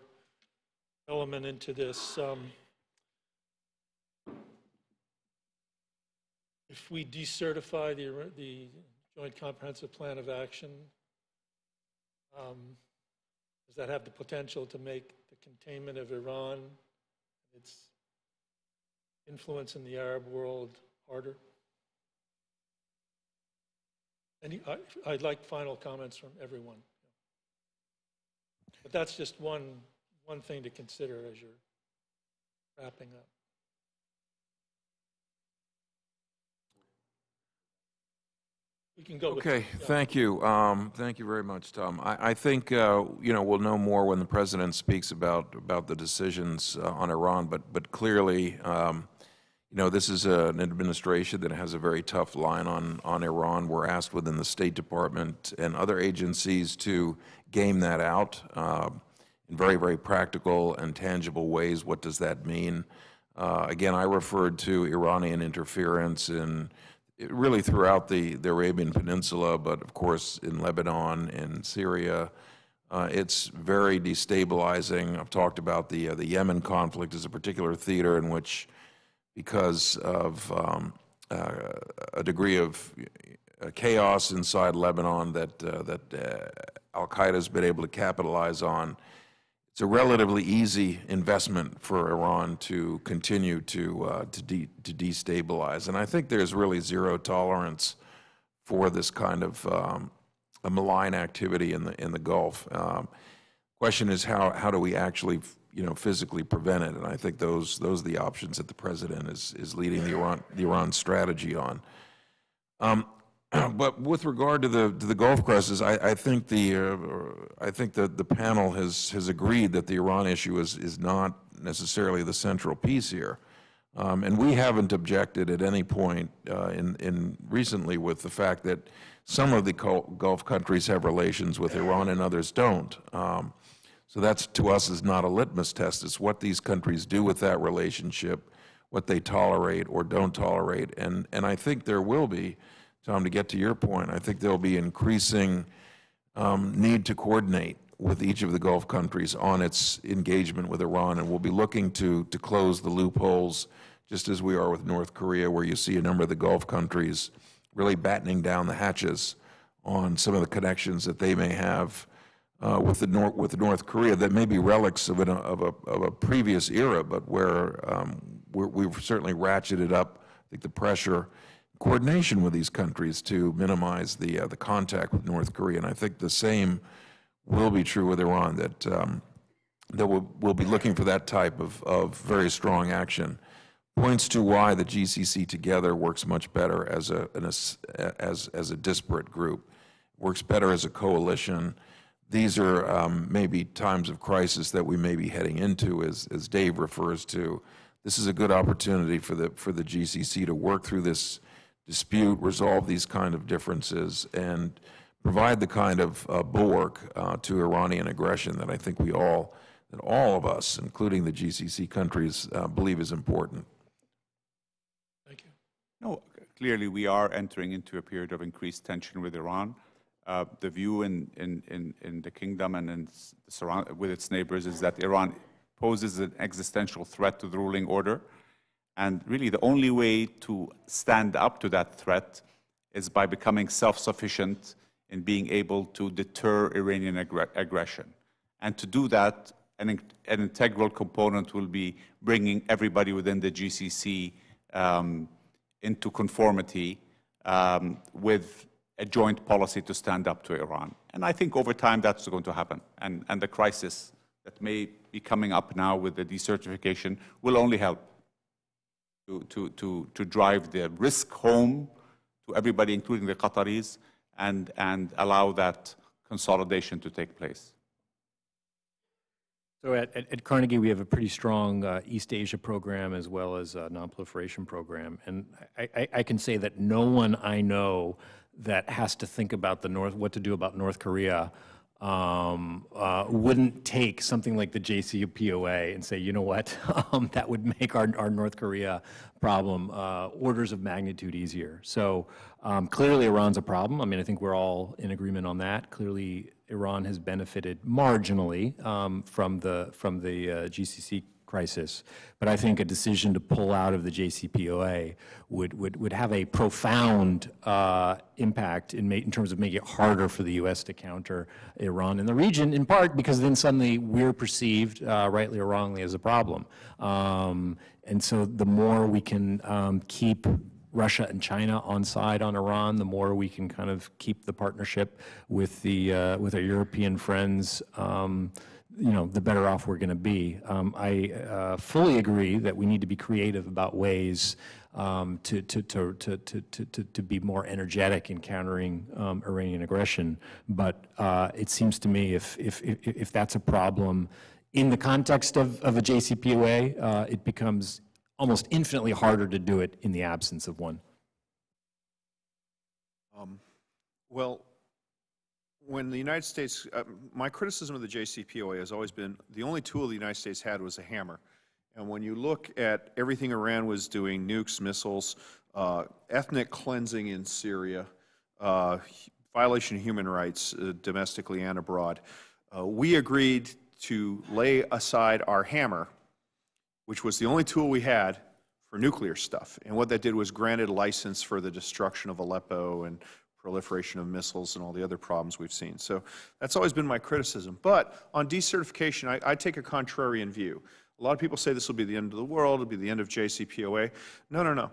element into this. if we decertify the Joint Comprehensive Plan of Action, does that have the potential to make the containment of Iran, its influence in the Arab world, harder? I'd like final comments from everyone. But that's just one thing to consider as you're wrapping up. We can go with Okay, thank you. Thank you very much, Tom. I think, we'll know more when the president speaks about the decisions on Iran, but clearly, this is an administration that has a very tough line on Iran. We're asked within the State Department and other agencies to game that out in very, very practical and tangible ways. What does that mean? Again, I referred to Iranian interference in really throughout the Arabian Peninsula, but of course in Lebanon and Syria. It's very destabilizing. I've talked about the Yemen conflict as a particular theater in which, because of a degree of chaos inside Lebanon that Al-Qaeda has been able to capitalize on, it's a relatively easy investment for Iran to continue to destabilize. And I think there's really zero tolerance for this kind of a malign activity in the Gulf. Question is how do we actually physically prevent it? And I think those are the options that the president is leading the Iran strategy on. But with regard to the Gulf crisis, I think the panel has agreed that the Iran issue is not necessarily the central piece here, and we haven't objected at any point in recently with the fact that some of the Gulf countries have relations with Iran and others don't. So that's, to us, is not a litmus test. It's what these countries do with that relationship, what they tolerate or don't tolerate, and I think there will be, Tom, to get to your point, I think there'll be increasing need to coordinate with each of the Gulf countries on its engagement with Iran, and we'll be looking to close the loopholes, just as we are with North Korea, where you see a number of the Gulf countries really battening down the hatches on some of the connections that they may have with North Korea that may be relics of a previous era, but where we've certainly ratcheted up, I think, the pressure, coordination with these countries to minimize the contact with North Korea. And I think the same will be true with Iran, that we'll be looking for that type of very strong action. Points to why the GCC together works much better as a disparate group, works better as a coalition. These are maybe times of crisis that we may be heading into, as Dave refers to. This is a good opportunity for the GCC to work through this dispute, resolve these kind of differences, and provide the kind of bulwark to Iranian aggression that I think all of us, including the GCC countries, believe is important. Thank you. No, clearly we are entering into a period of increased tension with Iran. The view in the kingdom and with its neighbors is that Iran poses an existential threat to the ruling order. And really the only way to stand up to that threat is by becoming self-sufficient in being able to deter Iranian aggression. And to do that, an integral component will be bringing everybody within the GCC into conformity with a joint policy to stand up to Iran. And I think over time that's going to happen. And the crisis that may be coming up now with the decertification will only help to drive the risk home to everybody, including the Qataris, and allow that consolidation to take place. So at Carnegie, we have a pretty strong East Asia program as well as a non-proliferation program. And I can say that no one I know that has to think about what to do about North Korea wouldn't take something like the JCPOA and say, you know what, that would make our North Korea problem orders of magnitude easier. So clearly Iran's a problem. I mean, I think we're all in agreement on that. Clearly Iran has benefited marginally from the GCC crisis. But I think a decision to pull out of the JCPOA would have a profound impact in terms of making it harder for the U.S. to counter Iran in the region, in part because then suddenly we're perceived, rightly or wrongly, as a problem. And so the more we can keep Russia and China on side on Iran, the more we can kind of keep the partnership with with our European friends, the better off we're going to be. I fully agree that we need to be creative about ways to be more energetic in countering Iranian aggression. But it seems to me if that's a problem in the context of a JCPOA, it becomes almost infinitely harder to do it in the absence of one. Well, when the United States, my criticism of the JCPOA has always been the only tool the United States had was a hammer. And when you look at everything Iran was doing, nukes, missiles, ethnic cleansing in Syria, violation of human rights domestically and abroad, we agreed to lay aside our hammer, which was the only tool we had for nuclear stuff. And what that did was granted license for the destruction of Aleppo and proliferation of missiles and all the other problems we've seen. So that's always been my criticism. But on decertification, I take a contrarian view. A lot of people say this will be the end of the world, it'll be the end of JCPOA. No, no, no.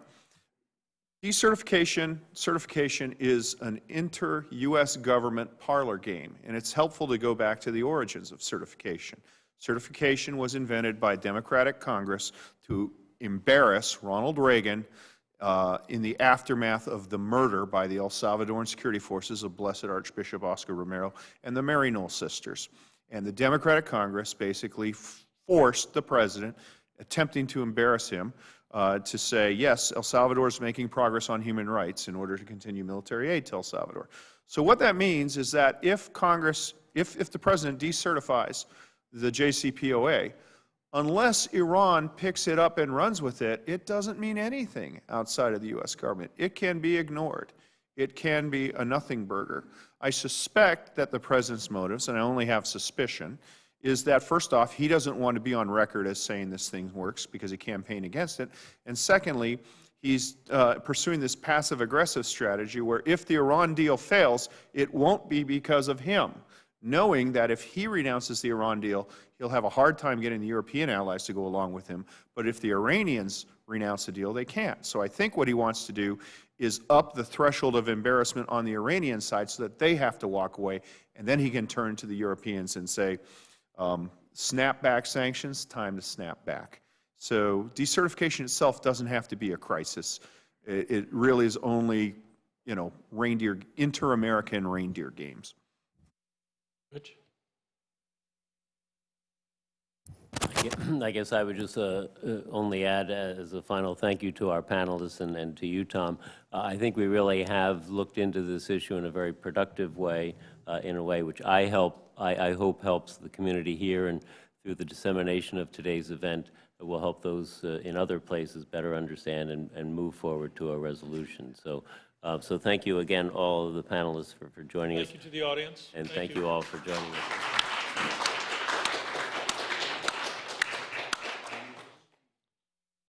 Certification is an inter-U.S. government parlor game, and it's helpful to go back to the origins of certification. Certification was invented by Democratic Congress to embarrass Ronald Reagan in the aftermath of the murder by the El Salvadoran security forces of Blessed Archbishop Oscar Romero and the Maryknoll sisters. And the Democratic Congress basically forced the president, attempting to embarrass him, to say, yes, El Salvador is making progress on human rights in order to continue military aid to El Salvador. So what that means is that if Congress, if the president decertifies the JCPOA, unless Iran picks it up and runs with it, it doesn't mean anything outside of the U.S. government. It can be ignored. It can be a nothing burger. I suspect that the president's motives, and I only have suspicion, is that first off, he doesn't want to be on record as saying this thing works because he campaigned against it. And secondly, he's pursuing this passive-aggressive strategy where if the Iran deal fails, it won't be because of him, knowing that if he renounces the Iran deal, he'll have a hard time getting the European allies to go along with him. But if the Iranians renounce the deal, they can't. So I think what he wants to do is up the threshold of embarrassment on the Iranian side so that they have to walk away, and then he can turn to the Europeans and say, snap back sanctions, time to snap back. So decertification itself doesn't have to be a crisis. It really is only, inter-American reindeer games. Rich? I guess I would just only add as a final thank you to our panelists and to you, Tom. I think we really have looked into this issue in a very productive way, in a way which I hope helps the community here, and through the dissemination of today's event, it will help those in other places better understand and move forward to a resolution. So thank you again, all of the panelists, for joining us. Thank you to the audience. And thank you all for joining us.